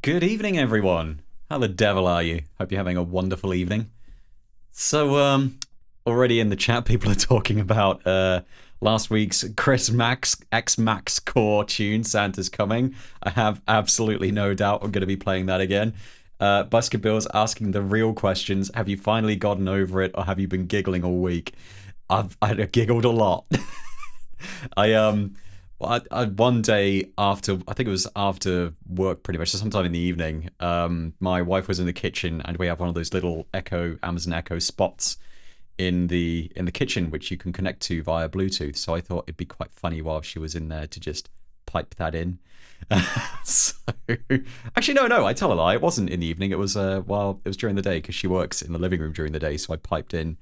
Good evening, everyone. How the devil are you? Hope you're having a wonderful evening. So, already in the chat, people are talking about last week's Chris Max X Max Core tune, Santa's Coming. I have absolutely no doubt I'm going to be playing that again. Busker Bill's asking the real questions. Have you finally gotten over it, or have you been giggling all week? I giggled a lot. I one day after, I think it was after work, pretty much, so sometime in the evening. My wife was in the kitchen, and we have one of those little Amazon Echo spots in the kitchen, which you can connect to via Bluetooth. So I thought it'd be quite funny while she was in there to just pipe that in. So actually, no, I tell a lie. It wasn't in the evening. It was it was during the day because she works in the living room during the day. So I piped in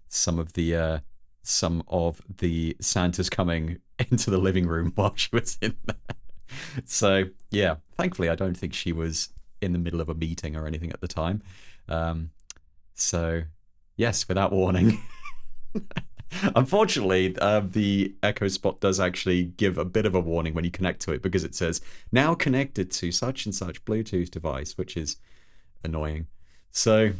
some of the Santa's Coming into the living room while she was in there. So yeah, thankfully I don't think she was in the middle of a meeting or anything at the time. Um, so yes, without warning. Unfortunately, the Echo Spot does actually give a bit of a warning when you connect to it because it says now connected to such and such Bluetooth device, which is annoying. So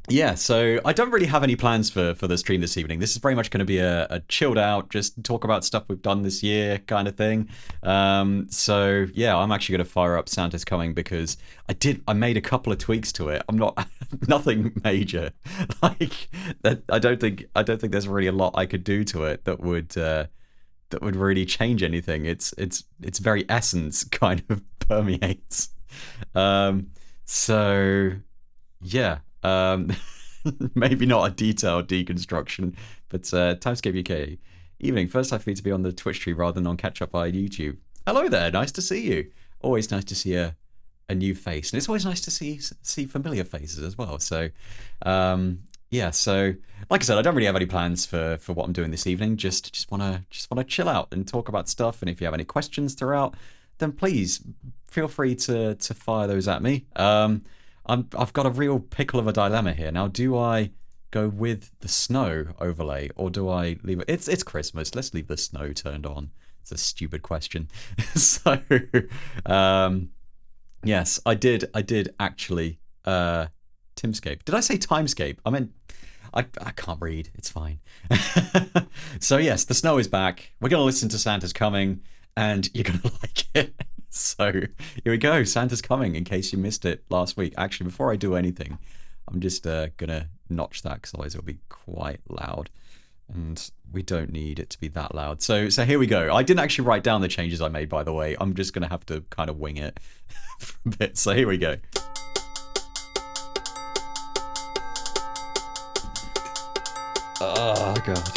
yeah, so I don't really have any plans for the stream this evening. This is very much going to be a chilled out, just talk about stuff we've done this year kind of thing. So yeah, I'm actually going to fire up Santa's Coming because I made a couple of tweaks to it. I'm not nothing major. Like that, I don't think there's really a lot I could do to it that would really change anything. It's very essence kind of permeates. So yeah. Maybe not a detailed deconstruction, but Timescape UK. Evening. First time for me to be on the Twitch stream rather than on catch up via YouTube. Hello there. Nice to see you. Always nice to see a new face, and it's always nice to see familiar faces as well. So, yeah. So, like I said, I don't really have any plans for what I'm doing this evening. Just wanna chill out and talk about stuff. And if you have any questions throughout, then please feel free to fire those at me. I've got a real pickle of a dilemma here. Now, do I go with the snow overlay or do I leave it? It's Christmas. Let's leave the snow turned on. It's a stupid question. So, yes, I did actually Timscape. Did I say Timescape? I meant I can't read. It's fine. So yes, the snow is back. We're gonna listen to Santa's Coming, and you're gonna like it. So here we go. Santa's Coming. In case you missed it last week. Actually, before I do anything, I'm just gonna notch that because otherwise it'll be quite loud, and we don't need it to be that loud. So here we go. I didn't actually write down the changes I made, by the way. I'm just gonna have to kind of wing it for a bit. So here we go. Oh god.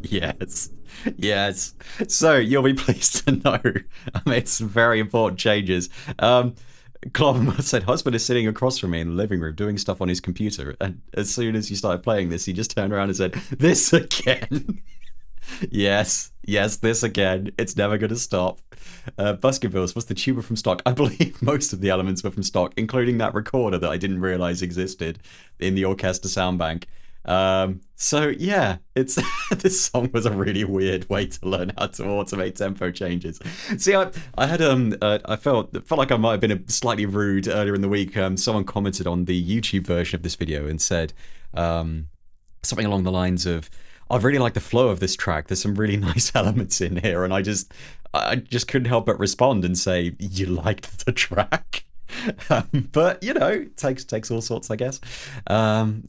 Yes. Yes. So you'll be pleased to know I made some very important changes. Clom said, husband is sitting across from me in the living room doing stuff on his computer. And as soon as you started playing this, he just turned around and said, this again. Yes, yes, this again. It's never going to stop. Buskervilles, was the tuba from stock? I believe most of the elements were from stock, including that recorder that I didn't realize existed in the orchestra sound bank. So yeah, it's this song was a really weird way to learn how to automate tempo changes. See, I had I felt like I might have been slightly rude earlier in the week. Someone commented on the YouTube version of this video and said something along the lines of, I really like the flow of this track. There's some really nice elements in here, and I just couldn't help but respond and say, you liked the track. But you know, takes all sorts, I guess.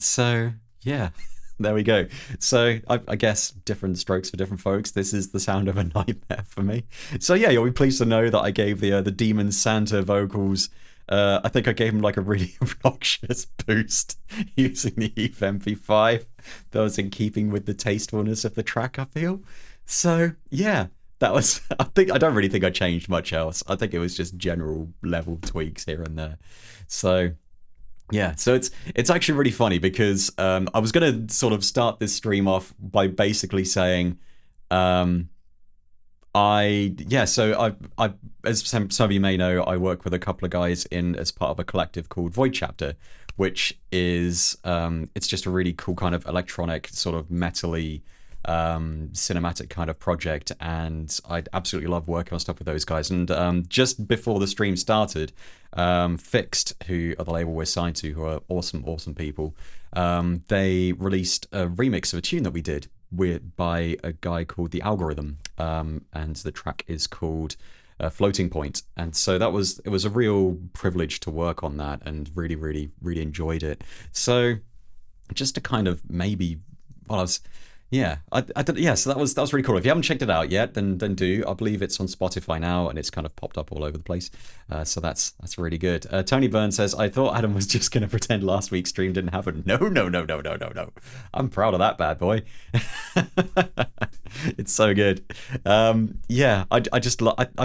So yeah, there we go. So I guess different strokes for different folks. This is the sound of a nightmare for me. So yeah, you'll be pleased to know that I gave the Demon Santa vocals. I think I gave him like a really obnoxious boost using the Eve MP5. That was in keeping with the tastefulness of the track, I feel. So yeah, that was. I don't really think I changed much else. I think it was just general level tweaks here and there. So yeah, so it's actually really funny because I was gonna sort of start this stream off by basically saying, so I as some of you may know, I work with a couple of guys as part of a collective called Void Chapter, which is it's just a really cool kind of electronic sort of metal-y cinematic kind of project, and I absolutely love working on stuff with those guys. And just before the stream started, Fixed, who are the label we're signed to, who are awesome people, they released a remix of a tune that we did by a guy called The Algorithm, and the track is called Floating Point. And so it was a real privilege to work on that, and really enjoyed it. So just to kind of maybe, well, I was. Yeah, so that was really cool. If you haven't checked it out yet, then do. I believe it's on Spotify now, and it's kind of popped up all over the place. So that's really good. Tony Byrne says, I thought Adam was just going to pretend last week's stream didn't happen. No. I'm proud of that bad boy. It's so good. Yeah, I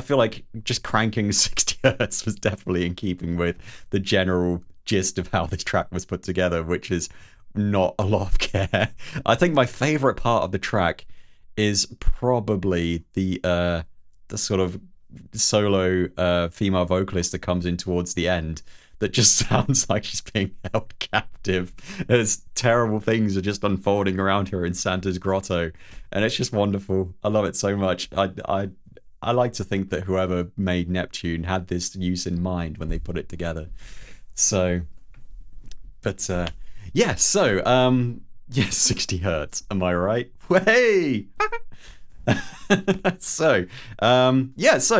feel like just cranking 60 hertz was definitely in keeping with the general gist of how this track was put together, which is not a lot of care. I think my favorite part of the track is probably the sort of solo female vocalist that comes in towards the end that just sounds like she's being held captive as terrible things are just unfolding around her in Santa's grotto, and it's just wonderful. I love it so much. I like to think that whoever made Neptune had this use in mind when they put it together. So yeah, so, 60 hertz, am I right? Hey! So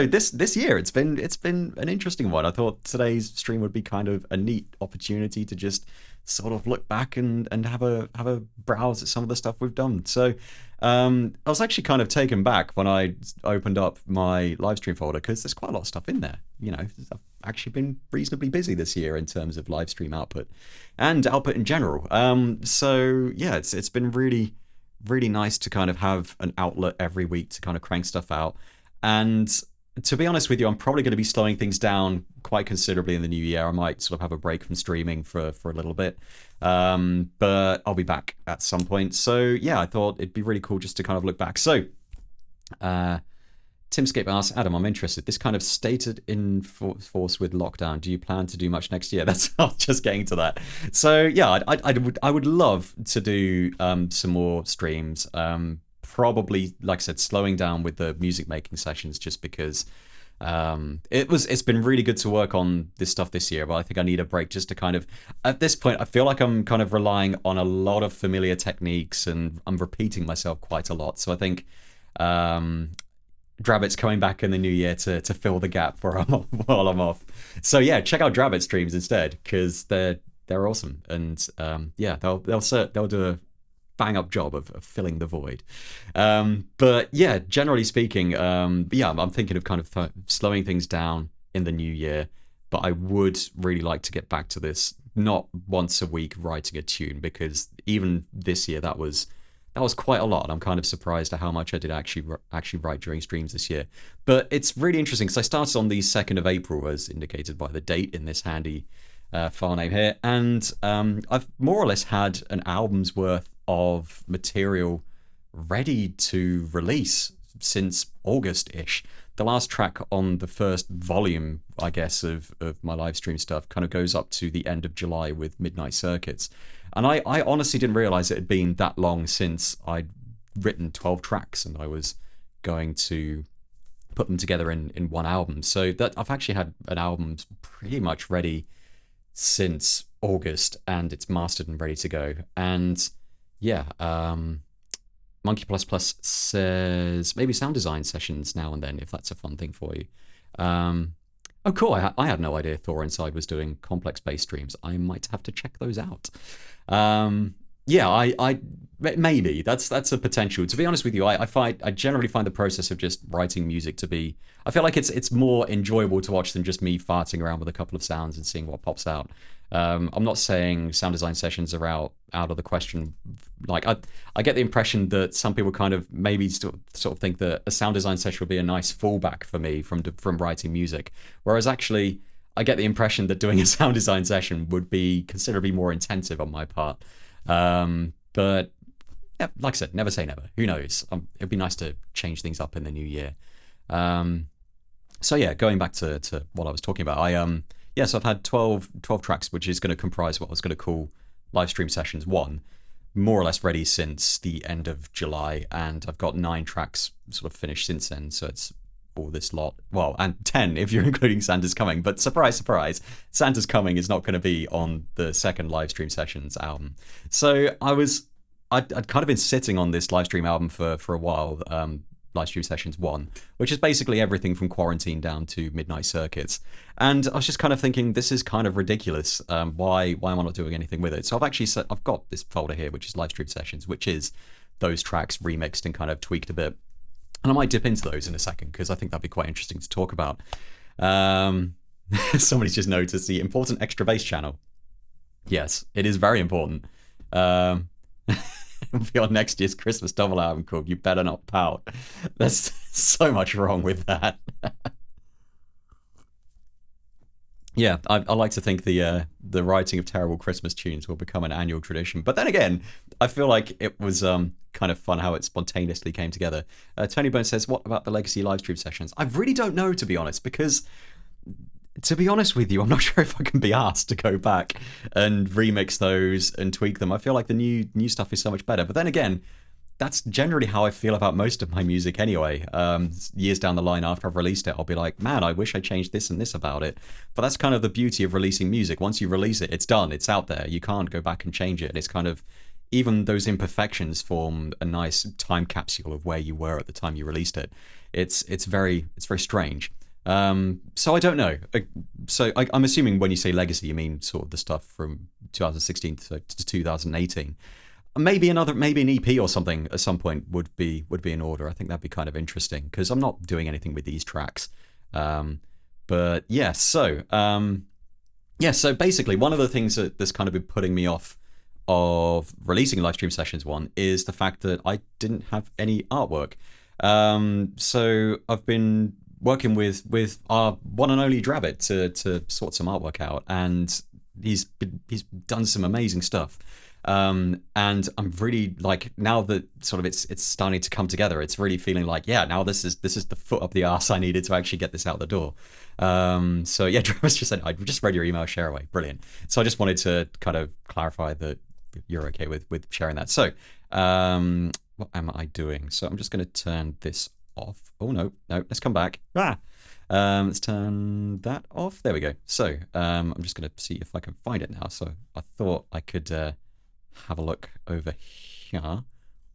this year it's been an interesting one. I thought today's stream would be kind of a neat opportunity to just sort of look back and have a browse at some of the stuff we've done. So I was actually kind of taken back when I opened up my live stream folder, because there's quite a lot of stuff in there. You know, I've actually been reasonably busy this year in terms of live stream output and output in general. So yeah, it's been really nice to kind of have an outlet every week to kind of crank stuff out. And to be honest with you, I'm probably going to be slowing things down quite considerably in the new year. I might sort of have a break from streaming for a little bit, but I'll be back at some point. So yeah, I thought it'd be really cool just to kind of look back. So Timscape asks, Adam, I'm interested. This kind of stated in force with lockdown. Do you plan to do much next year? That's I was just getting to that. So yeah, I would love to do some more streams. Probably, like I said, slowing down with the music making sessions, just because it's been really good to work on this stuff this year, but I think I need a break just to kind of, at this point, I feel like I'm kind of relying on a lot of familiar techniques and I'm repeating myself quite a lot. So I think Drabbit's coming back in the new year to fill the gap while I'm off. So yeah, check out Drabbit streams instead, because they're awesome, and yeah, they'll do a bang up job of filling the void. But yeah, generally speaking, yeah, I'm thinking of kind of slowing things down in the new year, but I would really like to get back to this not once a week writing a tune, because even this year that was quite a lot. I'm kind of surprised at how much I did actually write during streams this year. But it's really interesting because I started on the 2nd of April, as indicated by the date in this handy file name here, and I've more or less had an album's worth of material ready to release since August-ish. The last track on the first volume, I guess, of my live stream stuff kind of goes up to the end of July with Midnight Circuits. And I honestly didn't realize it had been that long since I'd written 12 tracks and I was going to put them together in one album. So that I've actually had an album pretty much ready since August, and it's mastered and ready to go. And yeah, Monkey Plus Plus says maybe sound design sessions now and then, if that's a fun thing for you. Oh, cool. I had no idea Thor Inside was doing complex bass streams. I might have to check those out. Yeah, I maybe that's a potential. To be honest with you, I generally find the process of just writing music to be. I feel like it's more enjoyable to watch than just me farting around with a couple of sounds and seeing what pops out. I'm not saying sound design sessions are out of the question. Like I get the impression that some people kind of maybe sort of think that a sound design session would be a nice fallback for me from writing music, whereas actually I get the impression that doing a sound design session would be considerably more intensive on my part. But yeah, like I said, never say never. Who knows? It'd be nice to change things up in the new year. So yeah, going back to what I was talking about, so I've had 12 tracks, which is going to comprise what I was going to call live stream sessions 1, more or less ready since the end of July, and I've got 9 tracks sort of finished since then, so it's all this lot. Well, and 10 if you're including Santa's Coming, but surprise, surprise, Santa's Coming is not going to be on the second live stream sessions album. So I'd kind of been sitting on this live stream album for a while, live stream sessions 1, which is basically everything from Quarantine down to Midnight Circuits, and I was just kind of thinking, this is kind of ridiculous. Why am I not doing anything with it? So I've got this folder here, which is live stream sessions, which is those tracks remixed and kind of tweaked a bit, and I might dip into those in a second because I think that'd be quite interesting to talk about. Somebody's just noticed the important extra bass channel. Yes, it is very important. Be on next year's Christmas double album called You Better Not Pout. There's so much wrong with that. Yeah, I like to think the writing of terrible Christmas tunes will become an annual tradition. But then again, I feel like it was kind of fun how it spontaneously came together. Tony Bone says, what about the Legacy live stream sessions? I really don't know, to be honest, because to be honest with you, I'm not sure if I can be asked to go back and remix those and tweak them. I feel like the new stuff is so much better. But then again, that's generally how I feel about most of my music anyway. Years down the line after I've released it, I'll be like, man, I wish I changed this and this about it. But that's kind of the beauty of releasing music. Once you release it, it's done. It's out there. You can't go back and change it. It's kind of, even those imperfections form a nice time capsule of where you were at the time you released it. It's very strange. So I don't know. So I'm assuming when you say legacy, you mean sort of the stuff from 2016 to 2018. Maybe an EP or something at some point would be in order. I think that'd be kind of interesting because I'm not doing anything with these tracks. But yeah, so basically one of the things that's kind of been putting me off of releasing live stream sessions 1 is the fact that I didn't have any artwork. So I've been working with our one and only Drabbit to sort some artwork out, and he's done some amazing stuff. And I'm really like, now that sort of it's starting to come together, it's really feeling like, yeah, now this is the foot up the arse I needed to actually get this out the door. So yeah, Travis just said, I just read your email, share away. Brilliant. So I just wanted to kind of clarify that you're okay with sharing that. So what am I doing? So I'm just going to turn this off. Oh no, let's come back. Let's turn that off. There we go. So I'm just going to see if I can find it now. So I thought I could have a look over here.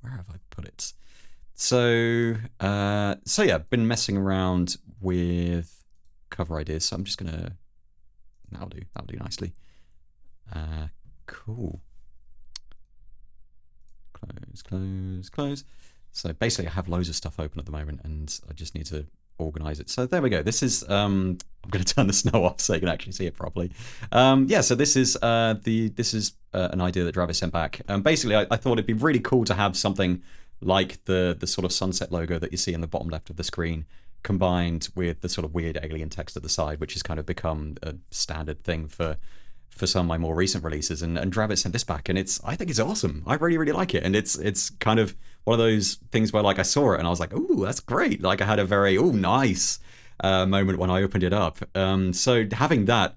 Where have I put it? So yeah, been messing around with cover ideas. So I'm just gonna, that'll do nicely. Cool. Close. So basically I have loads of stuff open at the moment and I just need to organize it. So there we go. This is I'm going to turn the snow off so you can actually see it properly. So this is an idea that Travis sent back. Basically, I thought it'd be really cool to have something like the sort of sunset logo that you see in the bottom left of the screen, combined with the sort of weird alien text at the side, which has kind of become a standard thing for some of my more recent releases. And Drabbit sent this back, and I think it's awesome. I really, really like it. And it's kind of one of those things where, like, I saw it and I was like, ooh, that's great. Like, I had a very, ooh, nice moment when I opened it up. So having that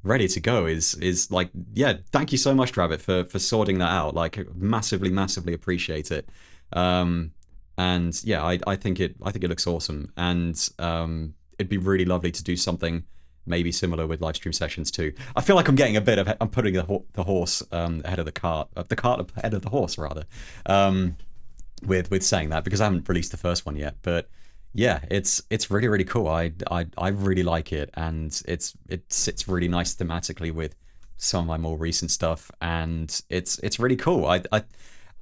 ready to go is like, yeah, thank you so much, Drabbit, for sorting that out. Like, massively, massively appreciate it. And yeah, I think it looks awesome. And it'd be really lovely to do something maybe similar with live stream sessions too. I feel like I'm getting I'm putting the horse ahead of the cart ahead of the horse rather, with saying that, because I haven't released the first one yet. But yeah, it's really, really cool. I really like it, and it sits really nice thematically with some of my more recent stuff, and it's really cool.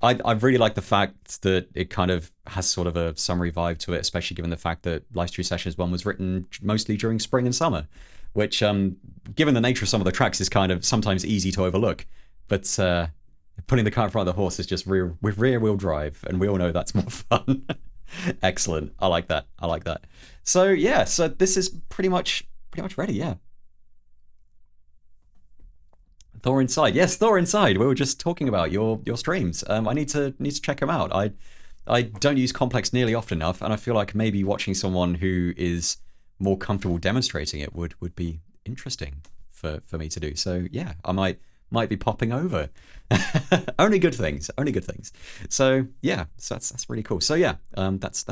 I really like the fact that it kind of has sort of a summery vibe to it, especially given the fact that Livestream Sessions 1 was written mostly during spring and summer, which, given the nature of some of the tracks, is kind of sometimes easy to overlook. But putting the cart in front of the horse is just with rear-wheel drive, and we all know that's more fun. Excellent. I like that. So yeah, so this is pretty much ready, yeah. Thor Inside. Yes, Thor Inside. We were just talking about your streams. I need to check them out. I don't use Complex nearly often enough, and I feel like maybe watching someone who is more comfortable demonstrating it would be interesting for me to do. So yeah, I might be popping over. Only good things. So yeah, so that's really cool. So yeah, that's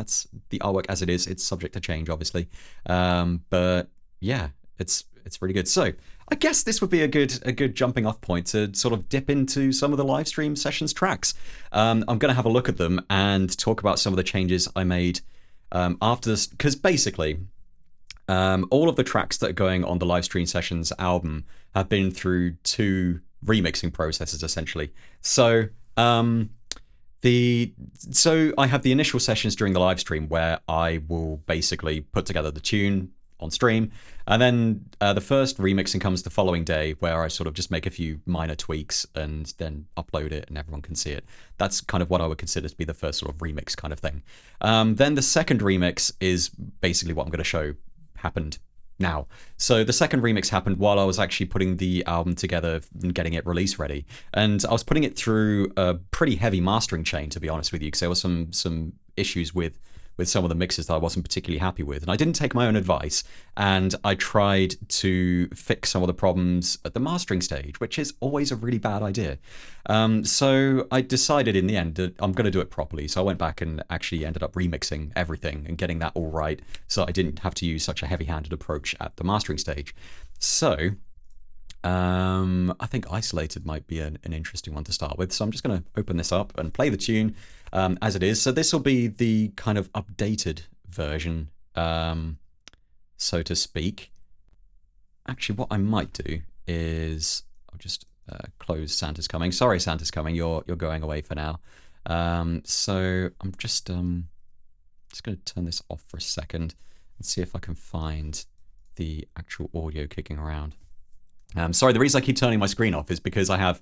the artwork as it is. It's subject to change, obviously, but yeah, it's really good. So I guess this would be a good jumping off point to sort of dip into some of the live stream sessions tracks. I'm going to have a look at them and talk about some of the changes I made after this, because basically all of the tracks that are going on the live stream sessions album have been through 2 remixing processes essentially. So I have the initial sessions during the live stream where I will basically put together the tune on stream, and then the first remixing comes the following day, where I sort of just make a few minor tweaks and then upload it and everyone can see it. That's kind of what I would consider to be the first sort of remix kind of thing. Then the second remix is basically what I'm going to show happened now. So the second remix happened while I was actually putting the album together and getting it release ready, and I was putting it through a pretty heavy mastering chain, to be honest with you, because there were some issues with some of the mixes that I wasn't particularly happy with. And I didn't take my own advice, and I tried to fix some of the problems at the mastering stage, which is always a really bad idea. So I decided in the end that I'm going to do it properly. So I went back and actually ended up remixing everything and getting that all right, so I didn't have to use such a heavy-handed approach at the mastering stage. So I think Isolated might be an interesting one to start with. So I'm just going to open this up and play the tune as it is. So this will be the kind of updated version, so to speak. Actually, what I might do is I'll just close Santa's Coming. Sorry, Santa's Coming. You're going away for now. So I'm just going to turn this off for a second and see if I can find the actual audio kicking around. Sorry, the reason I keep turning my screen off is because I have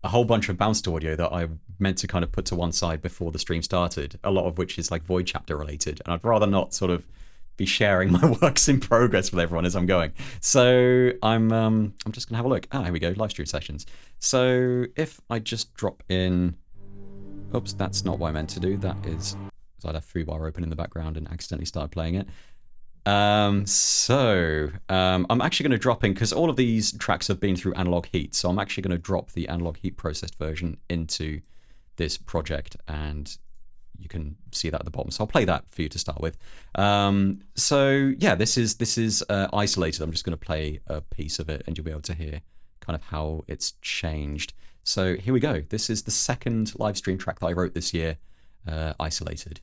a whole bunch of bounced audio that I meant to kind of put to one side before the stream started, a lot of which is like Void Chapter related, and I'd rather not sort of be sharing my works in progress with everyone as I'm going. So I'm just gonna have a look. Here we go, live stream sessions. So if I just drop in, oops, that's not what I meant to do. That is, I left FreeBar open in the background and accidentally started playing it. I'm actually going to drop in, because all of these tracks have been through Analog Heat, so I'm actually going to drop the Analog Heat processed version into this project, and you can see that at the bottom. So I'll play that for you to start with. So yeah, this is Isolated. I'm just going to play a piece of it, and you'll be able to hear kind of how it's changed. So here we go. This is the second live stream track that I wrote this year, Isolated.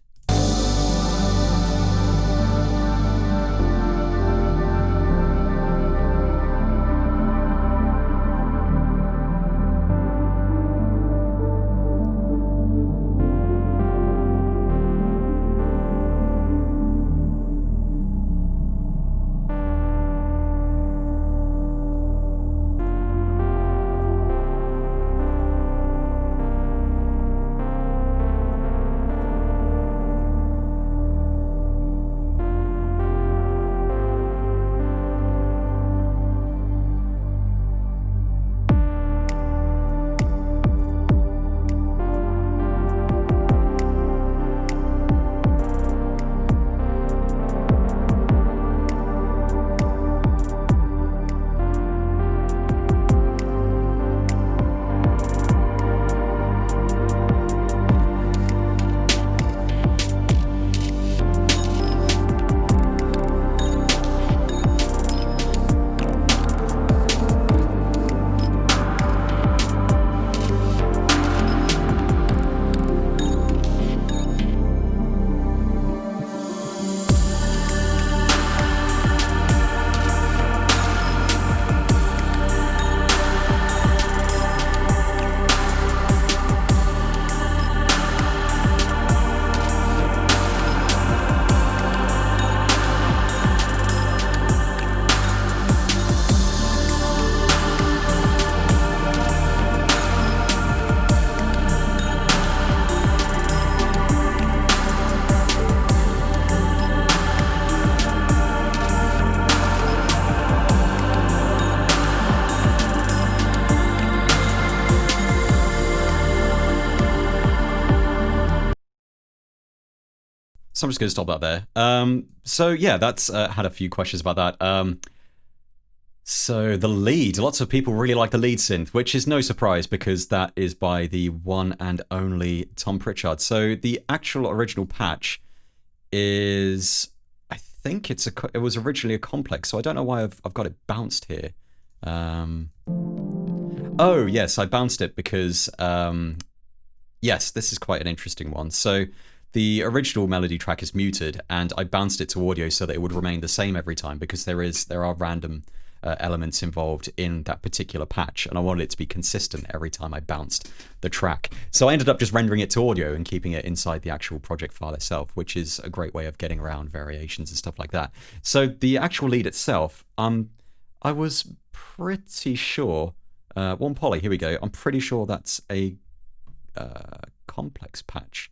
So I'm just going to stop that there. So yeah, that's had a few questions about that. So the lead, lots of people really like the lead synth, which is no surprise because that is by the one and only Tom Pritchard. So the actual original patch is, I think it was originally a complex, so I don't know why I've got it bounced here. Oh yes, I bounced it because yes, this is quite an interesting one. So the original melody track is muted, and I bounced it to audio so that it would remain the same every time because there are random elements involved in that particular patch, and I wanted it to be consistent every time I bounced the track. So I ended up just rendering it to audio and keeping it inside the actual project file itself, which is a great way of getting around variations and stuff like that. So the actual lead itself, I was pretty sure, one poly, here we go, I'm pretty sure that's a complex patch.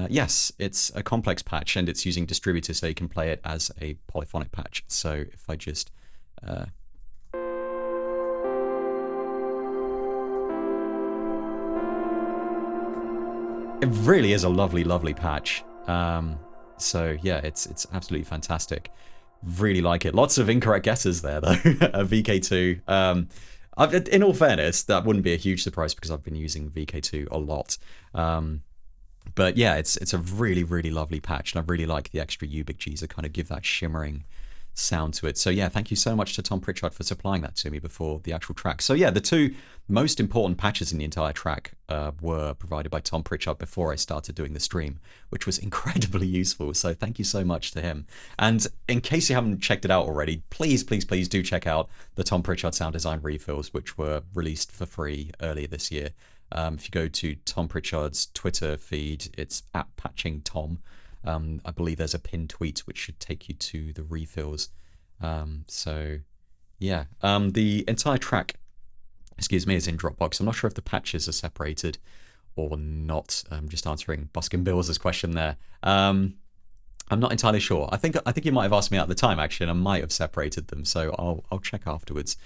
Yes, it's a complex patch, and it's using distributors so you can play it as a polyphonic patch. So if I just... it really is a lovely, lovely patch. So yeah, it's absolutely fantastic. Really like it. Lots of incorrect guesses there, though. VK2. In all fairness, that wouldn't be a huge surprise because I've been using VK2 a lot. But yeah, it's a really, really lovely patch, and I really like the extra Ubik Gs that kind of give that shimmering sound to it. So yeah, thank you so much to Tom Pritchard for supplying that to me before the actual track. So yeah, the two most important patches in the entire track were provided by Tom Pritchard before I started doing the stream, which was incredibly useful. So thank you so much to him. And in case you haven't checked it out already, please, please, please do check out the Tom Pritchard sound design refills, which were released for free earlier this year. If you go to Tom Pritchard's Twitter feed, it's @patchingtom. I believe there's a pinned tweet which should take you to the refills. So yeah, the entire track, excuse me, is in Dropbox. I'm not sure if the patches are separated or not. I'm just answering Buskin Bills' question there. I'm not entirely sure. I think you might have asked me at the time actually, and I might have separated them. So I'll check afterwards.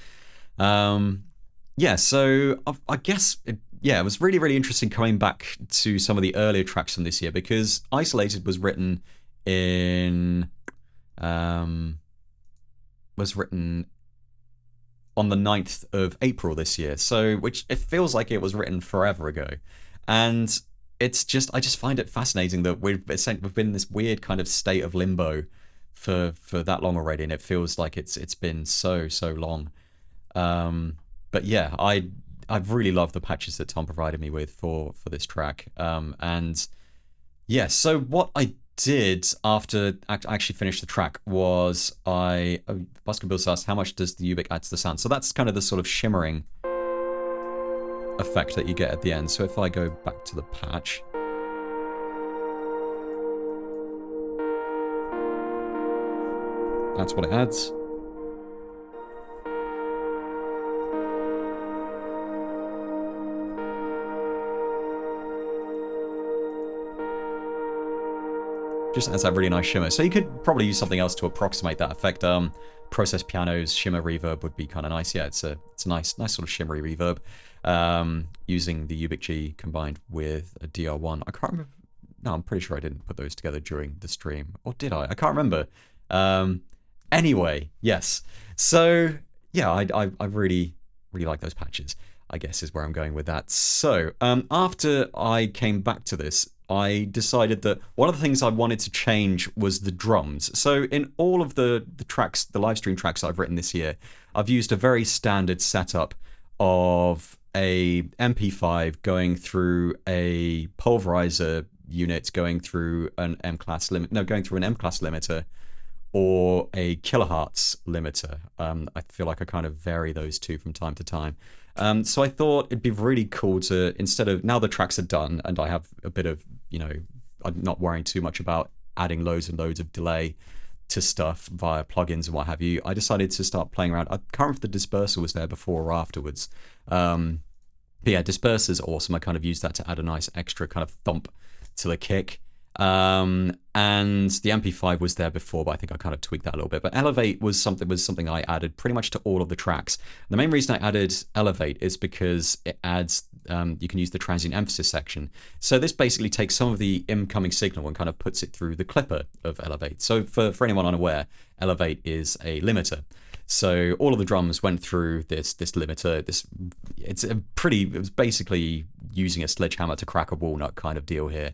Yeah, so I guess it was really, really interesting coming back to some of the earlier tracks from this year because Isolated was written on the 9th of April this year, so which it feels like it was written forever ago. And it's just, I just find it fascinating that we've been in this weird kind of state of limbo for that long already, and it feels like it's been so long. But yeah, I've really loved the patches that Tom provided me with for this track. And yeah, so what I did after I actually finished the track was Buskin Bills asked, how much does the Ubik add to the sound? So that's kind of the sort of shimmering effect that you get at the end. So if I go back to the patch, that's what it adds. Just adds that really nice shimmer. So you could probably use something else to approximate that effect. Process Piano's shimmer reverb would be kind of nice. Yeah, it's a nice sort of shimmery reverb. Using the Ubik G combined with a DR1. I can't remember. No, I'm pretty sure I didn't put those together during the stream. Or did I? I can't remember. Anyway, yes. So yeah, I really, really like those patches, I guess is where I'm going with that. So after I came back to this, I decided that one of the things I wanted to change was the drums. So in all of the tracks, the live stream tracks that I've written this year, I've used a very standard setup of a MP5 going through a pulverizer unit, going through an M-class limiter, or a kilohertz limiter. I feel like I kind of vary those two from time to time. So I thought it'd be really cool to, instead of, now the tracks are done and I have a bit of, I'm not worrying too much about adding loads and loads of delay to stuff via plugins and what have you, I decided to start playing around. I can't remember if the disperser was there before or afterwards. But yeah, disperser's awesome. I kind of used that to add a nice extra kind of thump to the kick. And the MP5 was there before, but I think I kind of tweaked that a little bit. But Elevate was something I added pretty much to all of the tracks. The main reason I added Elevate is because it adds you can use the transient emphasis section. So this basically takes some of the incoming signal and kind of puts it through the clipper of Elevate. So for anyone unaware, Elevate is a limiter. So all of the drums went through this limiter. It was basically using a sledgehammer to crack a walnut kind of deal here.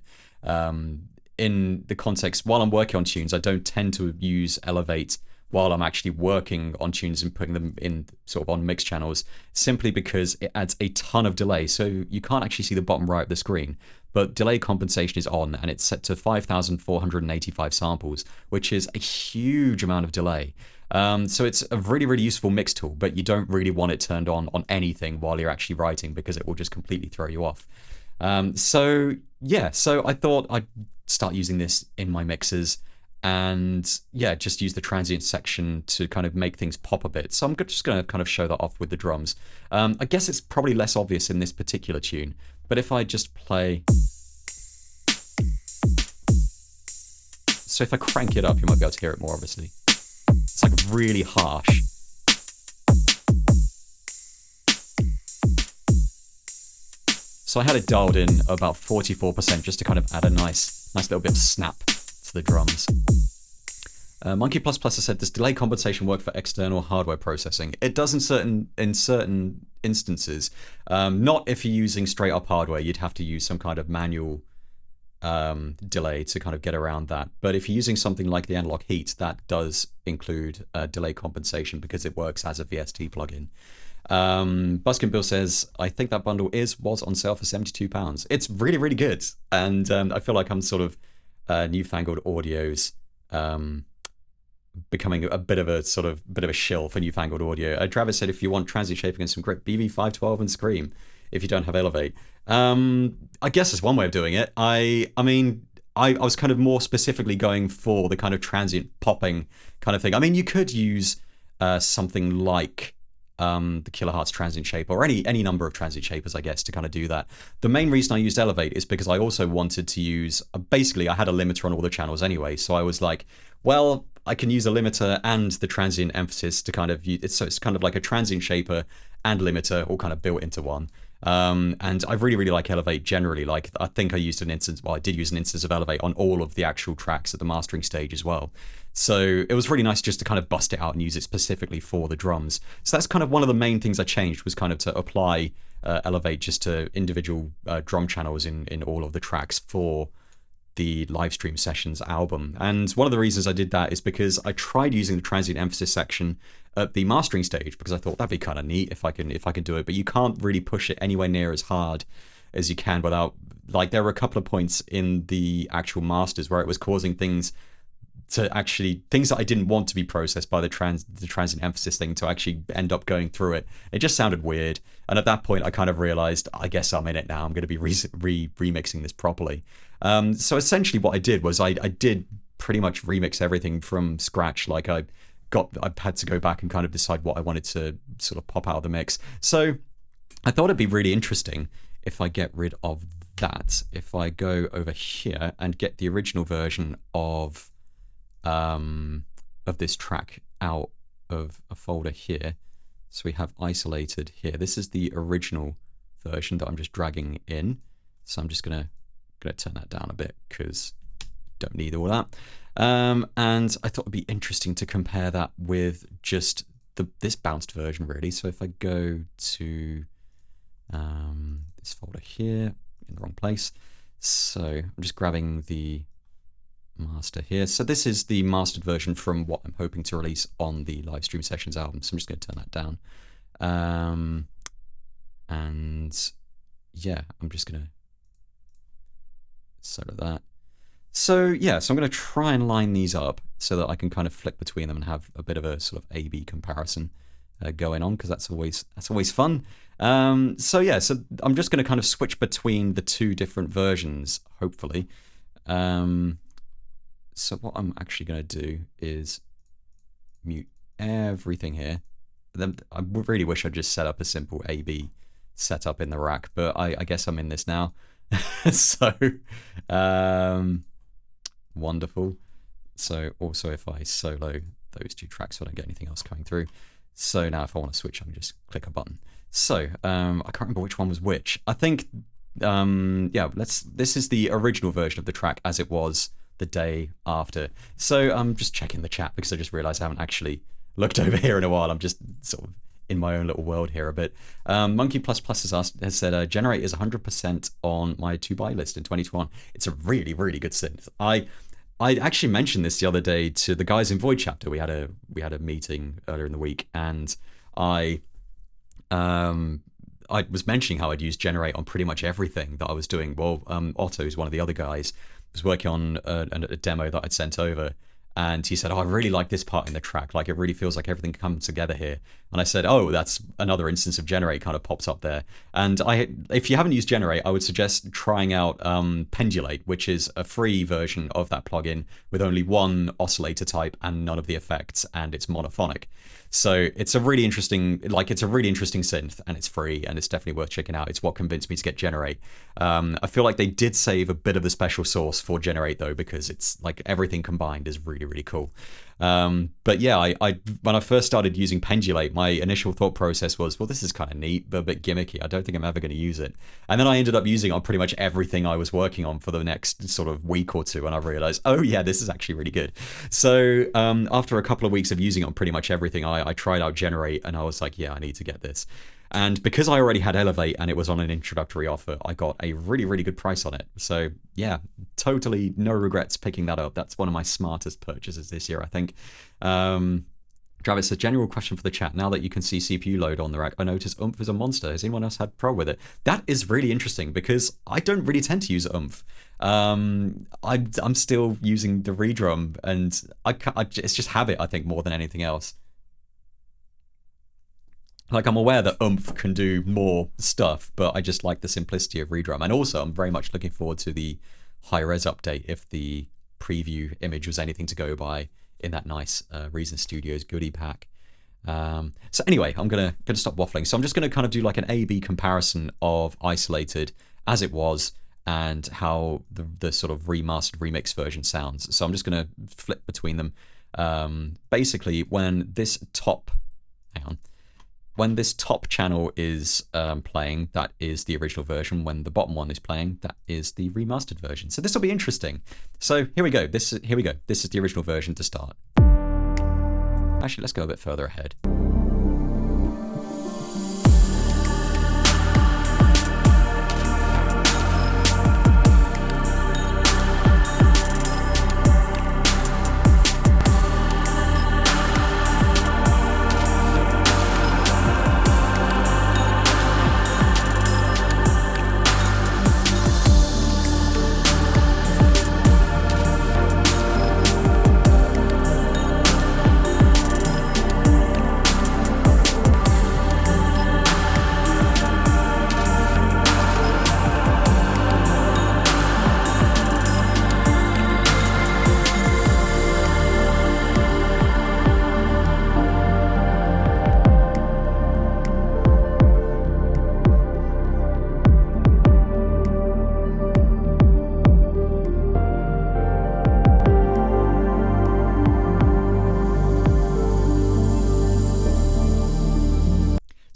In the context, while I'm working on tunes, I don't tend to use Elevate while I'm actually working on tunes and putting them in sort of on mix channels, simply because it adds a ton of delay. So you can't actually see the bottom right of the screen, but delay compensation is on, and it's set to 5,485 samples, which is a huge amount of delay. So it's a really, really useful mix tool, but you don't really want it turned on anything while you're actually writing, because it will just completely throw you off. So I thought I'd start using this in my mixes, and just use the transient section to kind of make things pop a bit. So I'm just going to kind of show that off with the drums. I guess it's probably less obvious in this particular tune, but if I just play... So if I crank it up, you might be able to hear it more, obviously. It's like really harsh. So I had it dialed in about 44% just to kind of add a nice little bit of snap to the drums. Monkey Plus Plus has said, does delay compensation work for external hardware processing? It does in certain instances. Not if you're using straight up hardware. You'd have to use some kind of manual delay to kind of get around that. But if you're using something like the Analog Heat, that does include delay compensation because it works as a VST plugin. Buskin Bill says, I think that bundle was on sale for £72. It's really, really good. And I feel like I'm sort of Newfangled Audio's becoming a bit of a shill for Newfangled Audio. Travis said, if you want transient shaping and some grip, BV512 and Scream if you don't have Elevate. I guess that's one way of doing it. I mean, I was kind of more specifically going for the kind of transient popping kind of thing. I mean, you could use something like the Kilohertz transient shaper, or any number of transient shapers, I guess, to kind of do that. The main reason I used Elevate is because I also wanted to use, basically I had a limiter on all the channels anyway, so I was like, well, I can use a limiter and the transient emphasis to kind of use it. So it's kind of like a transient shaper and limiter all kind of built into one. And I really, really like Elevate generally. Like, I think I did use an instance of Elevate on all of the actual tracks at the mastering stage as well. So it was really nice just to kind of bust it out and use it specifically for the drums. So that's kind of one of the main things I changed, was kind of to apply Elevate just to individual drum channels in all of the tracks for the live stream sessions album. And one of the reasons I did that is because I tried using the transient emphasis section at the mastering stage, because I thought that'd be kind of neat if I can do it, but you can't really push it anywhere near as hard as you can without, like, there were a couple of points in the actual masters where it was causing things that I didn't want to be processed by the transient emphasis thing to actually end up going through it. It just sounded weird, and at that point I kind of realized, I guess I'm in it now, I'm going to be remixing this properly. So essentially what I did was I did pretty much remix everything from scratch. Like, I had to go back and kind of decide what I wanted to sort of pop out of the mix. So I thought it'd be really interesting if I get rid of that, if I go over here and get the original version of this track out of a folder here. So we have isolated here. This is the original version that I'm just dragging in. So I'm just gonna turn that down a bit because don't need all that. And I thought it'd be interesting to compare that with just this bounced version, really. So if I go to this folder here, in the wrong place. So I'm just grabbing the master here. So this is the mastered version from what I'm hoping to release on the live stream sessions album. So I'm just going to turn that down. And yeah, I'm just going to solo that. So yeah, so I'm going to try and line these up so that I can kind of flick between them and have a bit of a sort of A/B comparison going on, because that's always fun. So yeah, so I'm just going to kind of switch between the two different versions, hopefully. So what I'm actually going to do is mute everything here. Then I really wish I'd just set up a simple A/B setup in the rack, but I guess I'm in this now. So wonderful. So also if I solo those two tracks, so I don't get anything else coming through. So now if I want to switch, I can just click a button. So, I can't remember which one was which. I think, yeah, this is the original version of the track as it was the day after. So I'm just checking the chat because I just realized I haven't actually looked over here in a while. I'm just sort of in my own little world here a bit. Monkey Plus Plus has said, Generate is 100% on my to buy list in 2021. It's a really, really good synth. I actually mentioned this the other day to the guys in Void Chapter. We had a meeting earlier in the week, and I was mentioning how I'd use Generate on pretty much everything that I was doing. Well, Otto's one of the other guys, was working on a demo that I'd sent over, and he said, "Oh, I really like this part in the track. Like, it really feels like everything comes together here." And I said, "Oh, that's another instance of Generate kind of pops up there." And if you haven't used Generate, I would suggest trying out Pendulate, which is a free version of that plugin with only one oscillator type and none of the effects, and it's monophonic. So it's a really interesting synth, and it's free, and it's definitely worth checking out. It's what convinced me to get Generate. I feel like they did save a bit of the special sauce for Generate though, because it's like everything combined is really, really cool. But yeah, I when I first started using Pendulate, my initial thought process was, well, this is kind of neat, but a bit gimmicky. I don't think I'm ever going to use it. And then I ended up using it on pretty much everything I was working on for the next sort of week or two, and I realized, oh yeah, this is actually really good. So after a couple of weeks of using it on pretty much everything, I tried out Generate, and I was like, yeah, I need to get this. And because I already had Elevate and it was on an introductory offer, I got a really, really good price on it. So yeah, totally no regrets picking that up. That's one of my smartest purchases this year, I think. Travis, a general question for the chat. Now that you can see CPU load on the rack, I notice Oomph is a monster. Has anyone else had pro with it? That is really interesting because I don't really tend to use Oomph. I'm still using the redrum, and it's just habit, I think, more than anything else. Like, I'm aware that Oomph can do more stuff, but I just like the simplicity of redrum. And also, I'm very much looking forward to the high-res update if the preview image was anything to go by in that nice Reason Studios goodie pack. So anyway, I'm gonna stop waffling. So I'm just gonna kind of do like an A/B comparison of Isolated as it was and how the sort of remastered remix version sounds. So I'm just gonna flip between them. Basically, when this top channel is playing, that is the original version. When the bottom one is playing, that is the remastered version. So this will be interesting. So here we go. This is the original version to start. Actually, let's go a bit further ahead.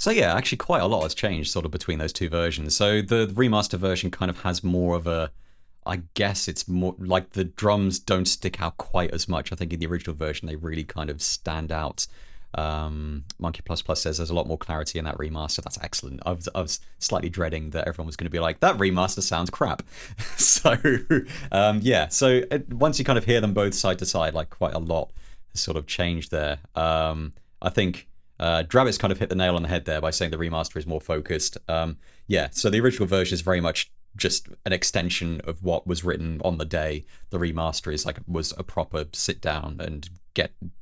So yeah, actually quite a lot has changed sort of between those two versions. So the remaster version kind of has more of a, I guess it's more like the drums don't stick out quite as much. I think in the original version they really kind of stand out. Monkey Plus Plus says there's a lot more clarity in that remaster. That's excellent. I was slightly dreading that everyone was going to be like, that remaster sounds crap. So yeah, so once you kind of hear them both side to side, like quite a lot has sort of changed there. I think Drabbits kind of hit the nail on the head there by saying the remaster is more focused. Yeah, so the original version is very much just an extension of what was written on the day. The remaster was a proper sit down and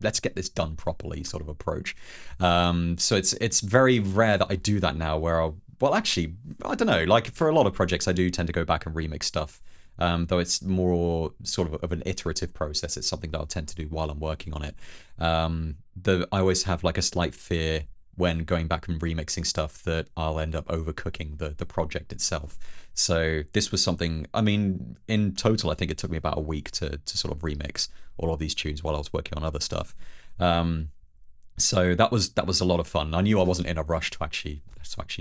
let's get this done properly sort of approach. So it's very rare that I do that now where actually, I don't know, like for a lot of projects I do tend to go back and remix stuff. Though it's more sort of an iterative process. It's something that I'll tend to do while I'm working on it. I always have like a slight fear when going back and remixing stuff that I'll end up overcooking the project itself. So this was something, I mean, in total, I think it took me about a week to sort of remix all of these tunes while I was working on other stuff. So that was a lot of fun. I knew I wasn't in a rush to actually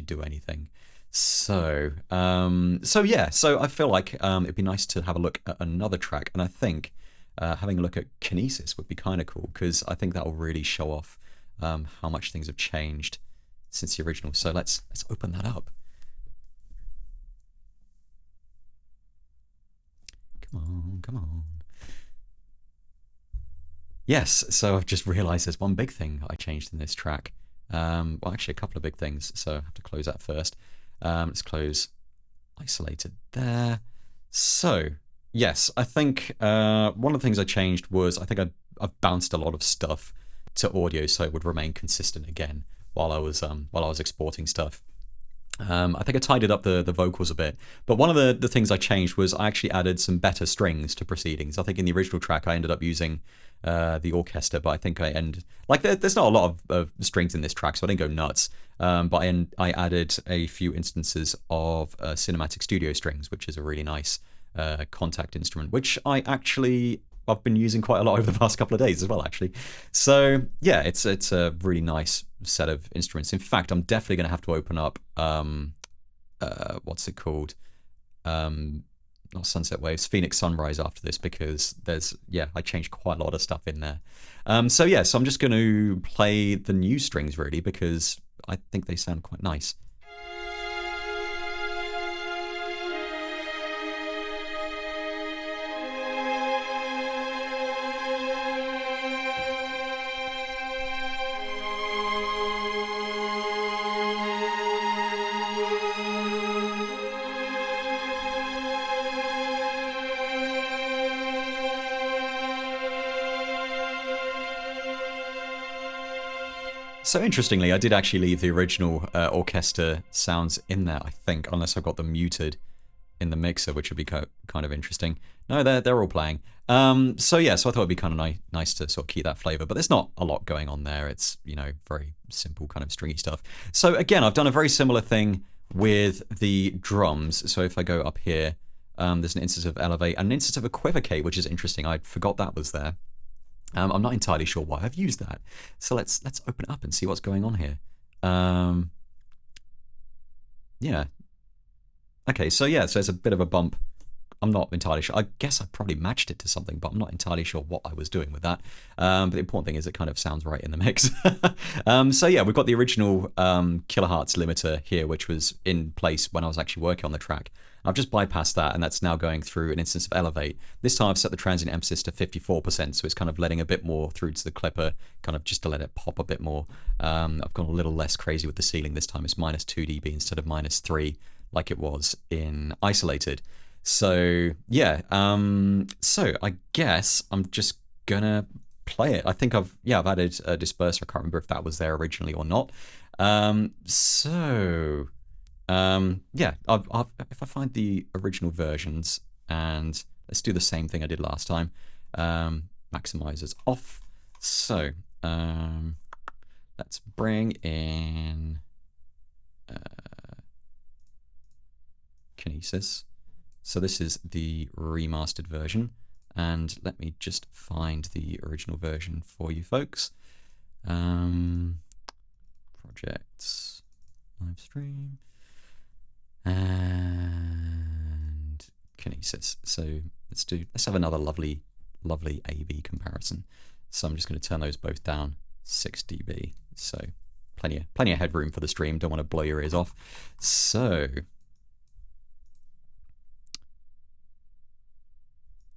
do anything. So yeah, so I feel like it'd be nice to have a look at another track, and I think having a look at Kinesis would be kind of cool because I think that will really show off how much things have changed since the original. So let's open that up. Come on, come on. Yes, so I've just realised there's one big thing I changed in this track. Well, actually, a couple of big things. So I have to close that first. Let's close isolated there. So yes, I think one of the things I changed was I think I've bounced a lot of stuff to audio so it would remain consistent again while I was exporting stuff. I think I tidied up the vocals a bit, but one of the things I changed was I actually added some better strings to proceedings. I think in the original track I ended up using the orchestra, but I think there's not a lot of strings in this track, so I didn't go nuts. But I added a few instances of cinematic studio strings, which is a really nice contact instrument, which I've been using quite a lot over the past couple of days as well, actually. So yeah, it's a really nice set of instruments. In fact, I'm definitely going to have to open up what's it called? Not Sunset Waves, Phoenix Sunrise after this, because I changed quite a lot of stuff in there. So I'm just going to play the new strings really because I think they sound quite nice. So interestingly, I did actually leave the original orchestra sounds in there, I think, unless I got them muted in the mixer, which would be kind of interesting. No, they're all playing. So I thought it'd be kind of nice to sort of keep that flavor, but there's not a lot going on there. It's, very simple kind of stringy stuff. So again, I've done a very similar thing with the drums. So if I go up here, there's an instance of Elevate and an instance of Equivocate, which is interesting. I forgot that was there. I'm not entirely sure why I've used that. So let's open it up and see what's going on here. Yeah. Okay, so there's a bit of a bump. I'm not entirely sure. I guess I probably matched it to something, but I'm not entirely sure what I was doing with that. But the important thing is it kind of sounds right in the mix. We've got the original kilohertz limiter here, which was in place when I was actually working on the track. I've just bypassed that, and that's now going through an instance of Elevate. This time I've set the transient emphasis to 54%, so it's kind of letting a bit more through to the clipper, kind of just to let it pop a bit more. I've gone a little less crazy with the ceiling this time. It's -2 dB instead of -3, like it was in Isolated. So I guess I'm just gonna play it. I think I've added a disperser. I can't remember if that was there originally or not. If I find the original versions, and let's do the same thing I did last time. Maximizers off. So let's bring in Kinesis. So this is the remastered version, and let me just find the original version for you folks. Projects, live stream, and Kinesis. So let's have another lovely A/B comparison. So I'm just going to turn those both down 6 dB. So plenty of headroom for the stream. Don't want to blow your ears off. So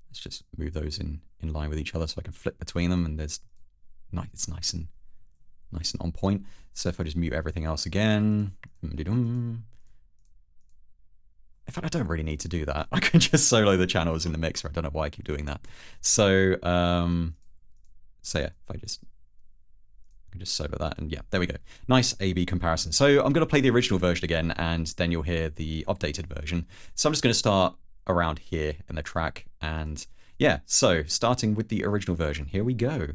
let's just move those in line with each other so I can flip between them, and it's nice and on point. So if I just mute everything else again, in fact, I don't really need to do that. I can just solo the channels in the mixer. I don't know why I keep doing that. So if I can just solo that, and there we go. Nice A/B comparison. So I'm going to play the original version again, and then you'll hear the updated version. So I'm just going to start around here in the track, and so starting with the original version, here we go.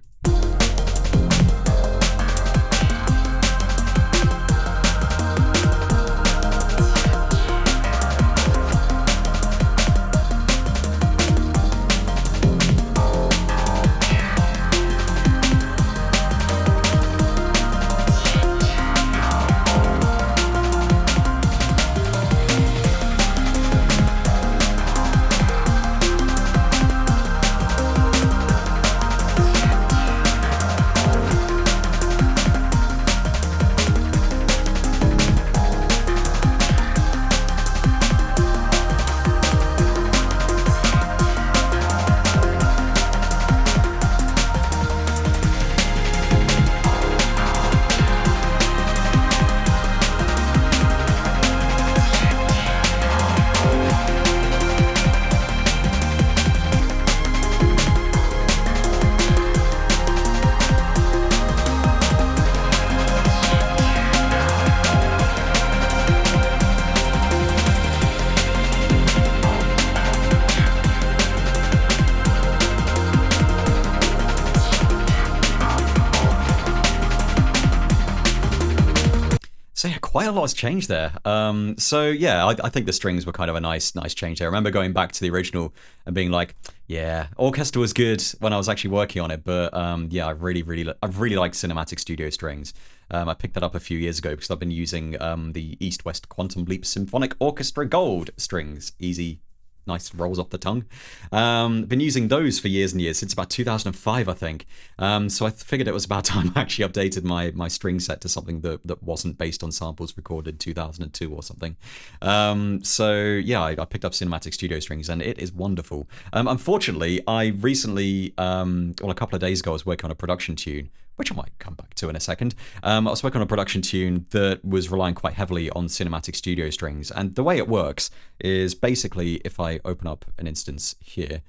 quite a lot has changed there. So yeah, I think the strings were kind of a nice change there. I remember going back to the original and being like, yeah, orchestra was good when I was actually working on it, but yeah, I really like Cinematic Studio strings. I picked that up a few years ago because I've been using the East West Quantum Leap Symphonic Orchestra Gold strings. Easy, nice, rolls off the tongue. Been using those for years and years, since about 2005, I think. So I figured it was about time I actually updated my string set to something that wasn't based on samples recorded in 2002 or something. So yeah, I picked up Cinematic Studio strings, and it is wonderful. Unfortunately, I recently, well, a couple of days ago, I was working on a production tune, which I might come back to in a second. I was working on a production tune that was relying quite heavily on Cinematic Studio strings. And the way it works is basically, if I open up an instance here,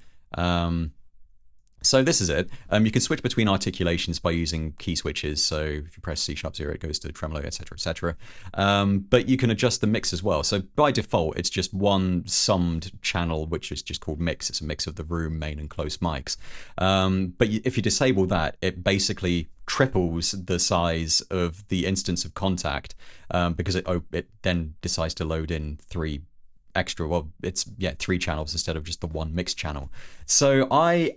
so this is it. You can switch between articulations by using key switches. So if you press C#0, it goes to tremolo, etc., etc. But you can adjust the mix as well. So by default, it's just one summed channel, which is just called mix. It's a mix of the room, main, and close mics. But if you disable that, it basically triples the size of the instance of contact, because it then decides to load in three channels instead of just the one mixed channel. So I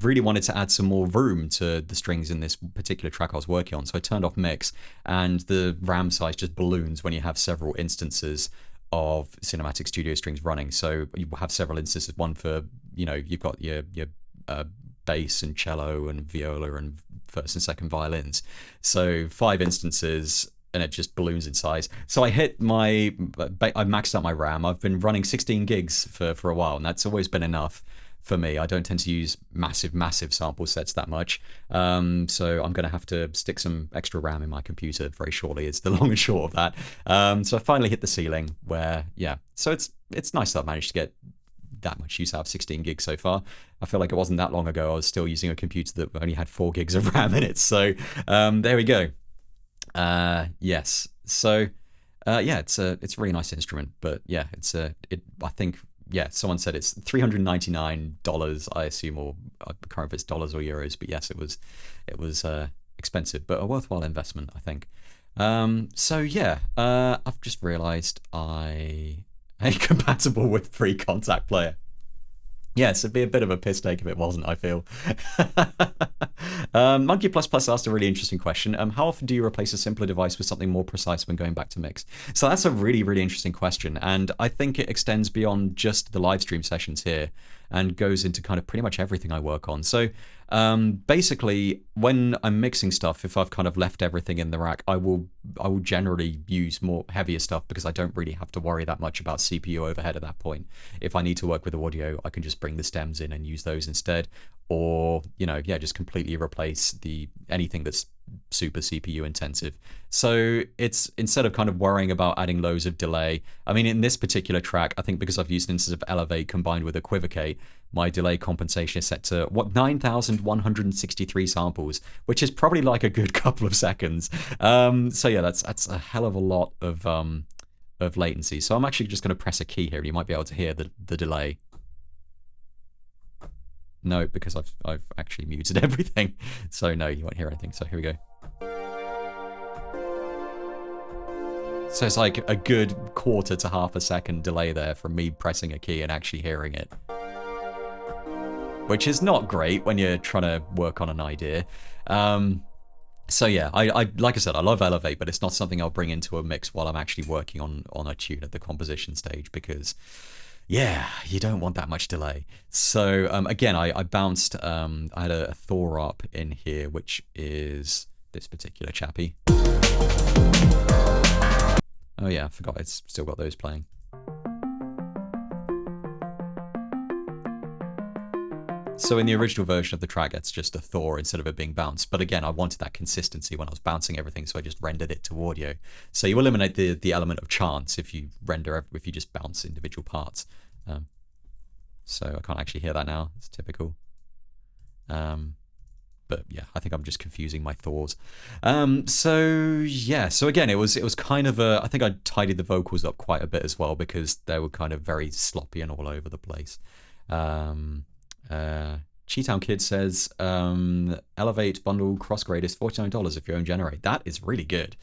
really wanted to add some more room to the strings in this particular track I was working on. So I turned off mix, and the RAM size just balloons when you have several instances of Cinematic Studio strings running. So you have several instances, one for, you've got your bass and cello and viola and first and second violins. So 5 instances, and it just balloons in size. So I maxed out my RAM. I've been running 16 gigs for a while, and that's always been enough for me. I don't tend to use massive sample sets that much. So I'm going to have to stick some extra RAM in my computer very shortly. It's the long and short of that. So I finally hit the ceiling where, yeah. So it's nice that I've managed to get that much use out of 16 gigs so far. I feel like it wasn't that long ago I was still using a computer that only had 4 gigs of RAM in it. So there we go. Yes. So, yeah, it's a really nice instrument, but yeah, I think, yeah, someone said it's $399, I assume, or I can't remember if it's dollars or euros, but yes, it was expensive, but a worthwhile investment, I think. So yeah, I've just realized I ain't compatible with free contact player. Yes, it'd be a bit of a piss take if it wasn't, I feel. Monkey Plus Plus asked a really interesting question. How often do you replace a simpler device with something more precise when going back to mix? So that's a really interesting question, and I think it extends beyond just the live stream sessions here and goes into kind of pretty much everything I work on. So basically, when I'm mixing stuff, if I've kind of left everything in the rack, I will generally use more heavier stuff because I don't really have to worry that much about CPU overhead at that point. If I need to work with audio, I can just bring the stems in and use those instead, or just completely replace anything that's super CPU intensive. So it's, instead of kind of worrying about adding loads of delay, I mean, in this particular track, I think because I've used an instance of Elevate combined with Equivocate, my delay compensation is set to 9,163 samples, which is probably like a good couple of seconds. So yeah, that's a hell of a lot of latency. So I'm actually just going to press a key here, and you might be able to hear the delay. No, because I've actually muted everything. So no, you won't hear anything. So here we go. So it's like a good quarter to half a second delay there from me pressing a key and actually hearing it. Which is not great when you're trying to work on an idea. So yeah, I like I said, I love Elevate, but it's not something I'll bring into a mix while I'm actually working on a tune at the composition stage, because yeah, you don't want that much delay. So again, I bounced, I had a Thor up in here, which is this particular chappy. Oh yeah, I forgot it's still got those playing. So in the original version of the track, it's just a Thor instead of it being bounced. But again, I wanted that consistency when I was bouncing everything, so I just rendered it to audio. So you eliminate the element of chance if you just bounce individual parts. So I can't actually hear that now. It's typical. But yeah, I think I'm just confusing my Thors. So yeah, so again, it was kind of I think I tidied the vocals up quite a bit as well, because they were kind of very sloppy and all over the place. Cheetown Kid says, Elevate bundle crossgrade is $49 if you own Generate. That is really good.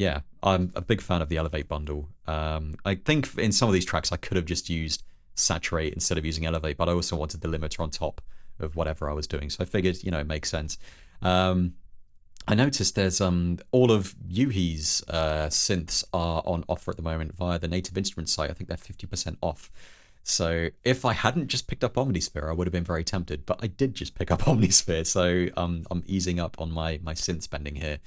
yeah, I'm a big fan of the Elevate bundle. I think in some of these tracks I could have just used Saturate instead of using Elevate, but I also wanted the limiter on top of whatever I was doing, so I figured, it makes sense. I noticed there's all of Yuhi's synths are on offer at the moment via the Native Instruments site. I think they're 50% off. So if I hadn't just picked up Omnisphere, I would have been very tempted. But I did just pick up Omnisphere, so I'm easing up on my synth spending here.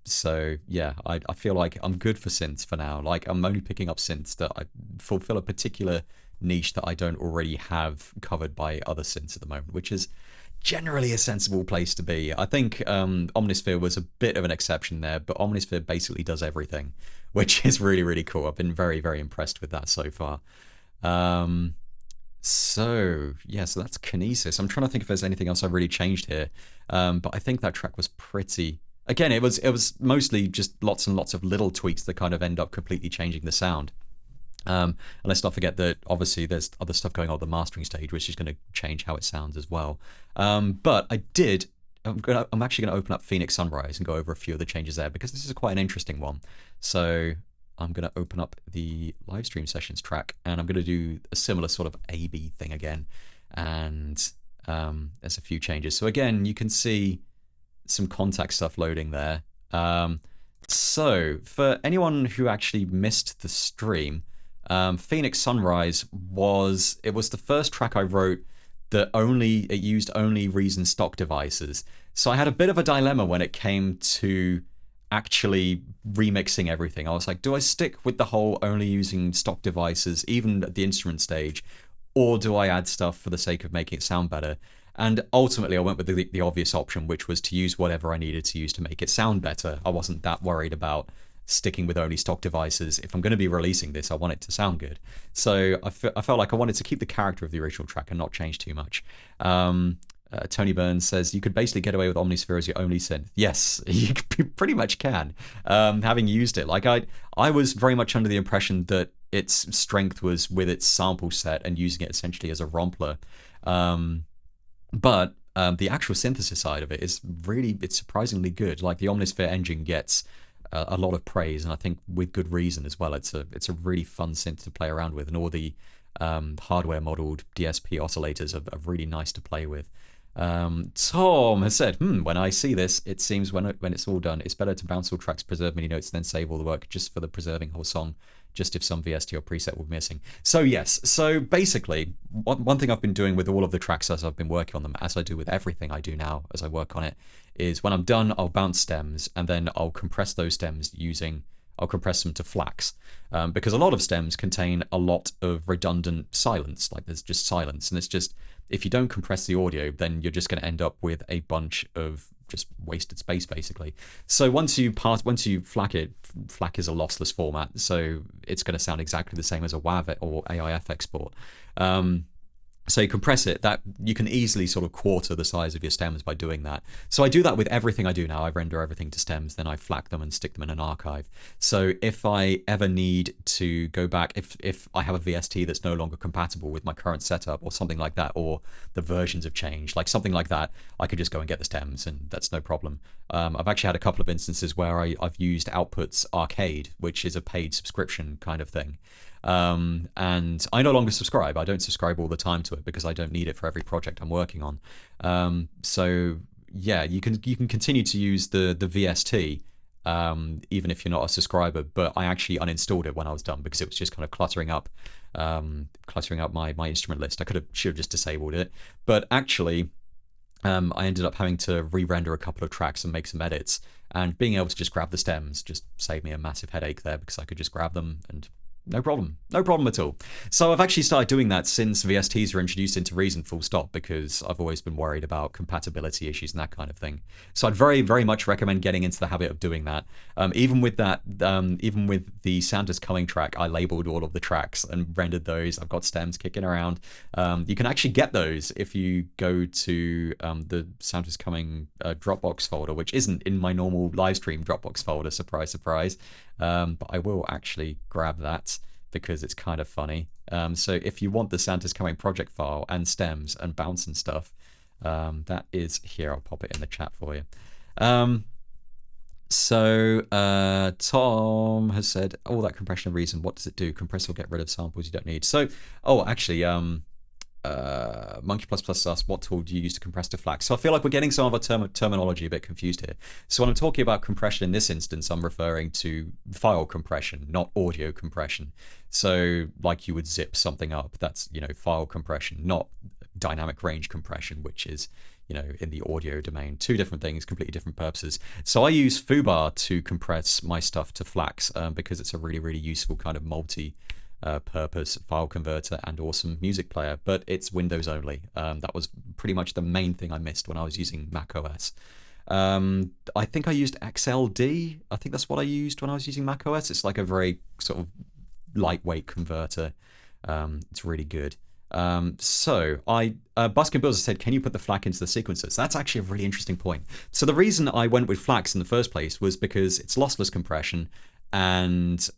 So yeah, I feel like I'm good for synths for now. Like I'm only picking up synths that I fulfill a particular niche that I don't already have covered by other synths at the moment, which is generally a sensible place to be. I think Omnisphere was a bit of an exception there, but Omnisphere basically does everything, which is really, really cool. I've been very, very impressed with that so far. So that's Kinesis. I'm trying to think if there's anything else I really changed here, but I think that track was pretty. Again, it was mostly just lots and lots of little tweaks that kind of end up completely changing the sound. And let's not forget that obviously there's other stuff going on the mastering stage, which is going to change how it sounds as well. But I'm actually going to open up Phoenix Sunrise and go over a few of the changes there because this is quite an interesting one. So I'm going to open up the live stream sessions track and I'm going to do a similar sort of A/B thing again. And there's a few changes. So again, you can see some contact stuff loading there. So for anyone who actually missed the stream, Phoenix Sunrise was the first track I wrote that it used only Reason stock devices. So I had a bit of a dilemma when it came to actually remixing everything. I was like, do I stick with the whole only using stock devices, even at the instrument stage, or do I add stuff for the sake of making it sound better? And ultimately, I went with the obvious option, which was to use whatever I needed to use to make it sound better. I wasn't that worried about sticking with only stock devices. If I'm going to be releasing this, I want it to sound good. So I felt like I wanted to keep the character of the original track and not change too much. Tony Burns says, you could basically get away with Omnisphere as your only synth. Yes, you pretty much can, having used it. Like I was very much under the impression that its strength was with its sample set and using it essentially as a rompler. But the actual synthesis side of it is it's surprisingly good. Like the Omnisphere engine gets a lot of praise, and I think with good reason as well. It's a really fun synth to play around with, and all the hardware modeled DSP oscillators are really nice to play with. Tom has said, when I see this, it seems when it's all done, it's better to bounce all tracks, preserve MIDI notes, then save all the work just for the preserving whole song, just if some VST or preset were missing. So yes, so basically, one thing I've been doing with all of the tracks as I've been working on them, as I do with everything I do now as I work on it, is when I'm done, I'll bounce stems, and then I'll compress those stems I'll compress them to FLACs, because a lot of stems contain a lot of redundant silence, like there's just silence, and it's just, if you don't compress the audio, then you're just going to end up with a bunch of just wasted space, basically. So once you FLAC it, FLAC is a lossless format, so it's going to sound exactly the same as a WAV or AIF export. So you compress it, that you can easily sort of quarter the size of your stems by doing that. So I do that with everything I do now. I render everything to stems, then I FLAC them and stick them in an archive. So if I ever need to go back, if I have a VST that's no longer compatible with my current setup or something like that, or the versions have changed, like something like that, I could just go and get the stems and that's no problem. I've actually had a couple of instances where I've used Outputs Arcade, which is a paid subscription kind of thing. And I no longer subscribe. I don't subscribe all the time to it because I don't need it for every project I'm working on. So yeah, you can continue to use the VST even if you're not a subscriber. But I actually uninstalled it when I was done because it was just kind of cluttering up my instrument list. Should have just disabled it. But actually, I ended up having to re-render a couple of tracks and make some edits. And being able to just grab the stems just saved me a massive headache there because I could just grab them and no problem at all. So I've actually started doing that since VSTs were introduced into Reason, full stop, because I've always been worried about compatibility issues and that kind of thing. So I'd very, very much recommend getting into the habit of doing that. Even with the Sound Is Coming track, I labeled all of the tracks and rendered those. I've got stems kicking around. You can actually get those if you go to the Sound Is Coming Dropbox folder, which isn't in my normal live stream Dropbox folder, surprise, surprise. But I will actually grab that because it's kind of funny. So if you want the Sound Is Coming project file and stems and bounce and stuff, that is here. I'll pop it in the chat for you. So Tom has said, all that compression of reason, what does it do? Compress or get rid of samples you don't need. So, actually, Monkey Plus Plus asks, what tool do you use to compress to FLAC? So I feel like we're getting some of our terminology a bit confused here. So when I'm talking about compression in this instance, I'm referring to file compression, not audio compression. So like you would zip something up, that's, file compression, not dynamic range compression, which is, in the audio domain. Two different things, completely different purposes. So I use Foobar to compress my stuff to FLACs because it's a really, really useful kind of multi-purpose file converter and awesome music player, but it's Windows only. That was pretty much the main thing I missed when I was using Mac OS. I think I used XLD. I think that's what I used when I was using Mac OS. It's like a very sort of lightweight converter. It's really good. Buskin Bills said, can you put the FLAC into the sequencers? That's actually a really interesting point. So the reason I went with FLACs in the first place was because it's lossless compression. And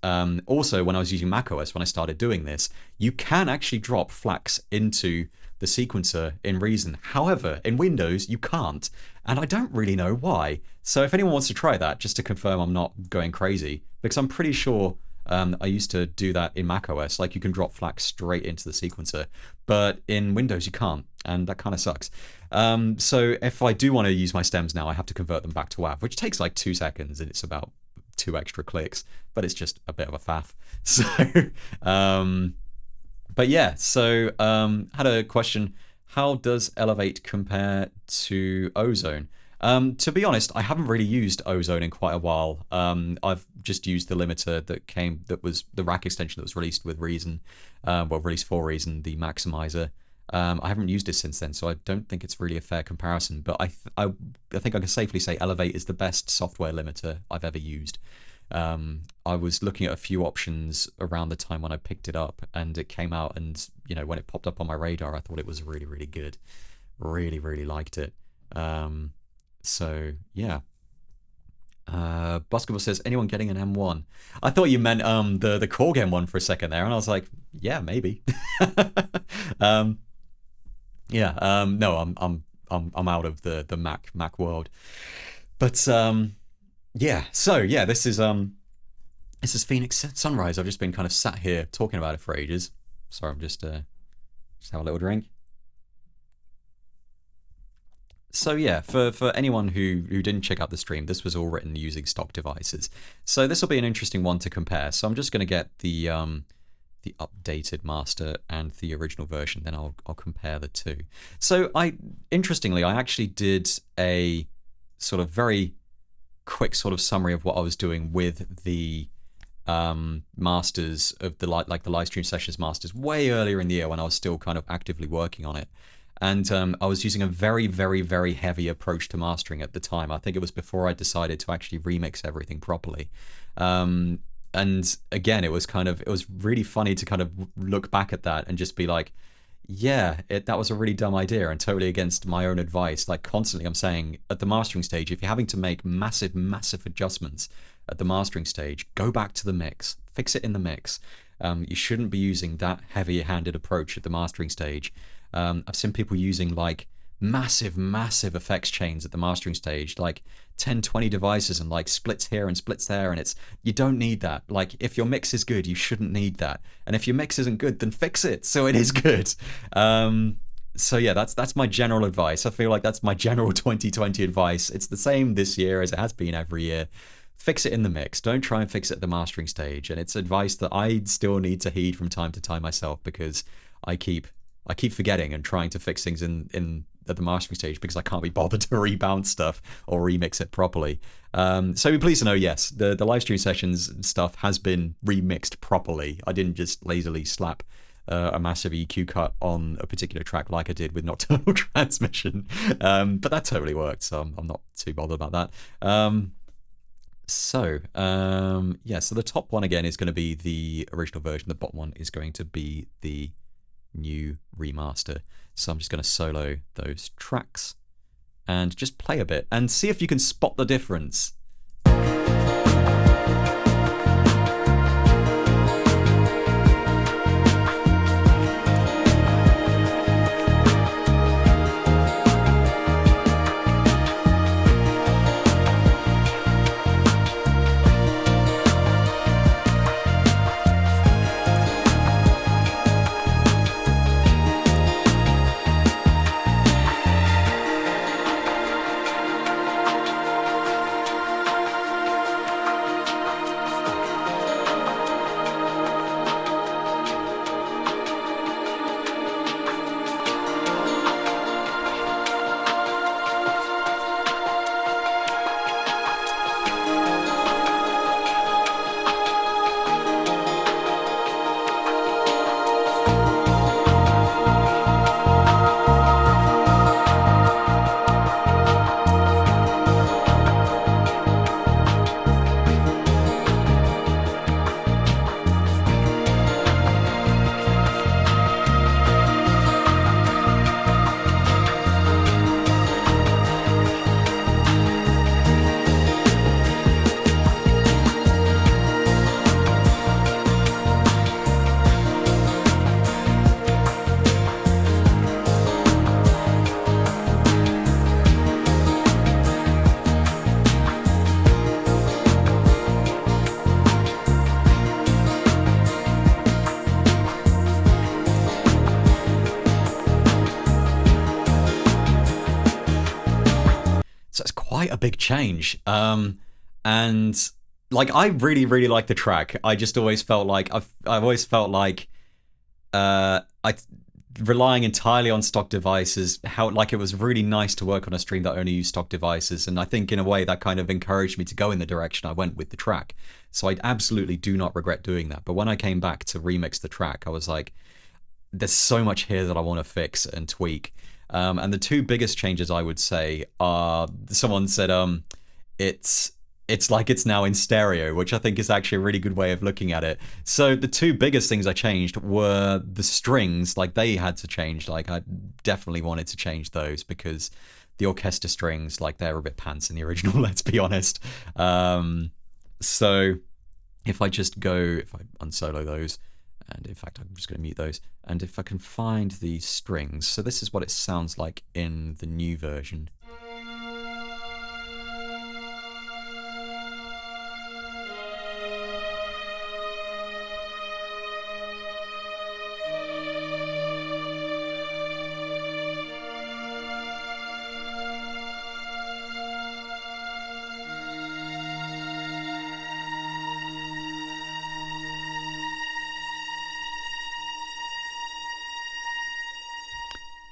also when I was using macOS, when I started doing this, you can actually drop FLACs into the sequencer in Reason. However, in Windows, you can't. And I don't really know why. So if anyone wants to try that, just to confirm I'm not going crazy, because I'm pretty sure I used to do that in macOS, like you can drop FLACs straight into the sequencer, but in Windows you can't, and that kind of sucks. So if I do want to use my stems now, I have to convert them back to WAV, which takes like 2 seconds, and it's about 2 extra clicks, but it's just a bit of a faff. So, but yeah, so had a question, how does Elevate compare to Ozone? To be honest, I haven't really used Ozone in quite a while. I've just used the limiter that was the rack extension that was released with Reason, released for Reason, the maximizer. I haven't used it since then, so I don't think it's really a fair comparison. But I think I can safely say Elevate is the best software limiter I've ever used. I was looking at a few options around the time when I picked it up, and it came out, and when it popped up on my radar, I thought it was really, really good. Really, really liked it. So yeah. Basketball says, anyone getting an M1? I thought you meant the Korg M1 for a second there, and I was like, yeah, maybe. No, I'm out of the Mac world. But yeah, so yeah, this is Phoenix Sunrise. I've just been kind of sat here talking about it for ages. Sorry, I'm just have a little drink. So yeah, for anyone who didn't check out the stream, this was all written using stock devices. So this will be an interesting one to compare. So I'm just going to get the updated master and the original version, then I'll compare the two. So interestingly, I actually did a sort of very quick sort of summary of what I was doing with the masters of the the live stream sessions masters way earlier in the year when I was still kind of actively working on it. And I was using a very, very, very heavy approach to mastering at the time. I think it was before I decided to actually remix everything properly. And again, it was really funny to kind of look back at that and just be like, yeah, that was a really dumb idea and totally against my own advice. Like constantly I'm saying at the mastering stage, if you're having to make massive, massive adjustments at the mastering stage, go back to the mix, fix it in the mix. You shouldn't be using that heavy-handed approach at the mastering stage. I've seen people using like massive, massive effects chains at the mastering stage, like 10, 20 devices and like splits here and splits there. And you don't need that. Like if your mix is good, you shouldn't need that. And if your mix isn't good, then fix it so it is good. So yeah, that's my general advice. I feel like that's my general 2020 advice. It's the same this year as it has been every year. Fix it in the mix. Don't try and fix it at the mastering stage. And it's advice that I still need to heed from time to time myself, because I keep forgetting and trying to fix things in at the mastering stage because I can't be bothered to rebound stuff or remix it properly. So be pleased to know, yes, the live stream sessions stuff has been remixed properly. I didn't just lazily slap a massive EQ cut on a particular track like I did with Nocturnal Transmission. But that totally worked, so I'm not too bothered about that. So the top one again is going to be the original version. The bottom one is going to be the new remaster. So I'm just going to solo those tracks and just play a bit and see if you can spot the difference. quite a big change. And like I really really like the track. I just always felt like I've always felt like I relying entirely on stock devices, how like it was really nice to work on a stream that only used stock devices, and I think in a way that kind of encouraged me to go in the direction I went with the track. So I absolutely do not regret doing that. But when I came back to remix the track, I was like, there's so much here that I want to fix and tweak. And the two biggest changes I would say are, someone said it's like it's now in stereo, which I think is actually a really good way of looking at it. So the two biggest things I changed were the strings. Like they had to change. Like I definitely wanted to change those because the orchestra strings, like they're a bit pants in the original, let's be honest. So if I unsolo those, and in fact I'm just going to mute those, and if I can find the strings, so this is what it sounds like in the new version.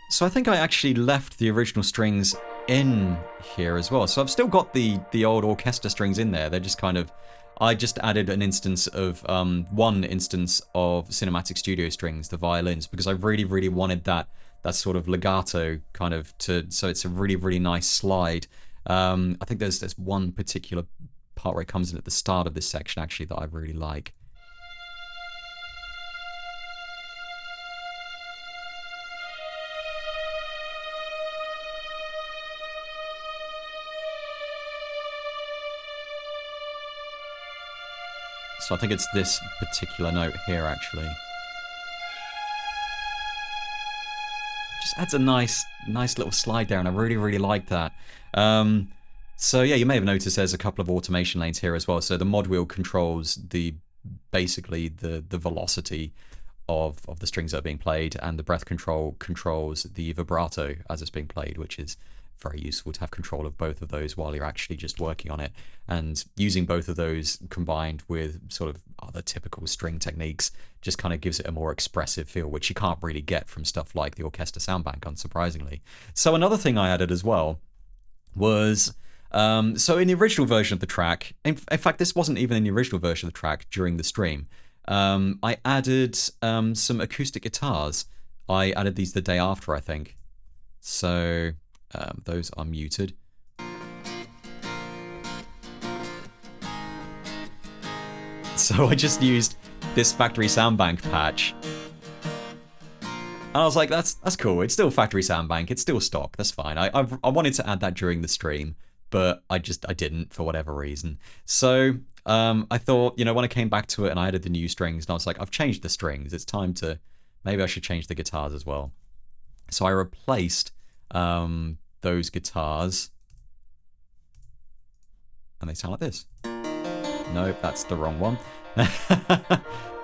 So I think I actually left the original strings in here as well. So I've still got the old orchestra strings in there. They're just kind of, I just added an instance of, one instance of Cinematic Studio strings, the violins, because I really, really wanted that sort of legato kind of so it's a really, really nice slide. I think there's one particular part where it comes in at the start of this section actually that I really like. So I think it's this particular note here, actually. Just adds a nice little slide there, and I really, really like that. So yeah, you may have noticed there's a couple of automation lanes here as well. So the mod wheel controls basically the velocity of the strings that are being played, and the breath control controls the vibrato as it's being played, which is very useful to have control of both of those while you're actually just working on it. And using both of those combined with sort of other typical string techniques just kind of gives it a more expressive feel, which you can't really get from stuff like the orchestra sound bank, unsurprisingly. So another thing I added as well was, so in the original version of the track, in fact this wasn't even in the original version of the track during the stream, I added some acoustic guitars. I added these the day after, I think. So those are muted. So I just used this factory sound bank patch, and I was like, that's cool. It's still factory sound bank. It's still stock. That's fine. I wanted to add that during the stream, but I didn't for whatever reason. So I thought, when I came back to it and I added the new strings, and I was like, I've changed the strings. It's time to, maybe I should change the guitars as well. So I replaced those guitars, and they sound like this. Nope, that's the wrong one.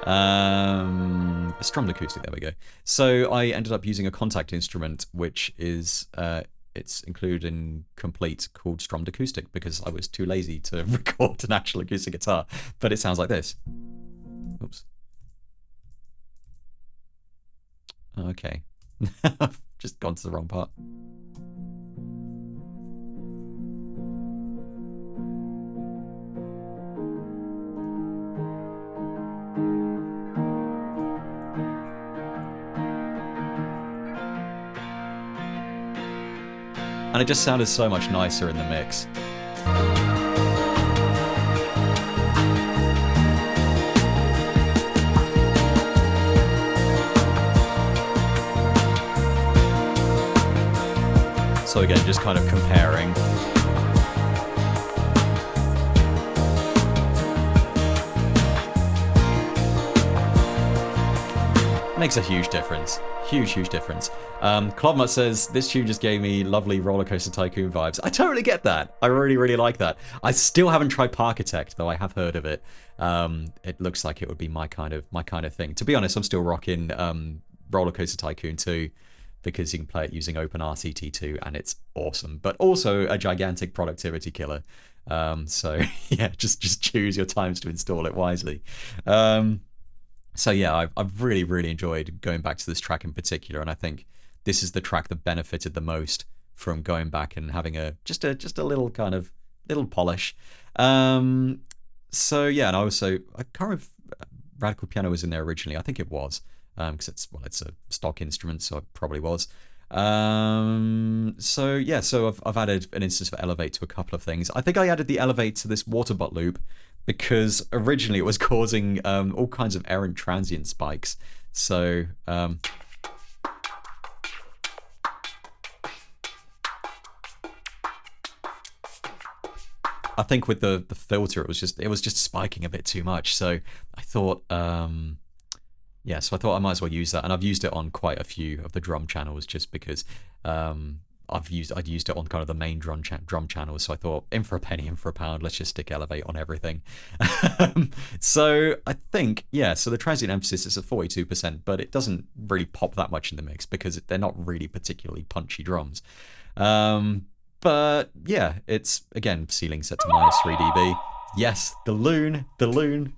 A strummed acoustic, there we go. So I ended up using a contact instrument, which is it's included in Complete, called Strummed Acoustic, because I was too lazy to record an actual acoustic guitar. But it sounds like this. Oops. Okay. I've just gone to the wrong part. And it just sounded so much nicer in the mix. So again, just kind of comparing. Makes a huge difference. Huge difference. Klobmut says, this tune just gave me lovely Roller Coaster Tycoon vibes. I totally get that. I really like that. I still haven't tried Parkitect, though I have heard of it. It looks like it would be my kind of thing. To be honest, I'm still rocking Roller Coaster Tycoon 2, because you can play it using OpenRTT2 and it's awesome, but also a gigantic productivity killer. So yeah, just choose your times to install it wisely. So yeah, I've really, really enjoyed going back to this track in particular, and I think this is the track that benefited the most from going back and having just a little kind of little polish. So yeah, and I can't remember if Radical Piano was in there originally. I think it was, because it's a stock instrument, so it probably was. So yeah, so I've added an instance for Elevate to a couple of things. I think I added the Elevate to this water butt loop because originally it was causing all kinds of errant transient spikes. So I think with the filter, it was just spiking a bit too much. So I thought, yeah, so I thought I might as well use that, and I've used it on quite a few of the drum channels just because I'd used it on kind of the main drum channels. So I thought, in for a penny, in for a pound, let's just stick Elevate on everything. So I think, yeah, so the transient emphasis is at 42%, but it doesn't really pop that much in the mix because they're not really particularly punchy drums. But yeah, it's again ceiling set to -3 dB. Yes, the loon,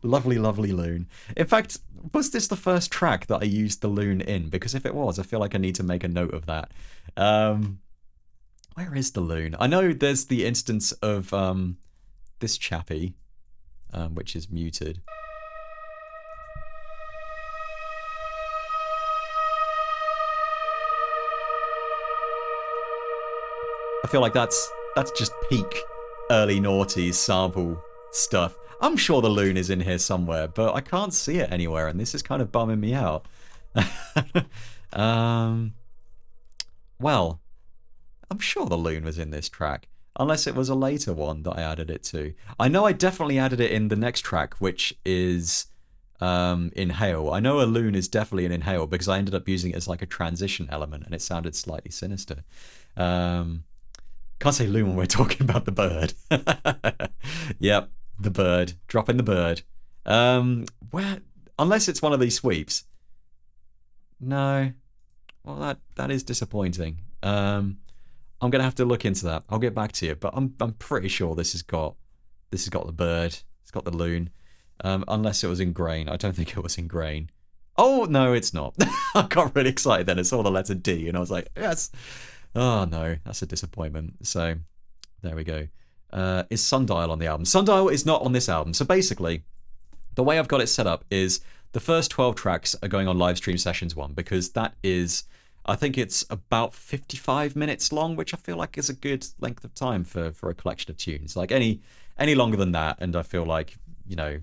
lovely loon. In fact, was this the first track that I used the loon in? Because if it was, I feel like I need to make a note of that. Where is the loon? I know there's the instance of this chappie, which is muted. I feel like that's just peak early noughties sample stuff. I'm sure the loon is in here somewhere, but I can't see it anywhere, and this is kind of bumming me out. Well, I'm sure the loon was in this track, unless it was a later one that I added it to. I know I definitely added it in the next track, which is Inhale. I know a loon is definitely an Inhale because I ended up using it as like a transition element, and it sounded slightly sinister. Can't say loon when we're talking about the bird. Yep, the bird. Dropping the bird. Where? Unless it's one of these sweeps. No. Well, that is disappointing. I'm gonna have to look into that. I'll get back to you, but I'm pretty sure this has got the bird. It's got the loon. Unless it was in grain. I don't think it was in grain. Oh no, it's not. I got really excited then. I saw the letter D, and I was like, yes. Oh no, that's a disappointment. So there we go. Is Sundial on the album? Sundial is not on this album. So basically, the way I've got it set up is the first 12 tracks are going on Livestream Sessions 1 because that is, I think it's about 55 minutes long, which I feel like is a good length of time for a collection of tunes. Like any longer than that, and I feel like, you know,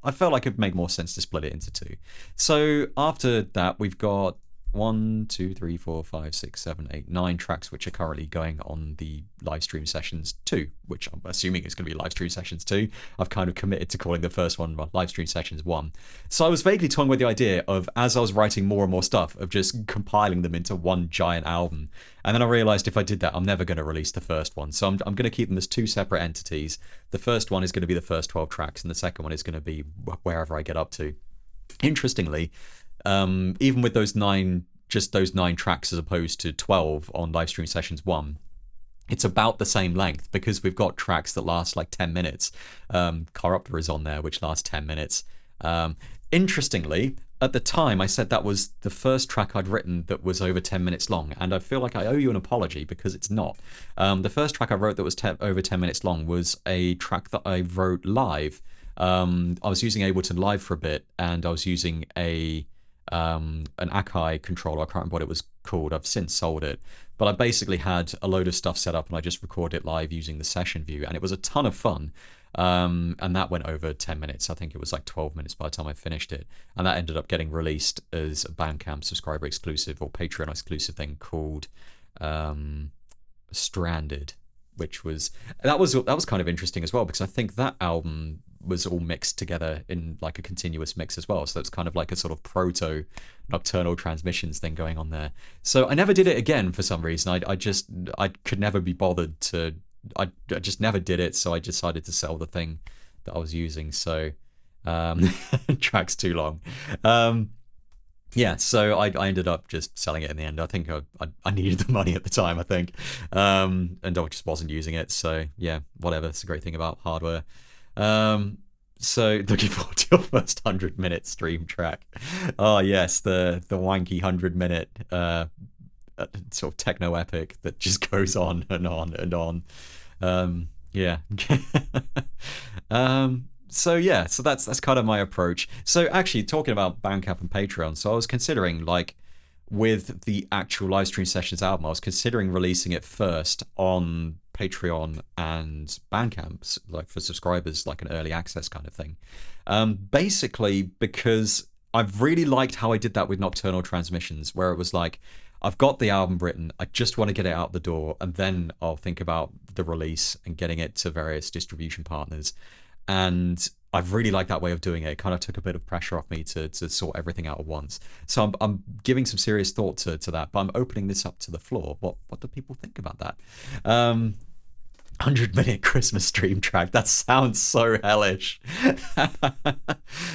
I felt like it'd make more sense to split it into two. So after that, we've got 1, 2, 3, 4, 5, 6, 7, 8, 9 tracks which are currently going on the Livestream Sessions 2, which I'm assuming is going to be Livestream Sessions 2. I've kind of committed to calling the first one Livestream Sessions 1. So I was vaguely toying with the idea of, as I was writing more and more stuff, of just compiling them into one giant album. And then I realised if I did that, I'm never going to release the first one. So I'm going to keep them as two separate entities. The first one is going to be the first 12 tracks, and the second one is going to be wherever I get up to. Interestingly, even with those 9 tracks as opposed to 12 on Livestream Sessions 1, it's about the same length because we've got tracks that last like 10 minutes. Chiroptera is on there, which lasts 10 minutes. Interestingly, at the time, I said that was the first track I'd written that was over 10 minutes long, and I feel like I owe you an apology because it's not. The first track I wrote that was over 10 minutes long was a track that I wrote live. I was using Ableton Live for a bit, and I was using an Akai controller. I can't remember what it was called. I've since sold it. But I basically had a load of stuff set up and I just recorded it live using the session view, and it was a ton of fun. And that went over 10 minutes. I think it was like 12 minutes by the time I finished it. And that ended up getting released as a Bandcamp subscriber exclusive or Patreon exclusive thing called Stranded, which was that was kind of interesting as well because I think that album was all mixed together in like a continuous mix as well. So it's kind of like a sort of proto Nocturnal Transmissions thing going on there. So I never did it again for some reason. I could never be bothered to. I just never did it. So I decided to sell the thing that I was using. So track's too long. Yeah, so I ended up just selling it in the end. I think I needed the money at the time, I think, and I just wasn't using it. So yeah, whatever. It's a great thing about hardware. Um, so looking forward to your first 100-minute stream track. Oh yes, the wanky 100-minute sort of techno epic that just goes on and on and on. Yeah. So yeah, so that's kind of my approach. So actually, talking about Bandcamp and Patreon, so I was considering, like, with the actual live stream sessions album, I was considering releasing it first on Patreon and Bandcamp, like for subscribers, like an early access kind of thing. Basically because I've really liked how I did that with Nocturnal Transmissions, where it was like, I've got the album written, I just want to get it out the door, and then I'll think about the release and getting it to various distribution partners. And I've really liked that way of doing it. It kind of took a bit of pressure off me to sort everything out at once. So I'm giving some serious thought to that, but I'm opening this up to the floor. What do people think about that? 100-minute Christmas stream track. That sounds so hellish.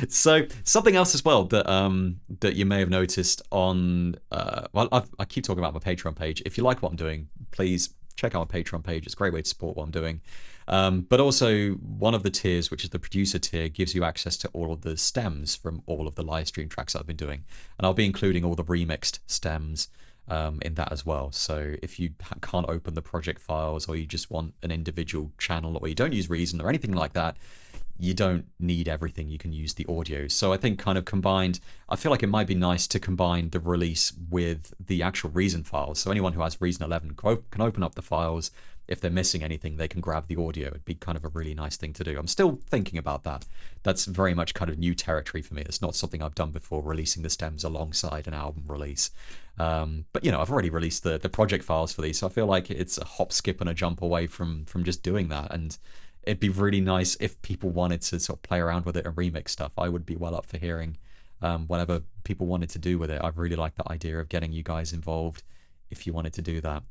So something else as well that you may have noticed on I keep talking about my Patreon page. If you like what I'm doing, please check out my Patreon page. It's a great way to support what I'm doing. But also, one of the tiers, which is the producer tier, gives you access to all of the stems from all of the live stream tracks that I've been doing, and I'll be including all the remixed stems in that as well. So if you can't open the project files, or you just want an individual channel, or you don't use Reason or anything like that, you don't need everything. You can use the audio. So I think kind of combined, I feel like it might be nice to combine the release with the actual Reason files. So anyone who has Reason 11 can open up the files. If they're missing anything, they can grab the audio. It'd be kind of a really nice thing to do. I'm still thinking about that. That's very much kind of new territory for me. It's not something I've done before, releasing the stems alongside an album release. But you know, I've already released the project files for these, so I feel like it's a hop, skip, and a jump away from just doing that. And it'd be really nice if people wanted to sort of play around with it and remix stuff. I would be well up for hearing whatever people wanted to do with it. I really like the idea of getting you guys involved if you wanted to do that.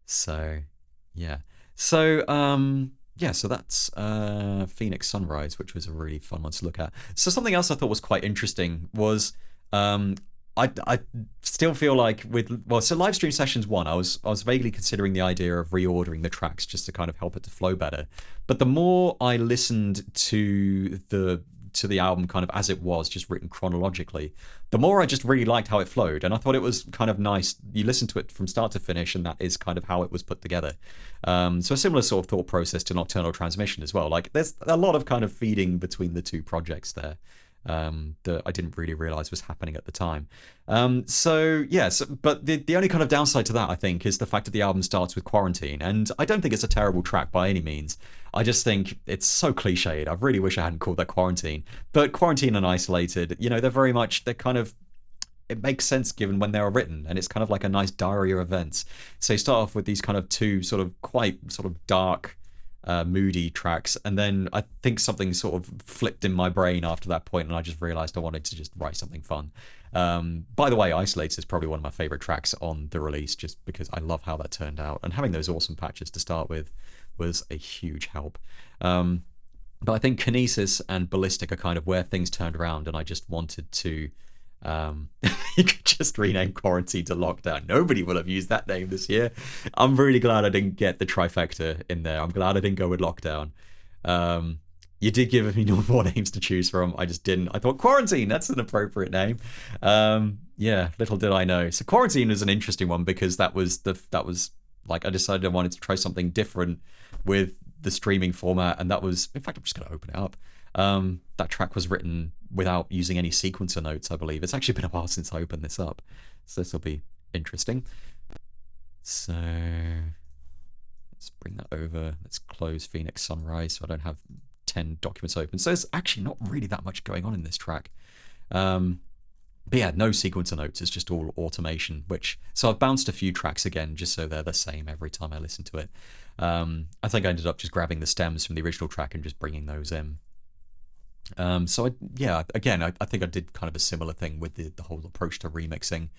So yeah. So so that's Phoenix Sunrise, which was a really fun one to look at. So something else I thought was quite interesting was I still feel like so live stream sessions 1, I was vaguely considering the idea of reordering the tracks just to kind of help it to flow better. But the more I listened to the album kind of as it was, just written chronologically, the more I just really liked how it flowed, and I thought it was kind of nice. You listen to it from start to finish, and that is kind of how it was put together. So a similar sort of thought process to Nocturnal Transmission as well. Like there's a lot of kind of feeding between the two projects there that I didn't really realize was happening at the time. So yes, but the only kind of downside to that, I think, is the fact that the album starts with Quarantine, and I don't think it's a terrible track by any means. I just think it's so cliched. I really wish I hadn't called that Quarantine. But Quarantine and Isolated, you know, they're kind of, it makes sense given when they were written, and it's kind of like a nice diary of events. So you start off with these kind of two sort of quite sort of dark, moody tracks, and then I think something sort of flipped in my brain after that point, and I just realized I wanted to just write something fun. By the way, Isolated is probably one of my favorite tracks on the release, just because I love how that turned out, and having those awesome patches to start with was a huge help. But I think Kinesis and Ballistic are kind of where things turned around, and I just wanted to you could just rename Quarantine to Lockdown. Nobody will have used that name this year. I'm really glad I didn't get the trifecta in there. I'm glad I didn't go with Lockdown. You did give me more names to choose from. I just didn't. I thought Quarantine, that's an appropriate name. Yeah, little did I know. So Quarantine was an interesting one because that was like, I decided I wanted to try something different with the streaming format, and that was, in fact, I'm just going to open it up. That track was written without using any sequencer notes, I believe. It's actually been a while since I opened this up, so this will be interesting. So let's bring that over. Let's close Phoenix Sunrise so I don't have 10 documents open. So there's actually not really that much going on in this track. But yeah, no sequencer notes. It's just all automation, so I've bounced a few tracks again just so they're the same every time I listen to it. I think I ended up just grabbing the stems from the original track and just bringing those in. So I think I did kind of a similar thing with the whole approach to remixing.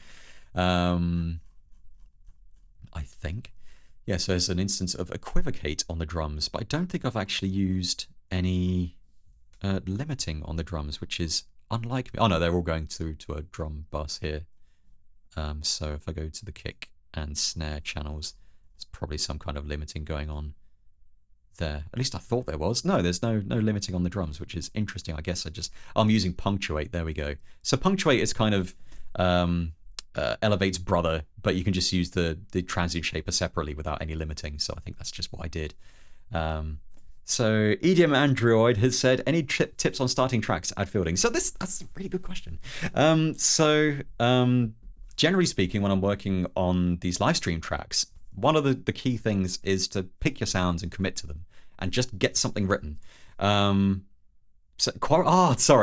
I think. Yeah, so there's an instance of Equivocate on the drums, but I don't think I've actually used any limiting on the drums, which is unlike me. Oh no, they're all going through to a drum bus here. So if I go to the kick and snare channels, there's probably some kind of limiting going on there. At least I thought there was. No, there's no limiting on the drums, which is interesting. I guess I'm using punctuate. There we go. So punctuate is kind of elevate's brother, but you can just use the transient shaper separately without any limiting. So I think that's just what I did. So EDM Android has said, any tips on starting tracks at fielding? So that's a really good question. Generally speaking, when I'm working on these live stream tracks, one of the key things is to pick your sounds and commit to them and just get something written. Sorry,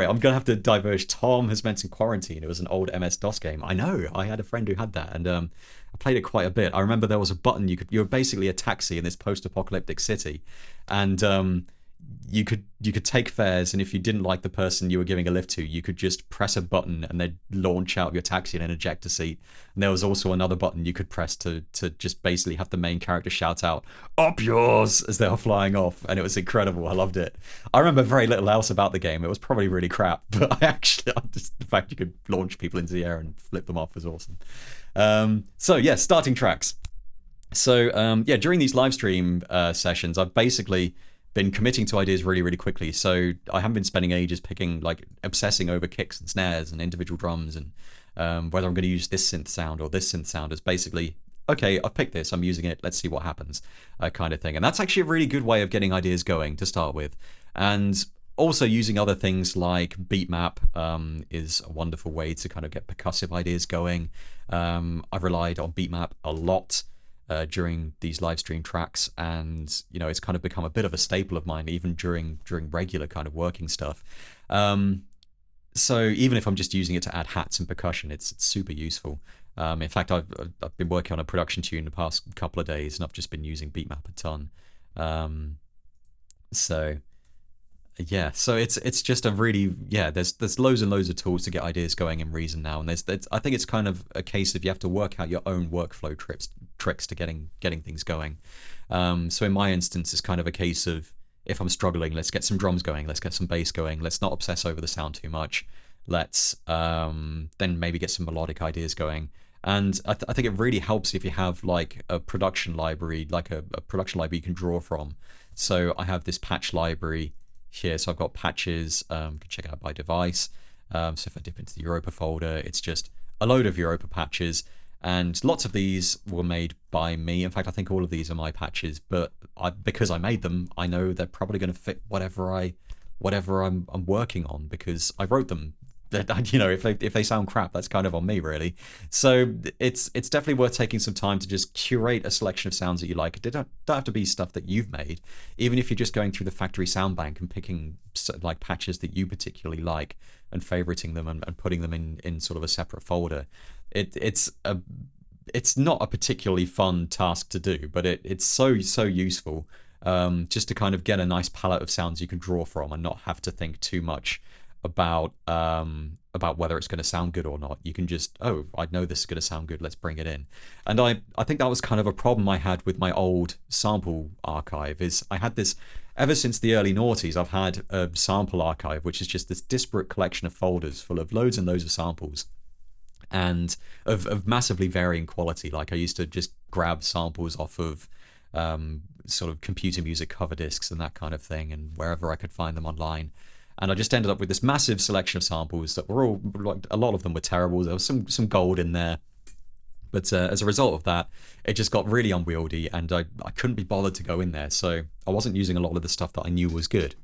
I'm going to have to diverge. Tom has mentioned Quarantine. It was an old MS-DOS game. I know, I had a friend who had that, and I played it quite a bit. I remember there was a button you were basically a taxi in this post-apocalyptic city, and you could take fares, and if you didn't like the person you were giving a lift to, you could just press a button and they'd launch out your taxi in an ejector seat. And there was also another button you could press to just basically have the main character shout out, "Up yours!" as they were flying off, and it was incredible. I loved it. I remember very little else about the game. It was probably really crap, but the fact you could launch people into the air and flip them off was awesome. Starting tracks. So during these live stream sessions, I've basically been committing to ideas really, really quickly. So I haven't been spending ages obsessing over kicks and snares and individual drums and whether I'm going to use this synth sound or this synth sound. Is basically, okay, I've picked this, I'm using it, let's see what happens, kind of thing. And that's actually a really good way of getting ideas going to start with. And also using other things like beat map is a wonderful way to kind of get percussive ideas going. I've relied on beat map a lot during these live stream tracks, and it's kind of become a bit of a staple of mine even during regular kind of working stuff. So even if I'm just using it to add hats and percussion, it's super useful. In fact, I've been working on a production tune the past couple of days, and I've just been using beat map a ton. So it's just a really, there's loads and loads of tools to get ideas going in Reason now, and I think it's kind of a case of you have to work out your own workflow tricks to getting things going. So in my instance, it's kind of a case of, if I'm struggling, let's get some drums going, let's get some bass going, let's not obsess over the sound too much, let's then maybe get some melodic ideas going. And I think it really helps if you have like a production library, you can draw from. So I have this patch library here, so I've got patches, you can check it out by device. So if I dip into the Europa folder, it's just a load of Europa patches, and lots of these were made by me. In fact, I think all of these are my patches, but because I made them, I know they're probably going to fit whatever I'm working on, because I wrote them. If they sound crap, that's kind of on me, really. So it's definitely worth taking some time to just curate a selection of sounds that you like. It don't have to be stuff that you've made. Even if you're just going through the factory sound bank and picking like patches that you particularly like and favoriting them and putting them in sort of a separate folder. It's not a particularly fun task to do, but it's so useful just to kind of get a nice palette of sounds you can draw from and not have to think too much about whether it's going to sound good or not. You can just, I know this is going to sound good, let's bring it in. And I think that was kind of a problem I had with my old sample archive. Is I had this ever since the early noughties. I've had a sample archive which is just this disparate collection of folders full of loads and loads of samples, and of massively varying quality. Like I used to just grab samples off of sort of computer music cover discs and that kind of thing, and wherever I could find them online. And I just ended up with this massive selection of samples that were all, like, a lot of them were terrible. There was some gold in there. But as a result of that, it just got really unwieldy, and I couldn't be bothered to go in there. So I wasn't using a lot of the stuff that I knew was good.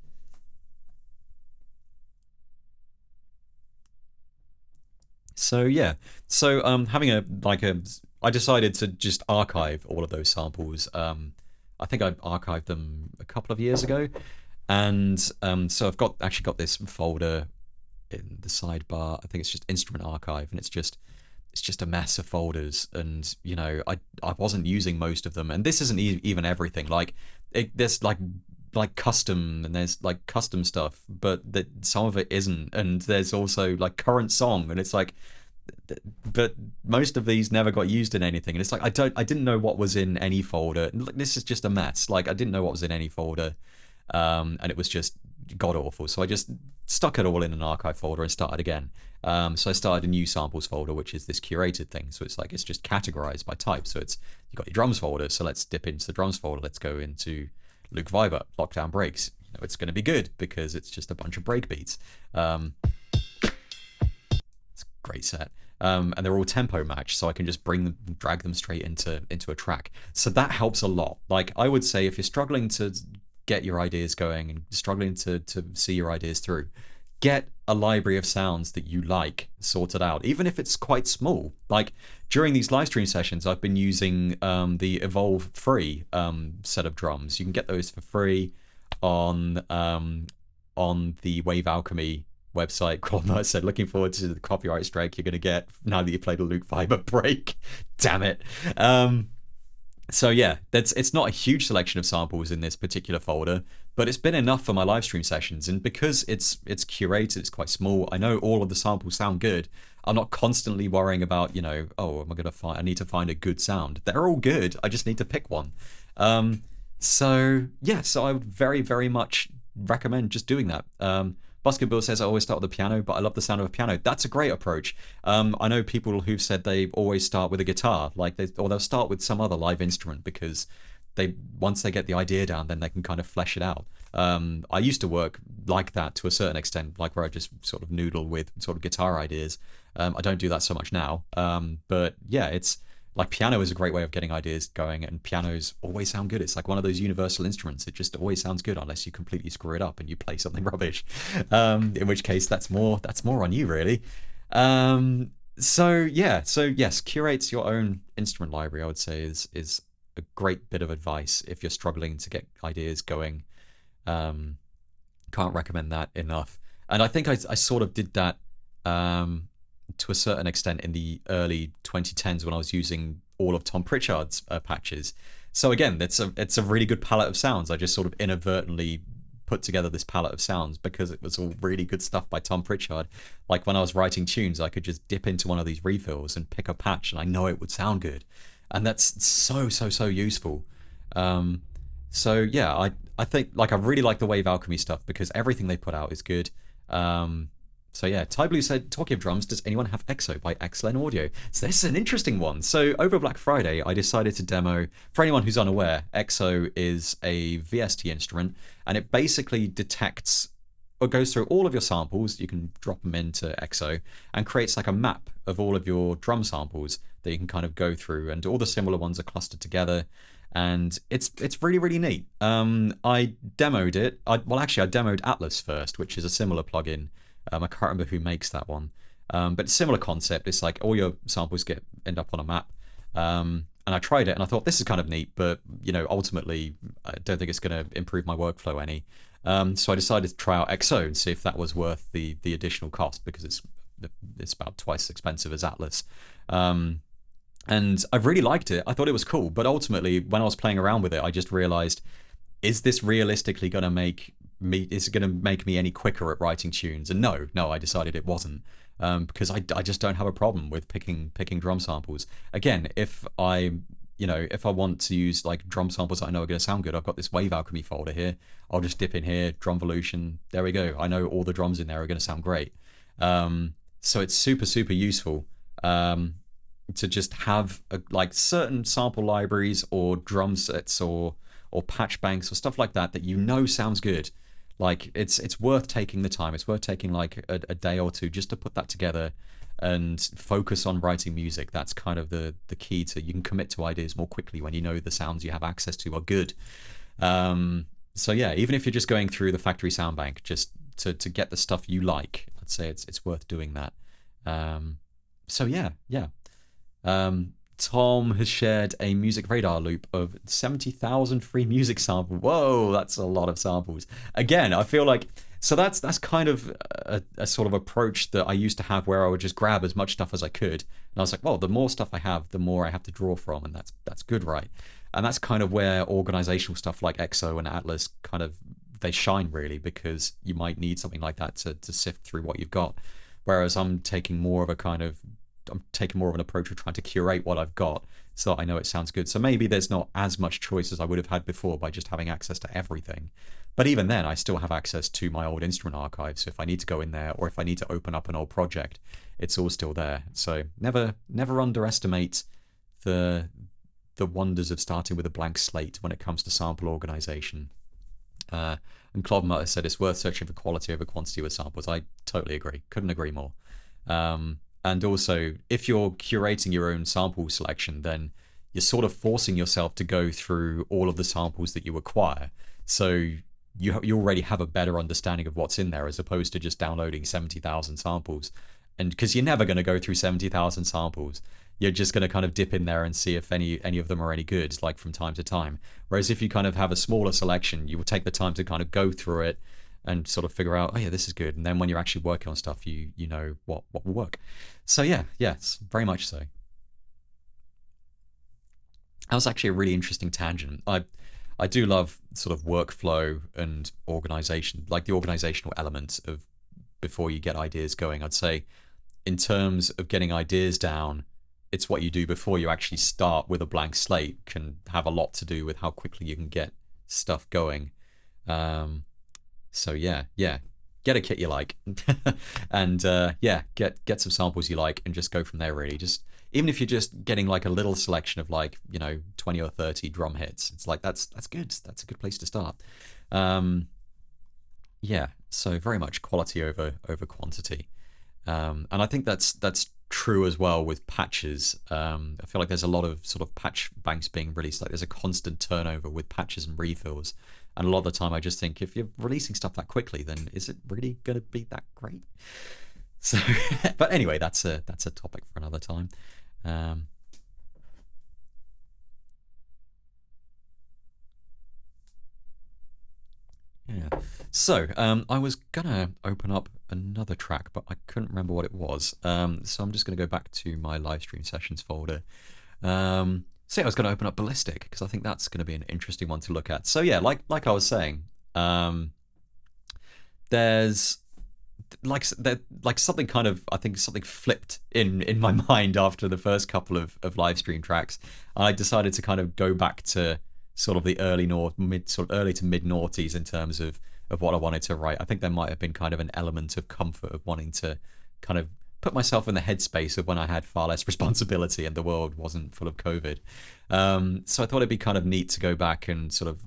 So I decided to just archive all of those samples. I think I archived them a couple of years ago. And so I've actually got this folder in the sidebar. I think it's just Instrument Archive, and it's just a mess of folders. And I wasn't using most of them. And this isn't even everything. Like there's like custom, and there's like custom stuff, but some of it isn't. And there's also like current song, and it's like, but most of these never got used in anything. And it's like I didn't know what was in any folder. This is just a mess. Like I didn't know what was in any folder. And it was just god awful. So I just stuck it all in an archive folder and started again. So I started a new samples folder, which is this curated thing. So it's like it's just categorized by type. So it's you got your drums folder. So let's dip into the drums folder. Let's go into Luke Viber, Lockdown Breaks. It's going to be good because it's just a bunch of break beats. It's a great set. And they're all tempo matched, so I can just drag them straight into a track. So that helps a lot. Like I would say, if you're struggling to get your ideas going and struggling to see your ideas through, get a library of sounds that you like sorted out, even if it's quite small. Like during these live stream sessions, I've been using the Evolve free set of drums. You can get those for free on the Wave Alchemy website. Qualnut said, looking forward to the copyright strike you're going to get now that you played a Luke Viber break. Damn it. So yeah, it's not a huge selection of samples in this particular folder, but it's been enough for my live stream sessions. And because it's curated, it's quite small, I know all of the samples sound good. I'm not constantly worrying about, I need to find a good sound. They're all good. I just need to pick one. So I would very, very much recommend just doing that. Basketball says I always start with the piano, but I love the sound of a piano. That's a great approach. I know people who've said they always start with a guitar, or they'll start with some other live instrument because once they get the idea down, then they can kind of flesh it out. I used to work like that to a certain extent, like where I just sort of noodle with sort of guitar ideas. I don't do that so much now, but yeah, it's like piano is a great way of getting ideas going, and pianos always sound good. It's like one of those universal instruments. It just always sounds good unless you completely screw it up and you play something rubbish. In which case, that's more on you, really. So yes, curate your own instrument library, I would say, is a great bit of advice if you're struggling to get ideas going. Can't recommend that enough. And I think I sort of did that to a certain extent in the early 2010s when I was using all of Tom Pritchard's patches. So again, it's a really good palette of sounds. I just sort of inadvertently put together this palette of sounds because it was all really good stuff by Tom Pritchard. Like when I was writing tunes, I could just dip into one of these refills and pick a patch and I know it would sound good. And that's so useful. So yeah, I think like I really like the Wave Alchemy stuff because everything they put out is good. So yeah, Ty Blue said, talking of drums, does anyone have EXO by Excellent Audio? So this is an interesting one. So over Black Friday, I decided to demo, for anyone who's unaware, EXO is a VST instrument, and it basically detects or goes through all of your samples. You can drop them into EXO and creates like a map of all of your drum samples that you can kind of go through, and all the similar ones are clustered together. And it's really, really neat. I demoed it. I demoed Atlas first, which is a similar plugin. I can't remember who makes that one, but similar concept. It's like all your samples end up on a map, and I tried it and I thought this is kind of neat, but ultimately I don't think it's going to improve my workflow any. So I decided to try out EXO and see if that was worth the additional cost, because it's about twice as expensive as Atlas. And I really liked it. I thought it was cool, but ultimately when I was playing around with it, I just realized, is this realistically going to make me any quicker at writing tunes? And no, I decided it wasn't, because I just don't have a problem with picking drum samples. Again, if I want to use like drum samples that I know are going to sound good, I've got this Wave Alchemy folder here. I'll just dip in here, Drumvolution. There we go. I know all the drums in there are going to sound great. So it's super useful to just have like certain sample libraries or drum sets or patch banks or stuff like that sounds good. Like it's worth taking the time. It's worth taking like a day or two just to put that together and focus on writing music. That's kind of the key to, you can commit to ideas more quickly when you know the sounds you have access to are good. So yeah, even if you're just going through the factory sound bank just to get the stuff you like, I'd say it's worth doing that. So yeah. Tom has shared a music radar loop of 70,000 free music samples. Whoa, that's a lot of samples. Again, I feel like, so that's kind of a sort of approach that I used to have, where I would just grab as much stuff as I could. And I was like, well, the more stuff I have, the more I have to draw from, and that's good, right? And that's kind of where organizational stuff like EXO and Atlas kind of, they shine really, because you might need something like that to sift through what you've got. Whereas I'm taking more of an approach of trying to curate what I've got, so that I know it sounds good. So maybe there's not as much choice as I would have had before by just having access to everything. But even then, I still have access to my old instrument archive. So if I need to go in there, or if I need to open up an old project, it's all still there. So never underestimate the wonders of starting with a blank slate when it comes to sample organization. And Claude Mutter said it's worth searching for quality over quantity with samples. I totally agree. Couldn't agree more. And also, if you're curating your own sample selection, then you're sort of forcing yourself to go through all of the samples that you acquire. So you already have a better understanding of what's in there, as opposed to just downloading 70,000 samples. And because you're never going to go through 70,000 samples, you're just going to kind of dip in there and see if any of them are any good, like from time to time. Whereas if you kind of have a smaller selection, you will take the time to kind of go through it and sort of figure out, oh yeah, this is good. And then when you're actually working on stuff, you know what will work. So yes, very much so. That was actually a really interesting tangent. I do love sort of workflow and organization, like the organizational element of before you get ideas going. I'd say in terms of getting ideas down, it's what you do before you actually start with a blank slate can have a lot to do with how quickly you can get stuff going. So yeah, get a kit you like, and get some samples you like, and just go from there. Really, just even if you're just getting like a little selection of like 20 or 30 drum hits, it's like that's good. That's a good place to start. Yeah, so very much quality over quantity, and I think that's true as well with patches. I feel like there's a lot of sort of patch banks being released. Like there's a constant turnover with patches and refills. And a lot of the time I just think, if you're releasing stuff that quickly, then is it really going to be that great? So, but anyway, that's a topic for another time. Yeah. So I was gonna open up another track, but I couldn't remember what it was. So I'm just gonna go back to my live stream sessions folder. So yeah, I was going to open up Ballistic because I think that's going to be an interesting one to look at. So yeah, like I was saying, there's like something kind of, I think something flipped in my mind after the first couple of live stream tracks. I decided to kind of go back to sort of the early to mid noughties in terms of what I wanted to write. I think there might have been kind of an element of comfort of wanting to kind of put myself in the headspace of when I had far less responsibility and the world wasn't full of COVID. So I thought it'd be kind of neat to go back and sort of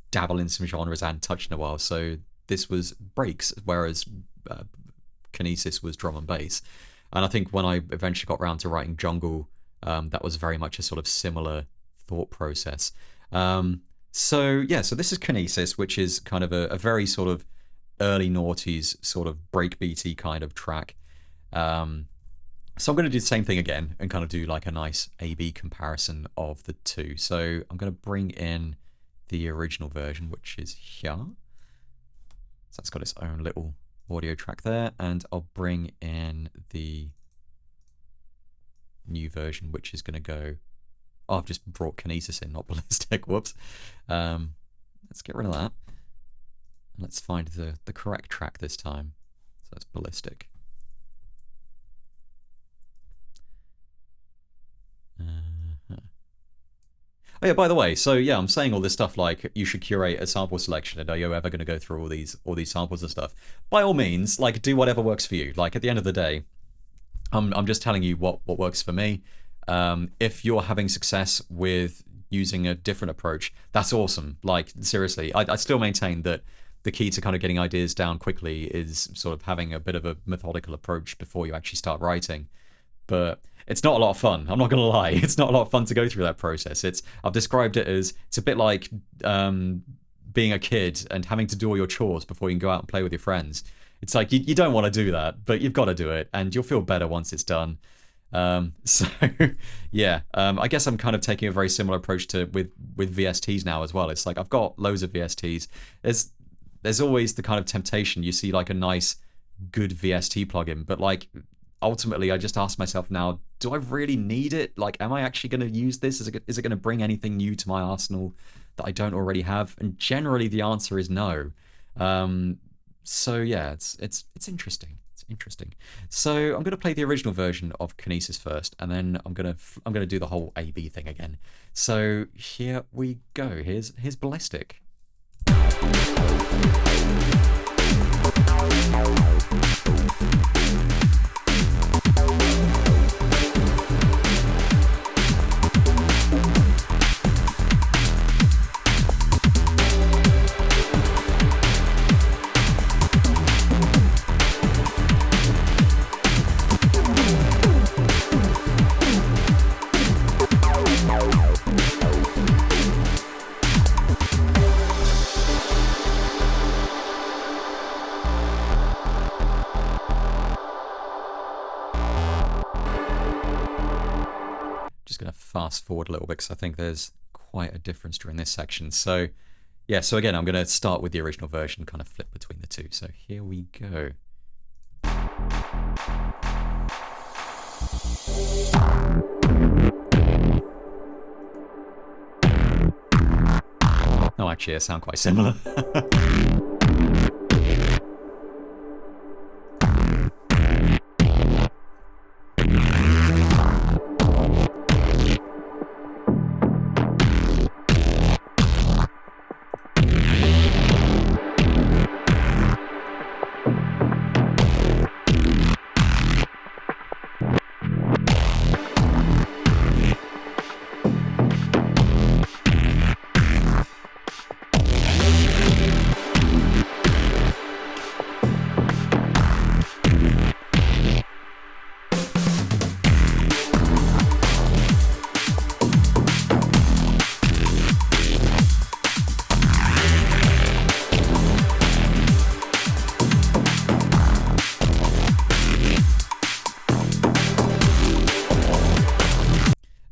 dabble in some genres I hadn't touched in a while. So this was breaks, whereas Kinesis was drum and bass. And I think when I eventually got around to writing jungle, that was very much a sort of similar thought process. So this is Kinesis, which is kind of a very sort of early noughties sort of breakbeaty kind of track. So I'm going to do the same thing again and kind of do like a nice A-B comparison of the two. So I'm going to bring in the original version, which is here. So that's got its own little audio track there, and I'll bring in the new version, which is going to go... Oh, I've just brought Kinesis in, not Ballistic. Whoops. Let's get rid of that. Let's find the correct track this time. So that's Ballistic. Oh yeah, by the way, so yeah, I'm saying all this stuff like you should curate a sample selection, and are you ever going to go through all these samples and stuff? By all means, like do whatever works for you. Like at the end of the day, I'm just telling you what works for me. If you're having success with using a different approach, that's awesome. Like seriously, I still maintain that the key to kind of getting ideas down quickly is sort of having a bit of a methodical approach before you actually start writing. But it's not a lot of fun. I'm not going to lie. It's not a lot of fun to go through that process. I've described it as, it's a bit like being a kid and having to do all your chores before you can go out and play with your friends. It's like you don't want to do that, but you've got to do it, and you'll feel better once it's done. So yeah, I guess I'm kind of taking a very similar approach to with VSTs now as well. It's like I've got loads of VSTs. There's always the kind of temptation. You see like a nice, good VST plugin, but like ultimately, I just ask myself now, do I really need it? Like, am I actually going to use this? Is it going to bring anything new to my arsenal that I don't already have? And generally, the answer is no. So yeah, it's interesting. It's It's interesting. So I'm going to play the original version of Kinesis first, and then I'm gonna do the whole A/B thing again. So here we go. Here's Ballistic. Just going to fast forward a little bit because I think there's quite a difference during this section. So yeah, so again, I'm going to start with the original version, kind of flip between the two. So here we go. Oh, actually, they sound quite similar.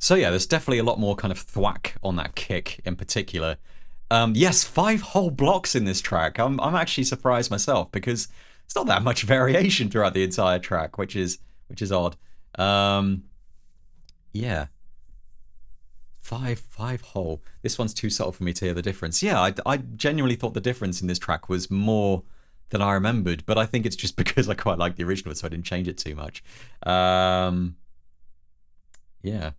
So yeah, there's definitely a lot more kind of thwack on that kick in particular. Yes, 5 whole blocks in this track. I'm actually surprised myself because it's not that much variation throughout the entire track, which is odd. Yeah, five whole. This one's too subtle for me to hear the difference. Yeah, I genuinely thought the difference in this track was more than I remembered, but I think it's just because I quite like the original, so I didn't change it too much. Yeah.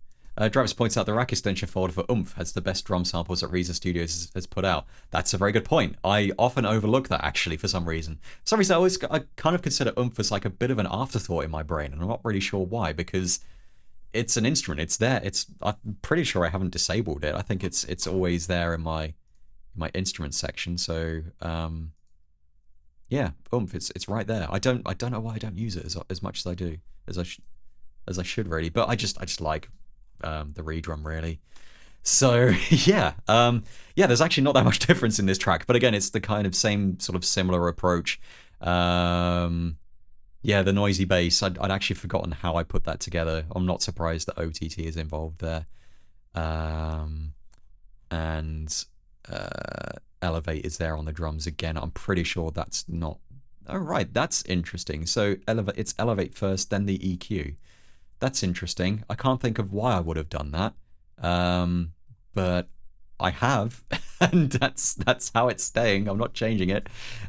Travis points out the rack extension folder for Oomph has the best drum samples that Reason Studios has put out. That's a very good point. I often overlook that, actually, for some reason. For some reason, I kind of consider Oomph as like a bit of an afterthought in my brain, and I'm not really sure why, because it's an instrument. It's there. I'm pretty sure I haven't disabled it. I think it's always there in my instrument section. So yeah, Oomph. It's right there. I don't know why I don't use it as much as I do, as I should really. But I just like the redrum really. So yeah, there's actually not that much difference in this track, but again, it's the kind of same sort of similar approach. Yeah, the noisy bass, I'd actually forgotten how I put that together. I'm not surprised that OTT is involved there. And Elevate is there on the drums again. I'm pretty sure that's not... Oh, right, that's interesting. So it's Elevate first, then the EQ. That's interesting. I can't think of why I would have done that, but I have, and that's how it's staying. I'm not changing it.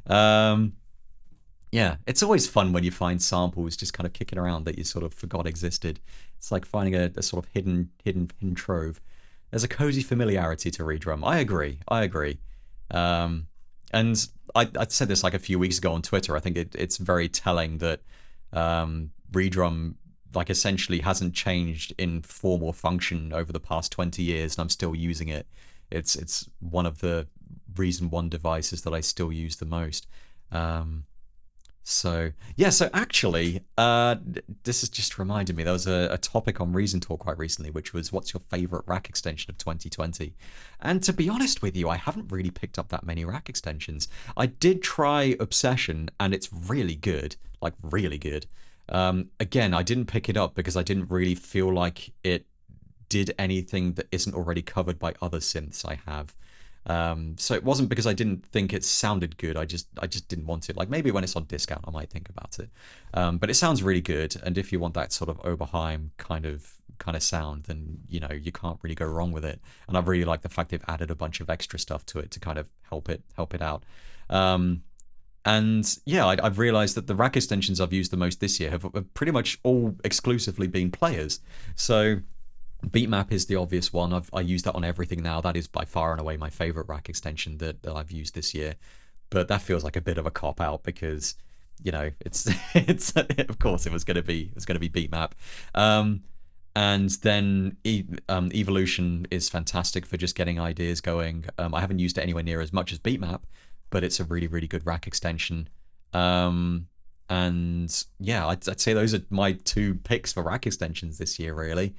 Yeah, it's always fun when you find samples just kind of kicking around that you sort of forgot existed. It's like finding a sort of hidden trove. There's a cozy familiarity to redrum. I agree. And I said this like a few weeks ago on Twitter. I think it's very telling that redrum like essentially hasn't changed in form or function over the past 20 years, and I'm still using it. It's one of the Reason 1 devices that I still use the most. So actually, this has just reminded me, there was a topic on Reason Talk quite recently, which was what's your favorite rack extension of 2020? And to be honest with you, I haven't really picked up that many rack extensions. I did try Obsession, and it's really good, like really good. Again, I didn't pick it up because I didn't really feel like it did anything that isn't already covered by other synths I have. So it wasn't because I didn't think it sounded good. I just didn't want it. Like maybe when it's on discount, I might think about it. But it sounds really good, and if you want that sort of Oberheim kind of sound, then you can't really go wrong with it. And I really like the fact they've added a bunch of extra stuff to it to kind of help it out. And yeah, I've realized that the rack extensions I've used the most this year have pretty much all exclusively been players. So Beatmap is the obvious one. I use that on everything now. That is by far and away my favorite rack extension that I've used this year. But that feels like a bit of a cop out because, it's it's of course it was gonna be Beatmap. And then Evolution is fantastic for just getting ideas going. I haven't used it anywhere near as much as Beatmap, but it's a really, really good rack extension. And yeah, I'd say those are my two picks for rack extensions this year, really.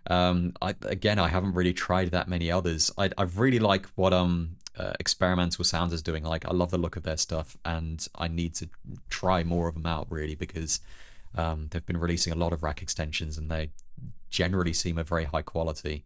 I haven't really tried that many others. I really like what Experimental Sounds is doing. Like, I love the look of their stuff, and I need to try more of them out, really, because they've been releasing a lot of rack extensions, and they generally seem of very high quality.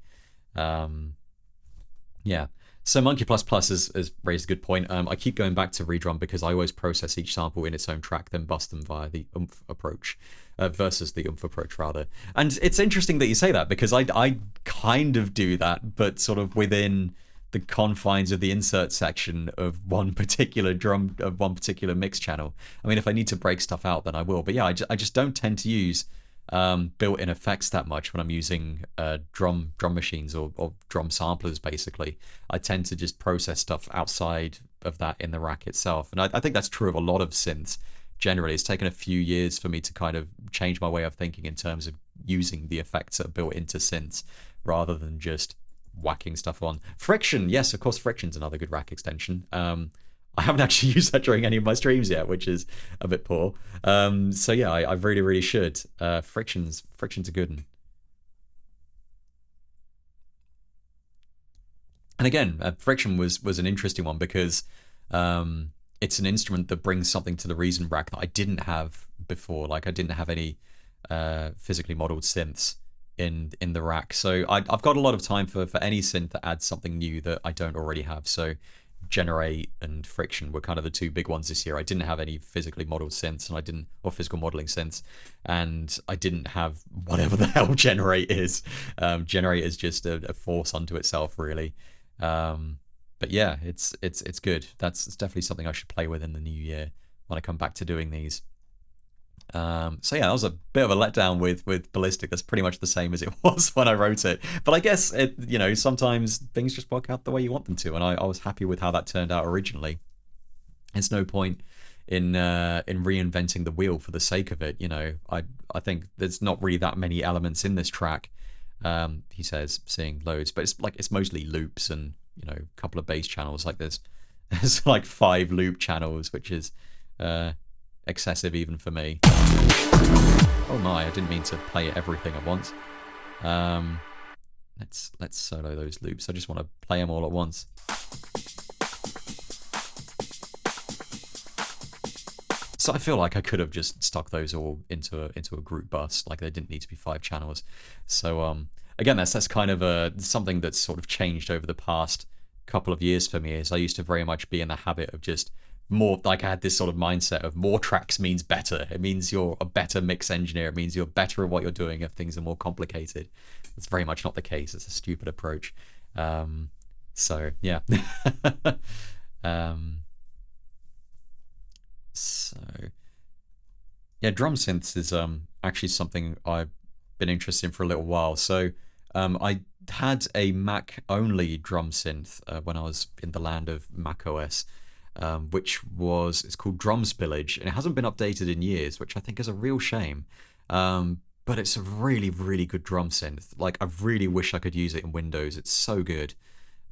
Yeah. So Monkey Plus Plus has raised a good point. I keep going back to Redrum because I always process each sample in its own track, then bust them via the oomph approach, versus the oomph approach, rather. And it's interesting that you say that because I kind of do that, but sort of within the confines of the insert section of one particular mix channel. I mean, if I need to break stuff out, then I will. But yeah, I just don't tend to use built-in effects that much when I'm using drum machines or drum samplers. Basically, I tend to just process stuff outside of that in the rack itself, and I think that's true of a lot of synths. Generally, it's taken a few years for me to kind of change my way of thinking in terms of using the effects that are built into synths rather than just whacking stuff on. Friction, yes, of course, Friction's another good rack extension. I haven't actually used that during any of my streams yet, which is a bit poor. So yeah, I really, really should. Friction's a good one. And again, Friction was an interesting one because it's an instrument that brings something to the Reason rack that I didn't have before. Like, I didn't have any physically modeled synths in the rack. So I've got a lot of time for any synth that adds something new that I don't already have. So Generate and Friction were kind of the two big ones this year. I didn't have any physically modeled synths, or physical modeling synths, and I didn't have whatever the hell Generate is. Generate is just a force unto itself, really. But yeah, it's good. It's definitely something I should play with in the new year when I come back to doing these. So yeah, that was a bit of a letdown with Ballistic. That's pretty much the same as it was when I wrote it. But I guess sometimes things just work out the way you want them to, and I was happy with how that turned out originally. There's no point in reinventing the wheel for the sake of it. I think there's not really that many elements in this track. He says, seeing loads, but it's mostly loops and a couple of bass channels. Like there's like 5 loop channels, which is excessive even for me. Oh my, I didn't mean to play everything at once. Let's solo those loops. I just want to play them all at once. So I feel like I could have just stuck those all into a group bus. Like, they didn't need to be 5 channels. So again, that's kind of something that's sort of changed over the past couple of years for me. Is I used to very much be in the habit of just more, like, I had this sort of mindset of more tracks means better. It means you're a better mix engineer. It means you're better at what you're doing if things are more complicated. It's very much not the case. It's a stupid approach. So yeah. So yeah, drum synths is actually something I've been interested in for a little while. So I had a Mac only drum synth when I was in the land of Mac OS. It's called Drum Spillage, and it hasn't been updated in years, which I think is a real shame. But it's a really, really good drum synth. Like, I really wish I could use it in Windows. It's so good.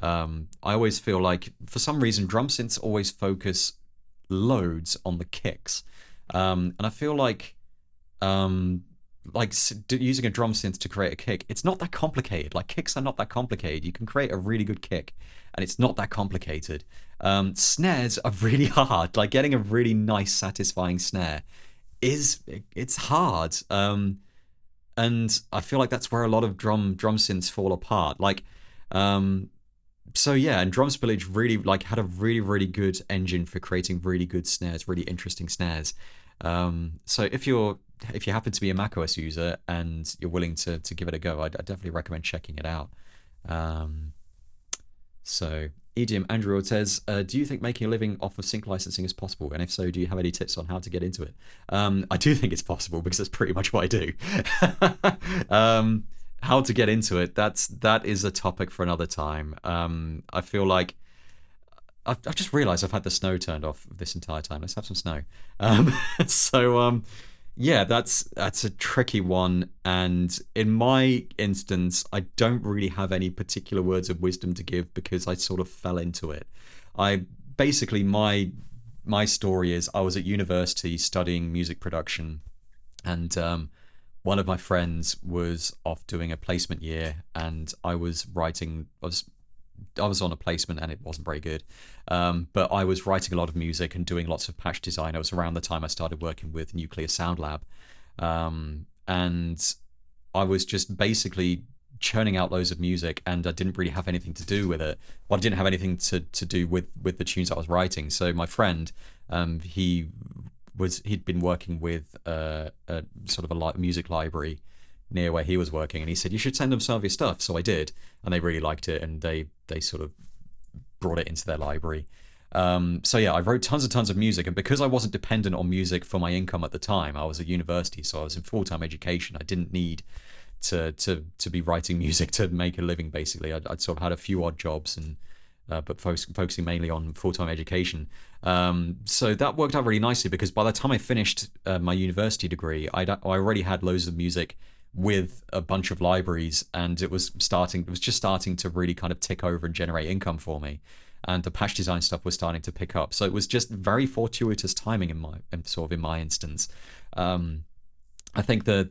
I always feel like, for some reason, drum synths always focus loads on the kicks. And I feel like using a drum synth to create a kick, it's not that complicated. Like, kicks are not that complicated. You can create a really good kick, and it's not that complicated. Snares are really hard. Like, getting a really nice, satisfying snare it's hard. And I feel like that's where a lot of drum synths fall apart. Like, so yeah, and Drum Spillage really had a really, really good engine for creating really good snares, really interesting snares. So if you happen to be a macOS user and you're willing to give it a go, I definitely recommend checking it out. So Idiom Andrew says, do you think making a living off of sync licensing is possible? And if so, do you have any tips on how to get into it? I do think it's possible because that's pretty much what I do. How to get into it, that is a topic for another time. I feel like I've just realised I've had the snow turned off this entire time. Let's have some snow. So yeah, that's a tricky one. And in my instance, I don't really have any particular words of wisdom to give because I sort of fell into it. I basically my story is I was at university studying music production, and one of my friends was off doing a placement year, and I was writing. I was on a placement and it wasn't very good. But I was writing a lot of music and doing lots of patch design. It was around the time I started working with Nuclear Sound Lab. And I was just basically churning out loads of music, and I didn't really have anything to do with it. Well, I didn't have anything to do with the tunes I was writing. So my friend, he'd been working with a sort of a music library near where he was working, and he said, you should send them some of your stuff. So I did, and they really liked it, and they sort of brought it into their library. So yeah, I wrote tons and tons of music, and because I wasn't dependent on music for my income at the time, I was at university, so I was in full-time education. I didn't need to be writing music to make a living. Basically, I'd sort of had a few odd jobs, and but focusing mainly on full-time education. So that worked out really nicely because by the time I finished my university degree, I already had loads of music with a bunch of libraries, and it was just starting to really kind of tick over and generate income for me, and the patch design stuff was starting to pick up. So it was just very fortuitous timing in my instance. I think the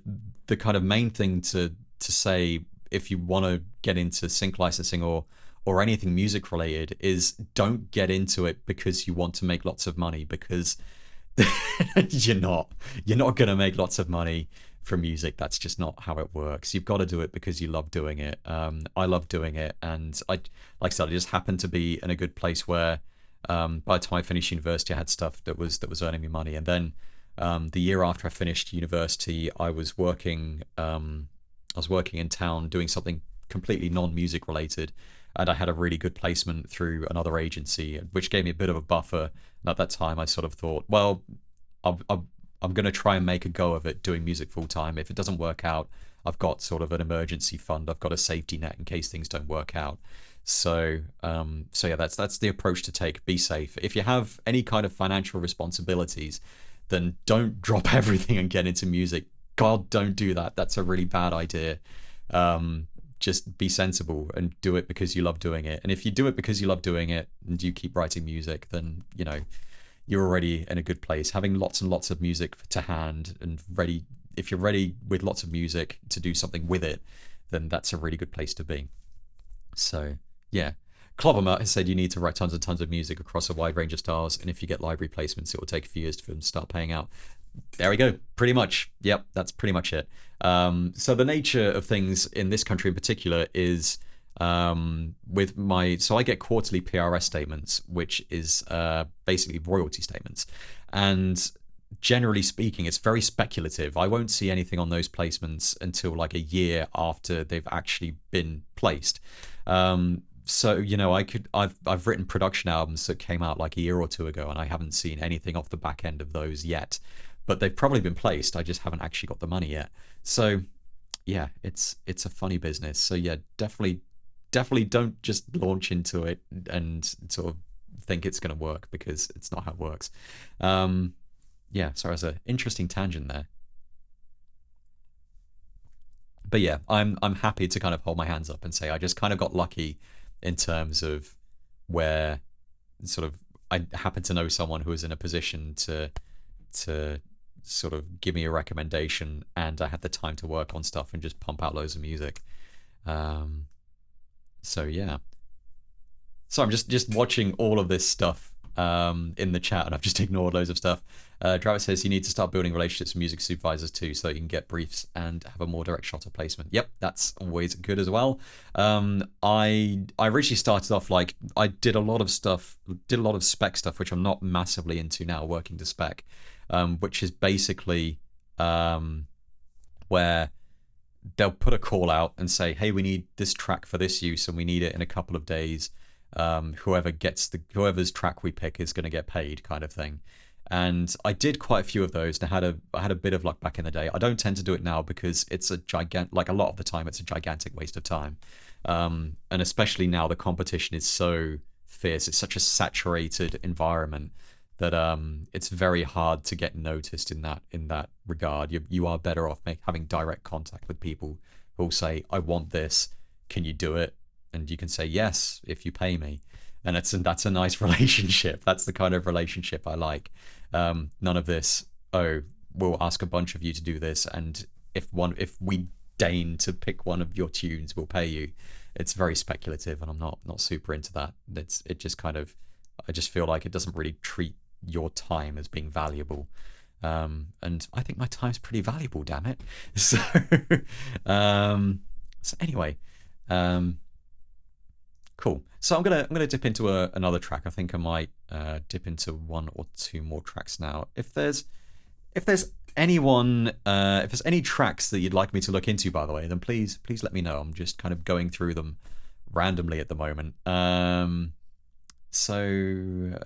kind of main thing to say if you want to get into sync licensing or anything music related is don't get into it because you want to make lots of money, because you're not going to make lots of money from music. That's just not how it works. You've got to do it because you love doing it. I love doing it, and like I said, I just happened to be in a good place where by the time I finished university, I had stuff that was earning me money. And then the year after I finished university, I was working in town doing something completely non-music related, and I had a really good placement through another agency, which gave me a bit of a buffer. And at that time, I sort of thought, well, I'm going to try and make a go of it doing music full time. If it doesn't work out, I've got sort of an emergency fund. I've got a safety net in case things don't work out. So yeah, that's the approach to take. Be safe. If you have any kind of financial responsibilities, then don't drop everything and get into music. God, don't do that. That's a really bad idea. Just be sensible and do it because you love doing it. And if you do it because you love doing it and you keep writing music, then you're already in a good place. Having lots and lots of music to hand and ready, if you're ready with lots of music to do something with it, then that's a really good place to be. So yeah, Clovermut has said you need to write tons and tons of music across a wide range of styles, and if you get library placements, it will take a few years for them to start paying out. There we go. Pretty much. Yep, that's pretty much it. So the nature of things in this country in particular is so I get quarterly PRS statements, which is basically royalty statements. And generally speaking, it's very speculative. I won't see anything on those placements until like a year after they've actually been placed. So I've written production albums that came out like a year or two ago, and I haven't seen anything off the back end of those yet. But they've probably been placed. I just haven't actually got the money yet. So yeah, it's a funny business. So yeah, definitely don't just launch into it and sort of think it's going to work, because it's not how it works. Yeah, sorry, it's an interesting tangent there. But yeah, I'm happy to kind of hold my hands up and say I just kind of got lucky in terms of where sort of I happened to know someone who was in a position to sort of give me a recommendation, and I had the time to work on stuff and just pump out loads of music. So yeah. So I'm just watching all of this stuff in the chat, and I've just ignored loads of stuff. Travis says you need to start building relationships with music supervisors too, so that you can get briefs and have a more direct shot of placement. Yep, that's always good as well. I originally started off like I did a lot of spec stuff, which I'm not massively into now, working to spec, which is basically where they'll put a call out and say, hey, we need this track for this use and we need it in a couple of days. Whoever's track we pick is going to get paid, kind of thing. And I did quite a few of those, and I had a bit of luck back in the day. I don't tend to do it now because it's like a lot of the time it's a gigantic waste of time. And especially now the competition is so fierce. It's such a saturated environment that it's very hard to get noticed in that regard. You are better off having direct contact with people who'll say, "I want this. Can you do it?" And you can say yes if you pay me. And that's a nice relationship. That's the kind of relationship I like. None of this, oh, we'll ask a bunch of you to do this, and if we deign to pick one of your tunes, we'll pay you. It's very speculative, and I'm not super into that. It just kind of, I just feel like it doesn't really treat your time as being valuable. And I think my time's pretty valuable, damn it. So, so anyway, cool. So I'm gonna dip into another track. I think I might dip into one or two more tracks now. If there's anyone, if there's any tracks that you'd like me to look into, by the way, then please let me know. I'm just kind of going through them randomly at the moment. So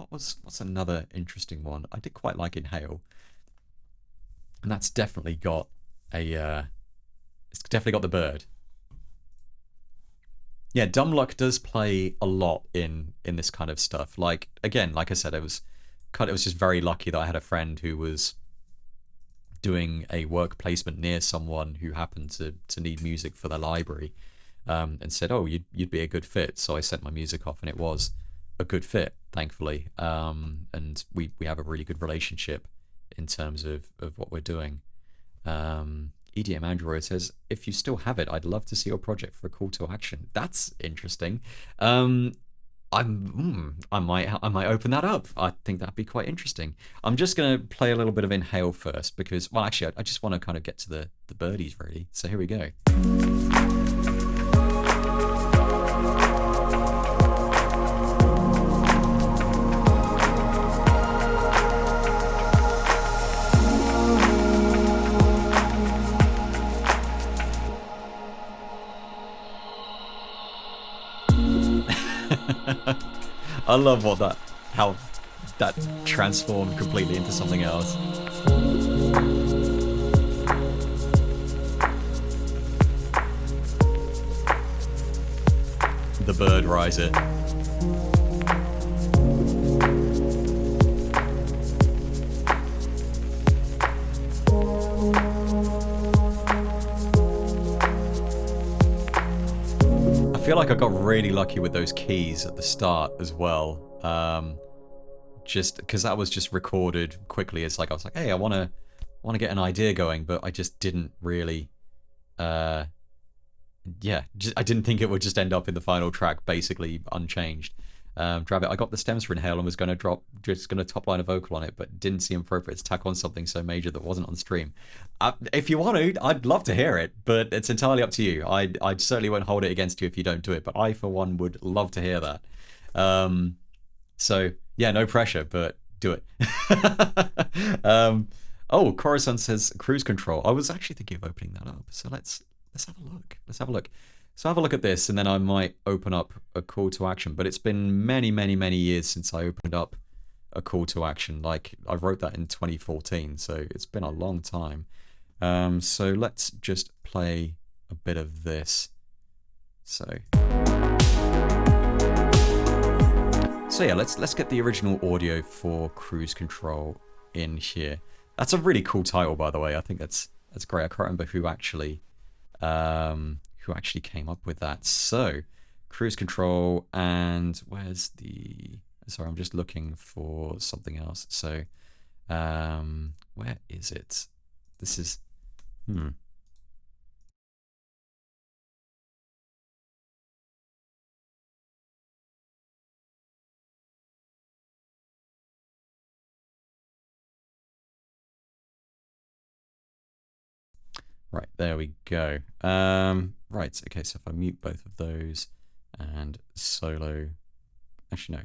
what's another interesting one? I did quite like Inhale, and that's definitely got it's definitely got the bird. Yeah, Dumb Luck does play a lot in this kind of stuff. Like, again, like I said, it was just very lucky that I had a friend who was doing a work placement near someone who happened to need music for their library, and said, "Oh, you'd be a good fit." So I sent my music off, and it was a good fit, thankfully. And we have a really good relationship in terms of what we're doing. EDM Android says, "If you still have it, I'd love to see your project for a call to action." That's interesting. I might open that up. I think that'd be quite interesting. I'm just gonna play a little bit of Inhale first because, well, actually, I just want to kind of get to the birdies really. So here we go. I love how that transformed completely into something else. The bird riser. I feel like I got really lucky with those keys at the start as well. Just because that was just recorded quickly. It's like I was like, hey, I want to get an idea going, but I just didn't really. I didn't think it would just end up in the final track basically unchanged. Grab it. I got the stems for Inhale and was going to top line a vocal on it, but didn't seem appropriate to tack on something so major that wasn't on stream. If you want to, I'd love to hear it, but it's entirely up to you. I certainly won't hold it against you if you don't do it, but I, for one, would love to hear that. So yeah, no pressure, but do it. Oh, Coruscant says Cruise Control. I was actually thinking of opening that up, so let's have a look. So have a look at this, and then I might open up a call to action. But it's been many, many, many years since I opened up a call to action. Like, I wrote that in 2014, so it's been a long time. So let's just play a bit of this. So yeah, let's get the original audio for Cruise Control in here. That's a really cool title, by the way. I think that's great. I can't remember who actually came up with that. So, Cruise Control, and where's the... Sorry, I'm just looking for something else. So, where is it? This is... Right, there we go. Right, okay, so if I mute both of those and solo... Actually, no.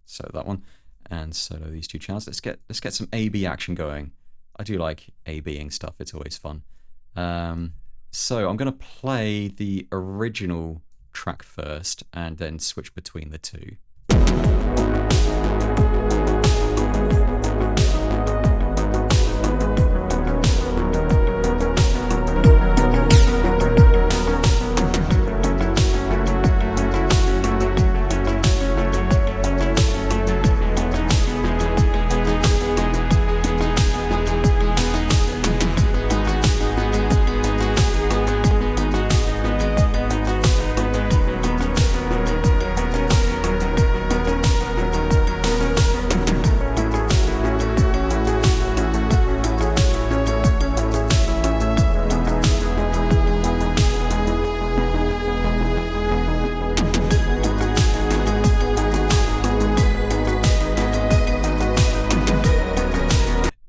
So that one, and solo these two channels. Let's get some A-B action going. I do like A-B-ing stuff. It's always fun. So I'm going to play the original track first and then switch between the two.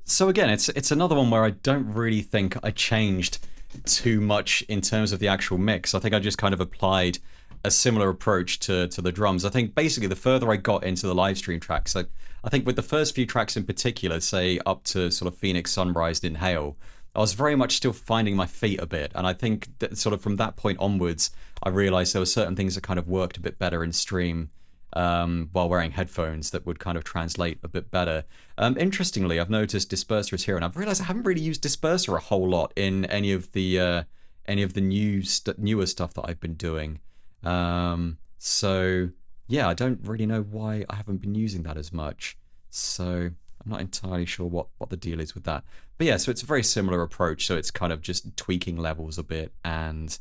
So again, it's another one where I don't really think I changed too much in terms of the actual mix. I think I just kind of applied a similar approach to the drums. I think basically the further I got into the live stream tracks, I think with the first few tracks in particular, say up to sort of Phoenix Sunrise and Inhale, I was very much still finding my feet a bit. And I think that sort of from that point onwards, I realized there were certain things that kind of worked a bit better in stream while wearing headphones that would kind of translate a bit better. Interestingly, I've noticed Disperser is here, and I've realized I haven't really used Disperser a whole lot in any of the newer stuff that I've been doing. So yeah, I don't really know why I haven't been using that as much. So I'm not entirely sure what the deal is with that. But yeah, so it's a very similar approach. So it's kind of just tweaking levels a bit and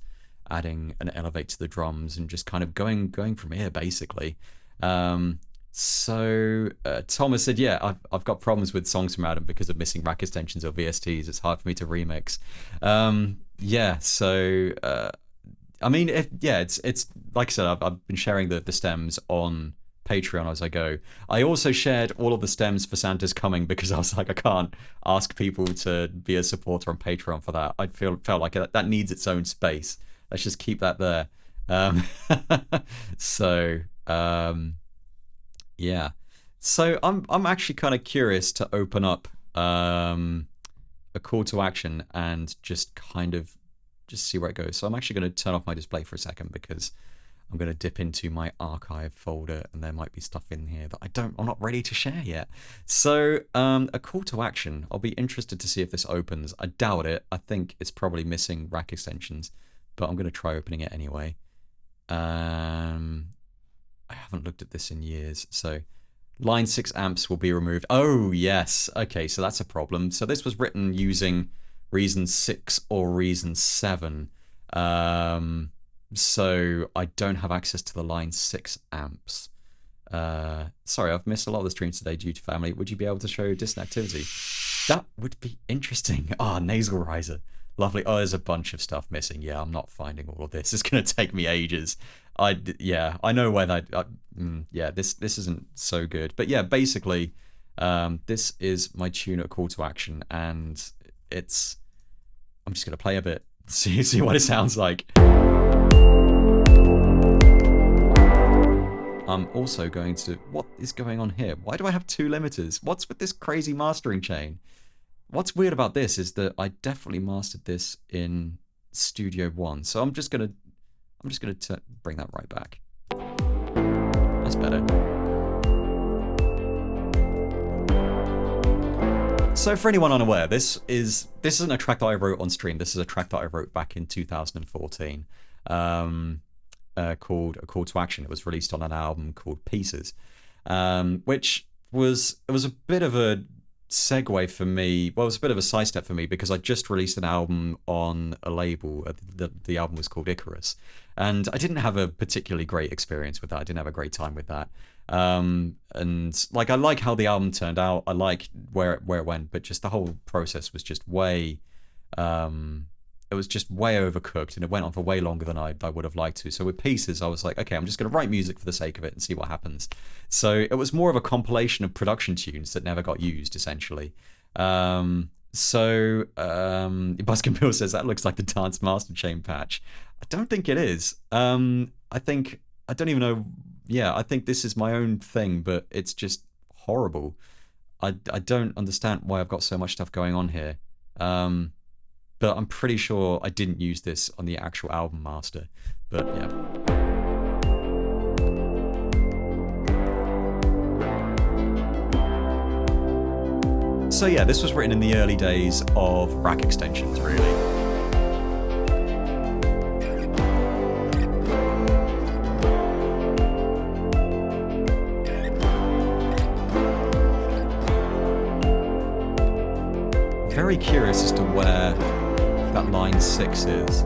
adding an elevate to the drums and just kind of going from here basically. So Thomas said, yeah, I've got problems with songs from Adam because of missing rack extensions or VSTs. It's hard for me to remix. Yeah, so I mean, it's like I said, I've been sharing the stems on Patreon as I go. I also shared all of the stems for Santa's Coming because I was like, I can't ask people to be a supporter on Patreon for that. I felt like that needs its own space. Let's just keep that there. Yeah. So I'm actually kind of curious to open up a call to action and just kind of just see where it goes. So I'm actually going to turn off my display for a second because I'm going to dip into my archive folder and there might be stuff in here that I'm not ready to share yet. So a call to action. I'll be interested to see if this opens. I doubt it. I think it's probably missing rack extensions, but I'm going to try opening it anyway. I haven't looked at this in years. So line 6 amps will be removed. Oh, yes. Okay, so that's a problem. So this was written using reason 6 or reason 7. So I don't have access to the line 6 amps. Sorry, I've missed a lot of the streams today due to family. Would you be able to show distant activity? That would be interesting. Nasal riser. Lovely. Oh, there's a bunch of stuff missing. Yeah, I'm not finding all of this. It's going to take me ages. I know where that... this isn't so good. But yeah, basically, this is my tune at Call to Action, and it's... I'm just going to play a bit, see what it sounds like. I'm also going to... What is going on here? Why do I have 2 limiters? What's with this crazy mastering chain? What's weird about this is that I definitely mastered this in Studio One. So I'm just gonna bring that right back. That's better. So for anyone unaware, this isn't a track that I wrote on stream. This is a track that I wrote back in 2014, called A Call to Action. It was released on an album called Pieces, which was a bit of a segue for me. Well, it was a bit of a sidestep for me because I just released an album on a label. The album was called Icarus, and I didn't have a particularly great experience with that. I didn't have a great time with that. And like, I like how the album turned out. I like where it went, but just the whole process was just way it was just way overcooked, and it went on for way longer than I would have liked to. So with Pieces, I was like, okay, I'm just going to write music for the sake of it and see what happens. So it was more of a compilation of production tunes that never got used, essentially. Buskin Bill says, that looks like the Dance Master Chain patch. I don't think it is. I don't even know. Yeah, I think this is my own thing, but it's just horrible. I don't understand why I've got so much stuff going on here. But I'm pretty sure I didn't use this on the actual album master. But yeah. So yeah, this was written in the early days of rack extensions, really. Very curious as to where that line 6 is.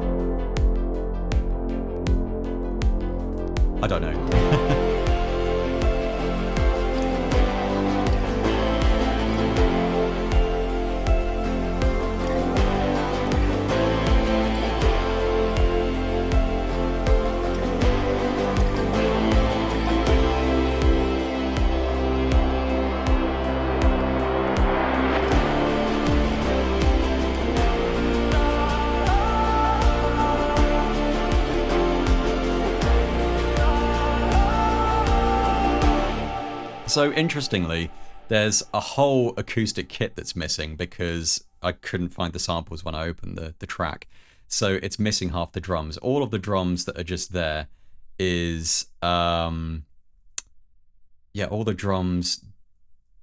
I don't know. So interestingly, there's a whole acoustic kit that's missing because I couldn't find the samples when I opened the track. So it's missing half the drums. All of the drums that are just there is, all the drums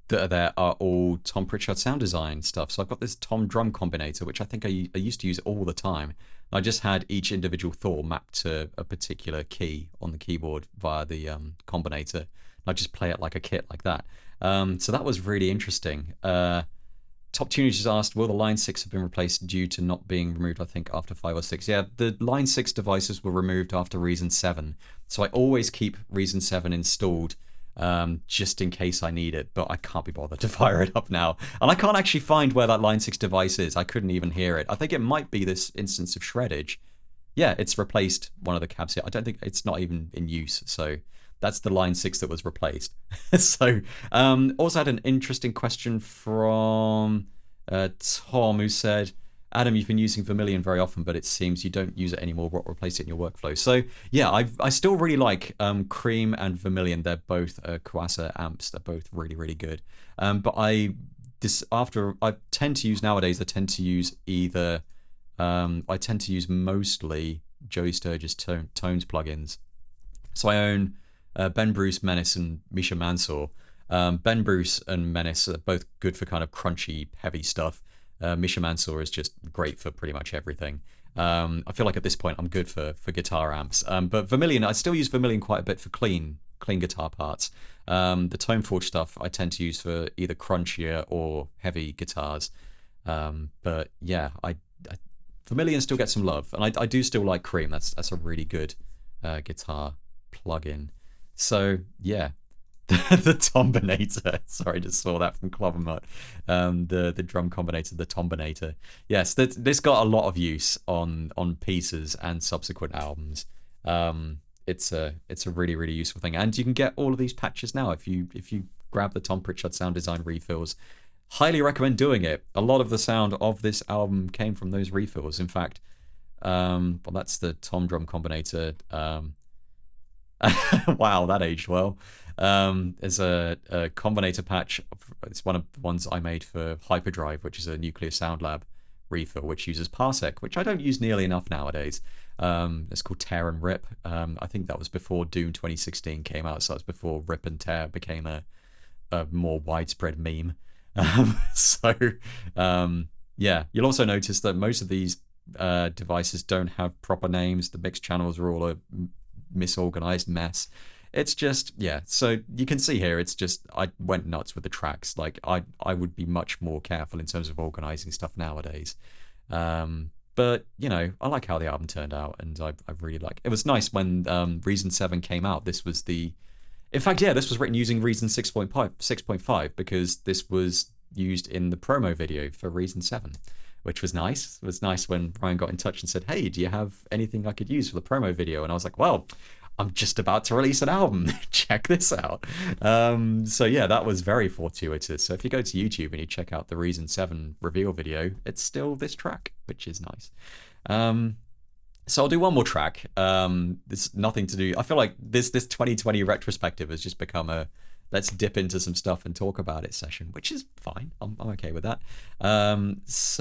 that are there are all Tom Pritchard sound design stuff. So I've got this Tom drum combinator, which I think I used to use all the time. I just had each individual Thor mapped to a particular key on the keyboard via the combinator. I just play it like a kit like that. So that was really interesting. Top Tunage has asked, will the Line 6 have been replaced due to not being removed, I think, after 5 or 6? Yeah, the Line 6 devices were removed after Reason 7. So I always keep Reason 7 installed just in case I need it, but I can't be bothered to fire it up now. And I can't actually find where that Line 6 device is. I couldn't even hear it. I think it might be this instance of shreddage. Yeah, it's replaced one of the cabs here. I don't think it's not even in use, so that's the Line 6 that was replaced. So, also had an interesting question from Tom, who said, Adam, you've been using Vermilion very often, but it seems you don't use it anymore. What replaced it in your workflow? So, yeah, I still really like Cream and Vermilion. They're both Kawasa amps. They're both really, really good. But I tend to use nowadays, I tend to use mostly Joey Sturgis Tones plugins. So I own Ben Bruce, Menace, and Misha Mansour. Ben Bruce and Menace are both good for kind of crunchy, heavy stuff. Misha Mansour is just great for pretty much everything. I feel like at this point I'm good for guitar amps. But Vermilion, I still use Vermilion quite a bit for clean guitar parts. The Toneforge stuff I tend to use for either crunchier or heavy guitars. But yeah, Vermilion still gets some love, and I do still like Cream. That's a really good guitar plugin. So yeah, the Tombinator. Sorry, I just saw that from Clovermut. The drum combinator, the Tombinator. Yes, this got a lot of use on pieces and subsequent albums. It's a really, really useful thing, and you can get all of these patches now if you grab the Tom Pritchard sound design refills. Highly recommend doing it. A lot of the sound of this album came from those refills. In fact, that's the Tom drum combinator. Wow, that aged well. There's a combinator patch. It's one of the ones I made for Hyperdrive, which is a Nuclear Sound Lab refill, which uses Parsec, which I don't use nearly enough nowadays. It's called Tear and Rip. I think that was before Doom 2016 came out, so that's before Rip and Tear became a more widespread meme. Yeah, you'll also notice that most of these devices don't have proper names. The mix channels are all a misorganized mess. It's just, yeah, so you can see here, it's just, I went nuts with the tracks. Like, I would be much more careful in terms of organizing stuff nowadays. But, you know, I like how the album turned out, and I really like it. Was nice when Reason 7 came out. This was in fact, yeah, this was written using Reason 6.5 because this was used in the promo video for Reason 7, which was nice. It was nice when Brian got in touch and said, hey, do you have anything I could use for the promo video? And I was like, well, I'm just about to release an album. Check this out. So yeah, that was very fortuitous. So if you go to YouTube and you check out the Reason 7 reveal video, it's still this track, which is nice. So I'll do one more track. There's nothing to do. I feel like this 2020 retrospective has just become a let's dip into some stuff and talk about it session, which is fine. I'm okay with that. I'm just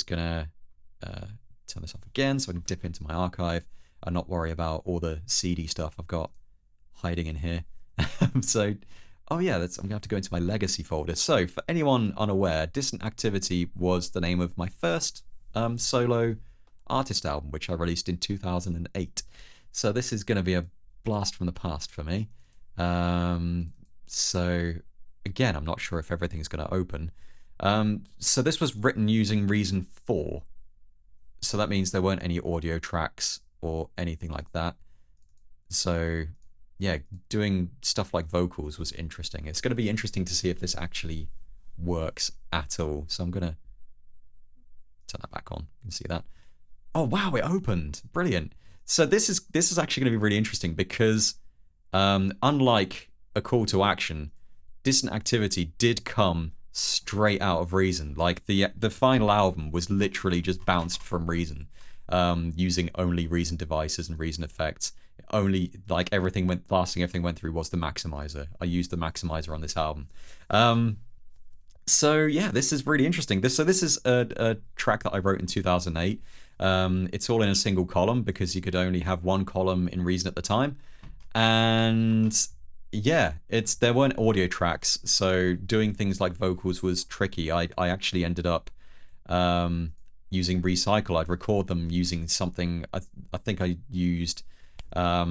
gonna turn this off again so I can dip into my archive and not worry about all the seedy stuff I've got hiding in here. So Oh yeah, I'm gonna have to go into my legacy folder. So for anyone unaware, Distant Activity was the name of my first solo artist album, which I released in 2008. So this is gonna be a blast from the past for me. So again, I'm not sure if everything's gonna open. So this was written using Reason 4. So that means there weren't any audio tracks or anything like that. So yeah, doing stuff like vocals was interesting. It's going to be interesting to see if this actually works at all. So I'm going to turn that back on. You can see that. Oh wow, it opened. Brilliant. So this is actually going to be really interesting because unlike a call to action, Distant Activity did come straight out of Reason. Like the final album was literally just bounced from Reason, using only Reason devices and Reason effects. Only like last thing everything went through was the maximizer. I used the maximizer on this album. So yeah, this is really interesting. This is a track that I wrote in 2008. It's all in a single column because you could only have one column in Reason at the time, and yeah, there weren't audio tracks, so doing things like vocals was tricky. I actually ended up using Recycle. I'd record them using something. I think I used. I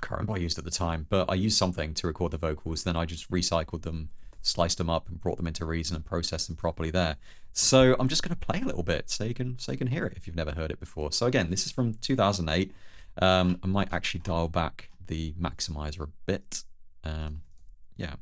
can't remember what I used at the time, but I used something to record the vocals. Then I just recycled them, sliced them up, and brought them into Reason and processed them properly there. So I'm just going to play a little bit so you can hear it if you've never heard it before. So again, this is from 2008. I might actually dial back the maximizer a bit. Yeah.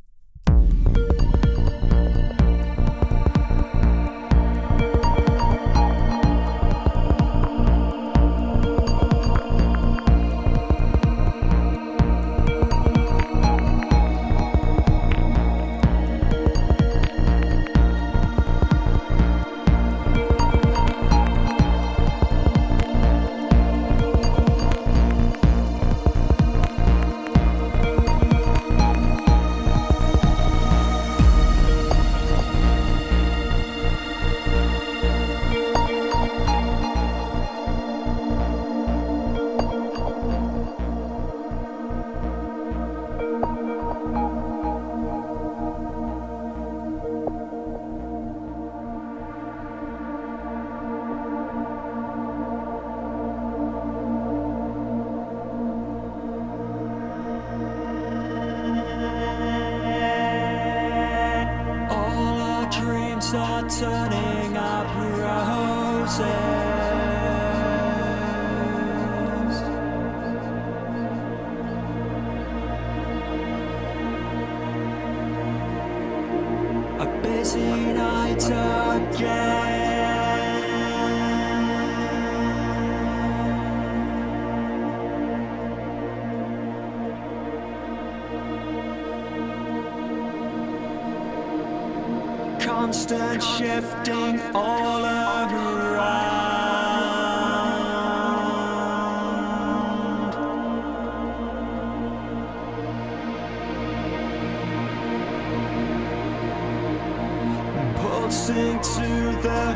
Are turning up roses. A busy night again. Constant shifting all around. Pulsing to the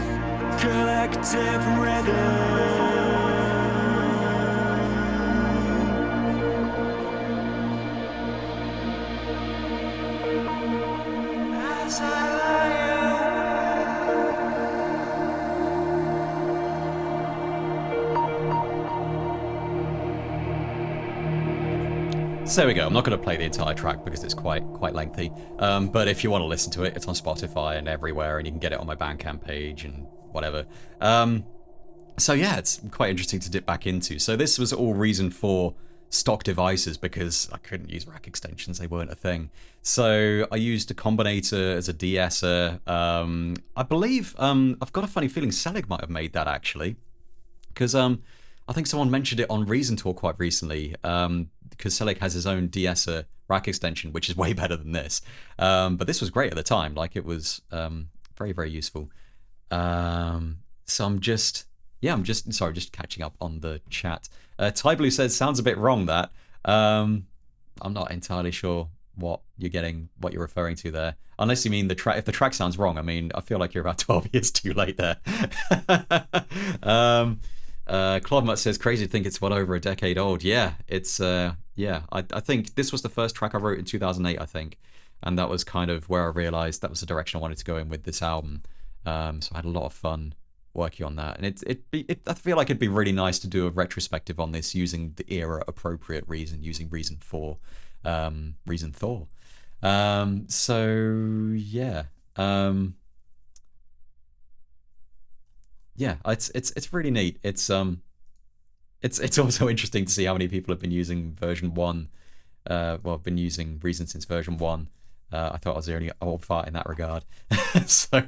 collective rhythm. As I So there we go. I'm not going to play the entire track because it's quite lengthy. But if you want to listen to it, it's on Spotify and everywhere, and you can get it on my Bandcamp page and whatever. So yeah, it's quite interesting to dip back into. So this was all Reason for stock devices because I couldn't use rack extensions; they weren't a thing. So I used a combinator as a de-esser. I believe I've got a funny feeling Selig might have made that actually, because I think someone mentioned it on Reason Talk quite recently. Because Selig has his own de-esser rack extension, which is way better than this. But this was great at the time. Like it was very, very useful. So I'm just catching up on the chat. Ty Blue says, sounds a bit wrong that. I'm not entirely sure what you're referring to there. Unless you mean the track. If the track sounds wrong, I mean, I feel like you're about 12 years too late there. Claude Mutt says, crazy to think it's well over a decade old. Yeah, it's Yeah, I think this was the first track I wrote in 2008, I think, and that was kind of where I realized that was the direction I wanted to go in with this album. So I had a lot of fun working on that, and I feel like it'd be really nice to do a retrospective on this using the era appropriate Reason, using Reason 4, Reason Thor. So yeah, yeah, it's really neat. It's also interesting to see how many people have been using version one. Well, I've been using Reason since version one. I thought I was the only old fart in that regard. So,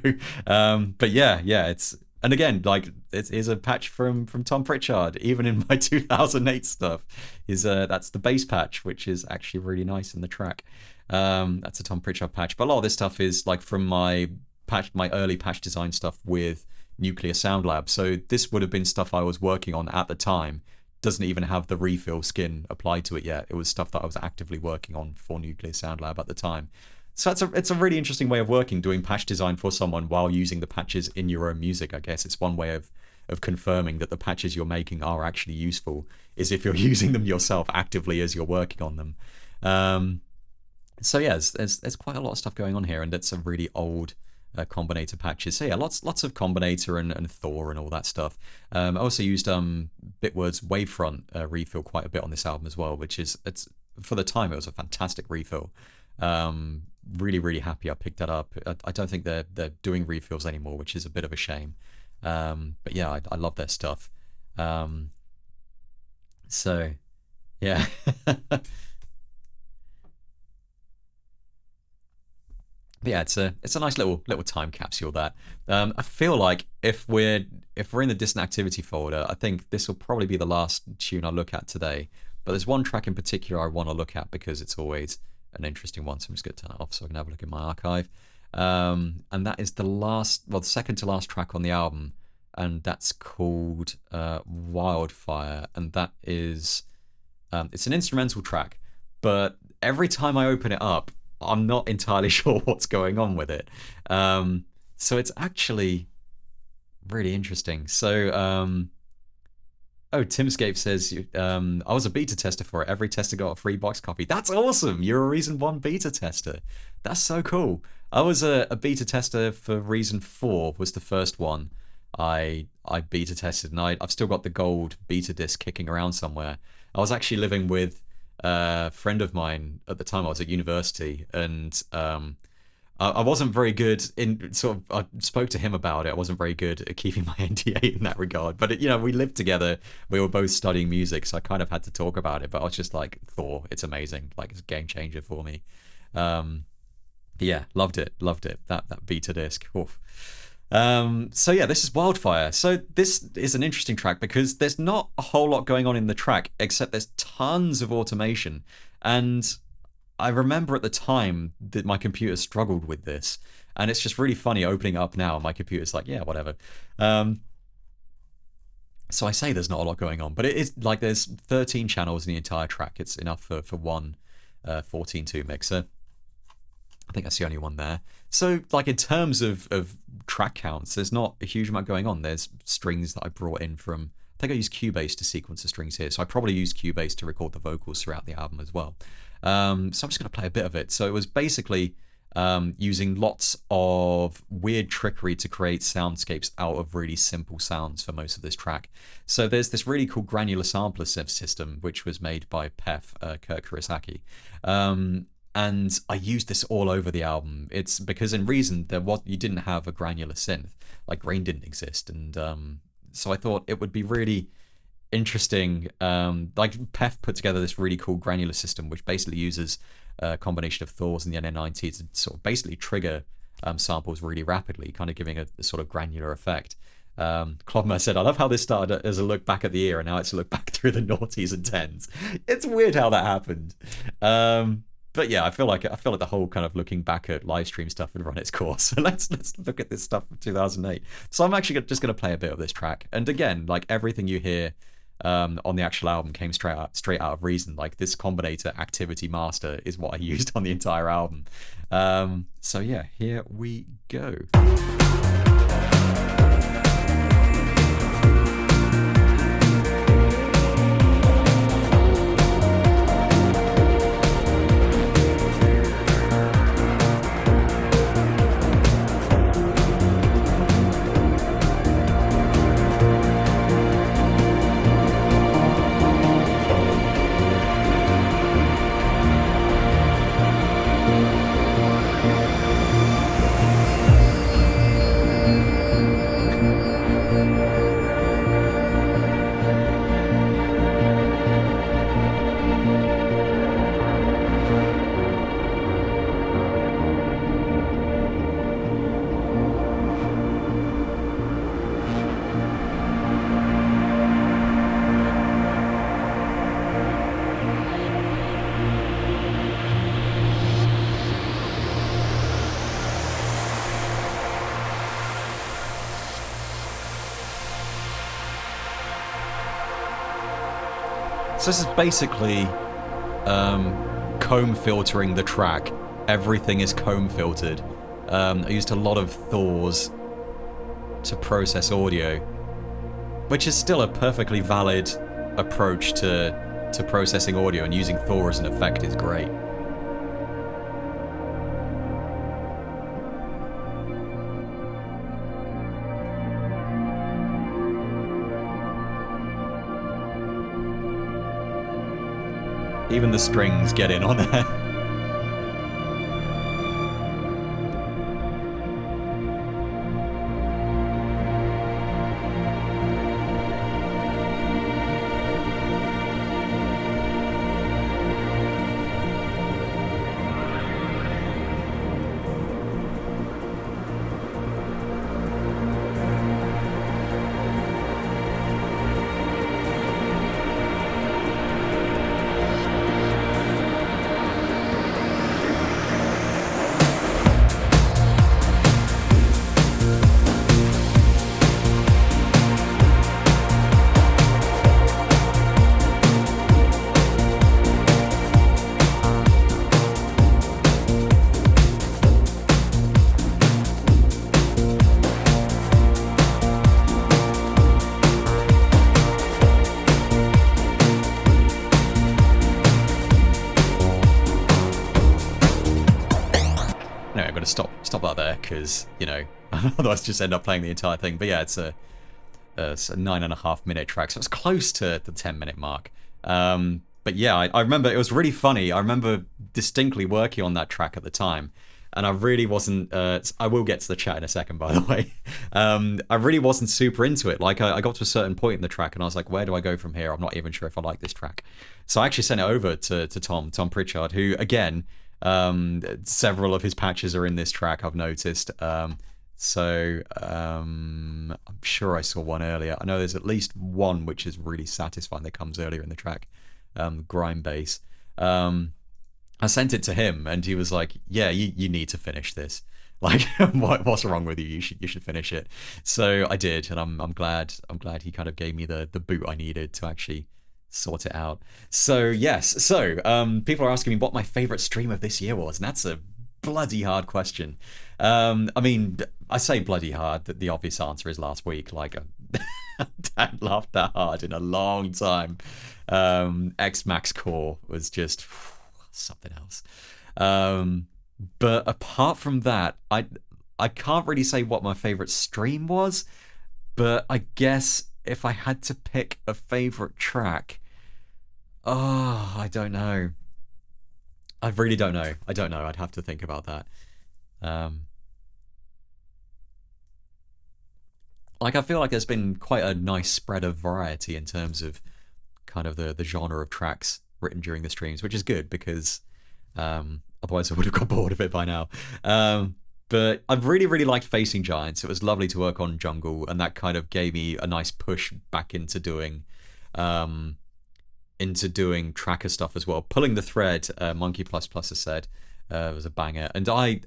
but yeah, it's, and again, like it is a patch from Tom Pritchard. Even in my 2008 stuff, is that's the bass patch, which is actually really nice in the track. That's a Tom Pritchard patch, but a lot of this stuff is like from my early patch design stuff with Nuclear Sound Lab. So this would have been stuff I was working on at the time. Doesn't even have the refill skin applied to it yet. It was stuff that I was actively working on for Nuclear Sound Lab at the time. So it's a really interesting way of working, doing patch design for someone while using the patches in your own music. I guess it's one way of confirming that the patches you're making are actually useful, is if you're using them yourself actively as you're working on them. So yeah, there's quite a lot of stuff going on here, and it's a really old Combinator patches. So yeah, lots of Combinator and Thor and all that stuff. I also used Bitword's Wavefront refill quite a bit on this album as well, which is, it's, for the time, it was a fantastic refill. Really happy I picked that up. I don't think they're doing refills anymore, which is a bit of a shame. But yeah, I love their stuff. So yeah. But yeah, it's a nice little time capsule. That I feel like if we're in the distant activity folder, I think this will probably be the last tune I look at today. But there's one track in particular I want to look at because it's always an interesting one. So I'm just going to turn it off so I can have a look in my archive. And that is the second to last track on the album, and that's called Wildfire, and that is it's an instrumental track, but every time I open it up, I'm not entirely sure what's going on with it. So it's actually really interesting. So, Timscape says, I was a beta tester for it. Every tester got a free box copy. That's awesome. You're a Reason 1 beta tester. That's so cool. I was a beta tester for Reason 4, was the first one I beta tested, and I've still got the gold beta disc kicking around somewhere. I was actually living with a friend of mine at the time. I was at university, and I wasn't very good in I spoke to him about it. I wasn't very good at keeping my NDA in that regard, but we lived together. We were both studying music, so I kind of had to talk about it. But I was just like, Thor, it's amazing, like it's a game changer for me. Yeah, loved it. That beta disc. Oof. So yeah, this is Wildfire. So this is an interesting track because there's not a whole lot going on in the track, except there's tons of automation. And I remember at the time that my computer struggled with this, and it's just really funny opening it up now. My computer's like, yeah, whatever. So I say there's not a lot going on, but it is like there's 13 channels in the entire track. It's enough for one 14.2 mixer. I think that's the only one there. So, like, in terms of track counts, there's not a huge amount going on. There's strings that I brought in from, I think I used Cubase to sequence the strings here. So I probably used Cubase to record the vocals throughout the album as well. So I'm just going to play a bit of it. So it was basically using lots of weird trickery to create soundscapes out of really simple sounds for most of this track. So there's this really cool granular sampler system, which was made by Pef, Kurt Kurosaki. And I used this all over the album. It's because in Reason you didn't have a granular synth, like Grain didn't exist, and so I thought it would be really interesting. Like Pef put together this really cool granular system, which basically uses a combination of Thors and the NN90 to sort of basically trigger samples really rapidly, kind of giving a sort of granular effect. Klobmer said, I love how this started as a look back at the year, and now it's a look back through the noughties and tens. It's weird how that happened. But yeah, I feel like the whole kind of looking back at live stream stuff had run its course. So let's look at this stuff from 2008. So I'm actually just going to play a bit of this track. And again, like everything you hear on the actual album came straight out of Reason. Like this Combinator Activity Master is what I used on the entire album. So yeah, here we go. So this is basically comb filtering the track. Everything is comb filtered. I used a lot of Thors to process audio, which is still a perfectly valid approach to processing audio, and using Thor as an effect is great. Even the strings get in on there. Stop that there, because, you know, otherwise just end up playing the entire thing. But yeah, it's a 9.5 minute track, so it's close to the 10-minute mark. But yeah, I remember it was really funny. I remember distinctly working on that track at the time, and I really wasn't. I will get to the chat in a second, by the way. I really wasn't super into it. Like, I got to a certain point in the track, and I was like, where do I go from here? I'm not even sure if I like this track. So I actually sent it over to Tom Pritchard, who, again, several of his patches are in this track, I've noticed. I'm sure I saw one earlier. I know there's at least one which is really satisfying that comes earlier in the track, grime bass. I sent it to him, and he was like, yeah, you need to finish this. Like, what's wrong with you? You should finish it. So I did, and I'm glad he kind of gave me the boot I needed to actually sort it out. So yes, people are asking me what my favorite stream of this year was, and that's a bloody hard question. I mean, I say bloody hard, that the obvious answer is last week. Like, I haven't laughed that hard in a long time. X-Max Core was just something else. But apart from that, I can't really say what my favorite stream was, but I guess if I had to pick a favorite track, I don't know. I really don't know. I don't know. I'd have to think about that. Like, I feel like there's been quite a nice spread of variety in terms of kind of the genre of tracks written during the streams, which is good, because otherwise I would have got bored of it by now. But I've really, really liked Facing Giants. It was lovely to work on Jungle, and that kind of gave me a nice push back into doing tracker stuff as well. Pulling the Thread, Monkey Plus Plus has said, was a banger, and I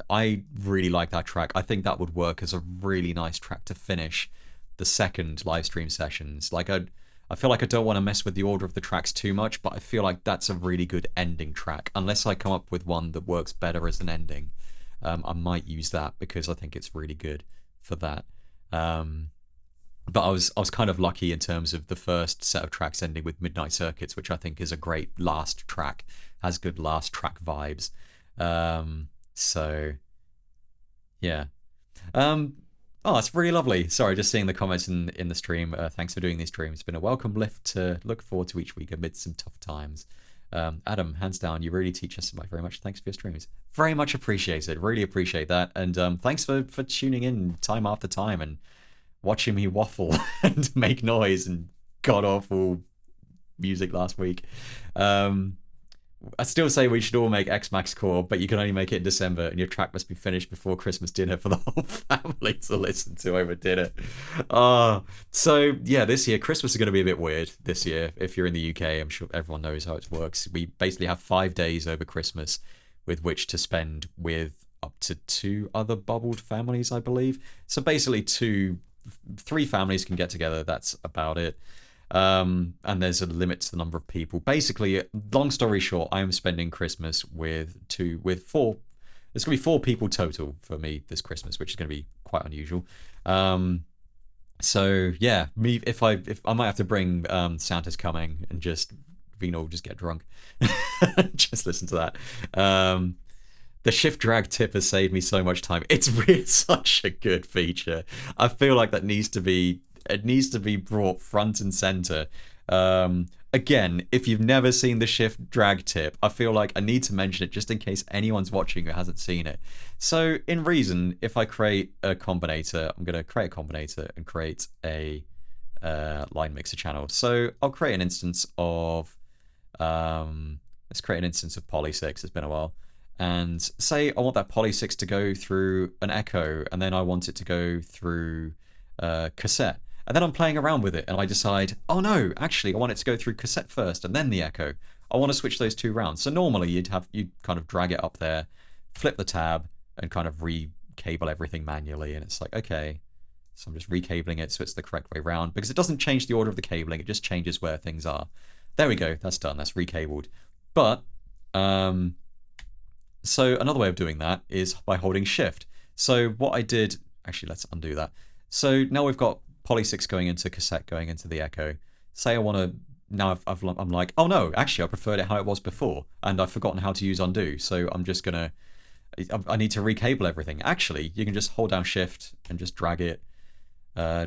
really like that track. I think that would work as a really nice track to finish the second live stream sessions. Like, I feel like I don't want to mess with the order of the tracks too much, but I feel like that's a really good ending track, unless I come up with one that works better as an ending. I might use that, because I think it's really good for that. But I was kind of lucky in terms of the first set of tracks ending with Midnight Circuits, which I think is a great last track, has good last track vibes. So yeah. Oh, that's really lovely. Sorry, just seeing the comments in the stream. Thanks for doing these streams. It's been a welcome lift to look forward to each week amid some tough times. Adam, hands down, you really teach us very much. Thanks for your streams. Very much appreciated. Really appreciate that. And thanks for tuning in time after time and watching me waffle and make noise and god awful music last week. I still say we should all make X-Max Core, but you can only make it in December, and your track must be finished before Christmas dinner for the whole family to listen to over dinner. So yeah, this year Christmas is going to be a bit weird this year. If you're in the UK, I'm sure everyone knows how it works. We basically have 5 days over Christmas with which to spend with up to 2 other bubbled families, I believe. So basically 3 families can get together. That's about it. And there's a limit to the number of people. Basically, long story short, I am spending Christmas with four. There's gonna be 4 people total for me this Christmas, which is gonna be quite unusual. So yeah, if I might have to bring Santa's Coming and just we can all just get drunk, just listen to that. The shift drag tip has saved me so much time. It's really such a good feature. I feel like that needs to be brought front and center. Again, if you've never seen the shift drag tip, I feel like I need to mention it just in case anyone's watching who hasn't seen it. So in Reason, if I create a combinator, I'm going to create a combinator and create a line mixer channel. So I'll create an instance of let's create an instance of Poly6. It's been a while. And say I want that Poly6 to go through an echo, and then I want it to go through cassette. And then I'm playing around with it, and I decide, oh no, actually I want it to go through cassette first and then the echo. I want to switch those 2 round. So normally you'd kind of drag it up there, flip the tab, and kind of re-cable everything manually. And it's like, okay, so I'm just recabling it so it's the correct way round, because it doesn't change the order of the cabling, it just changes where things are. There we go, that's done, that's recabled. But so another way of doing that is by holding shift. So what I did, actually let's undo that. So now we've got Poly6 going into cassette, going into the echo. Say I want to, now I'm like, oh no, actually I preferred it how it was before, and I've forgotten how to use undo. So I'm just gonna, I need to recable everything. Actually, you can just hold down shift and just drag it,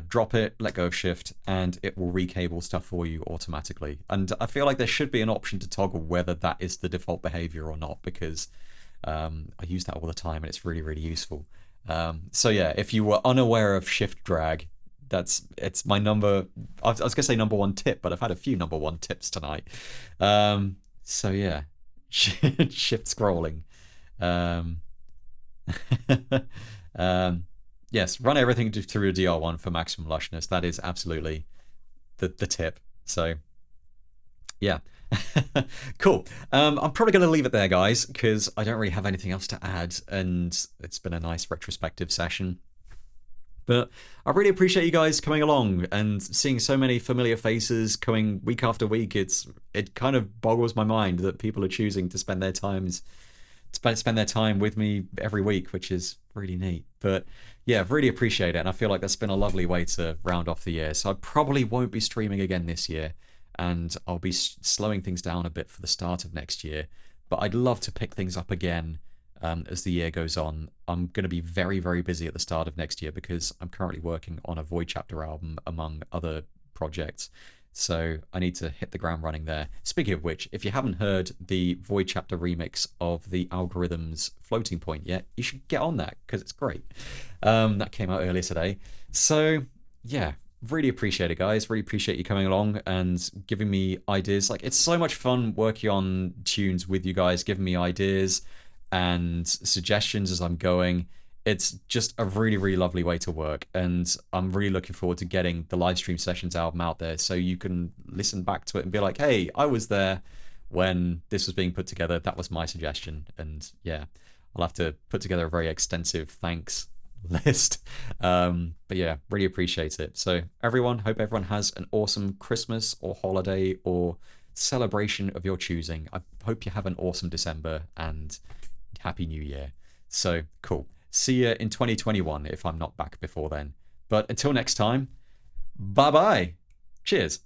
drop it, let go of shift, and it will recable stuff for you automatically. And I feel like there should be an option to toggle whether that is the default behavior or not, because I use that all the time and it's really, really useful. So yeah, if you were unaware of shift drag, it's my number, I was gonna say number 1 tip, but I've had a few number 1 tips tonight. So yeah, shift scrolling. Yes, run everything through a DR1 for maximum lushness. That is absolutely the tip. So yeah. Cool. I'm probably going to leave it there, guys, because I don't really have anything else to add, and it's been a nice retrospective session. But I really appreciate you guys coming along and seeing so many familiar faces coming week after week. It kind of boggles my mind that people are choosing to spend their time with me every week, which is really neat. But yeah, really appreciate it, and I feel like that's been a lovely way to round off the year. So I probably won't be streaming again this year, and I'll be slowing things down a bit for the start of next year. But I'd love to pick things up again as the year goes on. I'm going to be very, very busy at the start of next year because I'm currently working on a Void Chapter album, among other projects. So I need to hit the ground running there. Speaking of which, if you haven't heard the Void Chapter remix of the Algorithms Floating Point yet, you should get on that because it's great. That came out earlier today. So yeah, really appreciate it, guys. Really appreciate you coming along and giving me ideas. Like, it's so much fun working on tunes with you guys, giving me ideas and suggestions as I'm going. It's just a really, really lovely way to work, and I'm really looking forward to getting the live stream sessions album out there so you can listen back to it and be like, hey, I was there when this was being put together. That was my suggestion. And yeah, I'll have to put together a very extensive thanks list. But yeah, really appreciate it. So everyone, hope everyone has an awesome Christmas or holiday or celebration of your choosing. I hope you have an awesome December and Happy New Year. So cool. See you in 2021 if I'm not back before then. But until next time, bye bye. Cheers.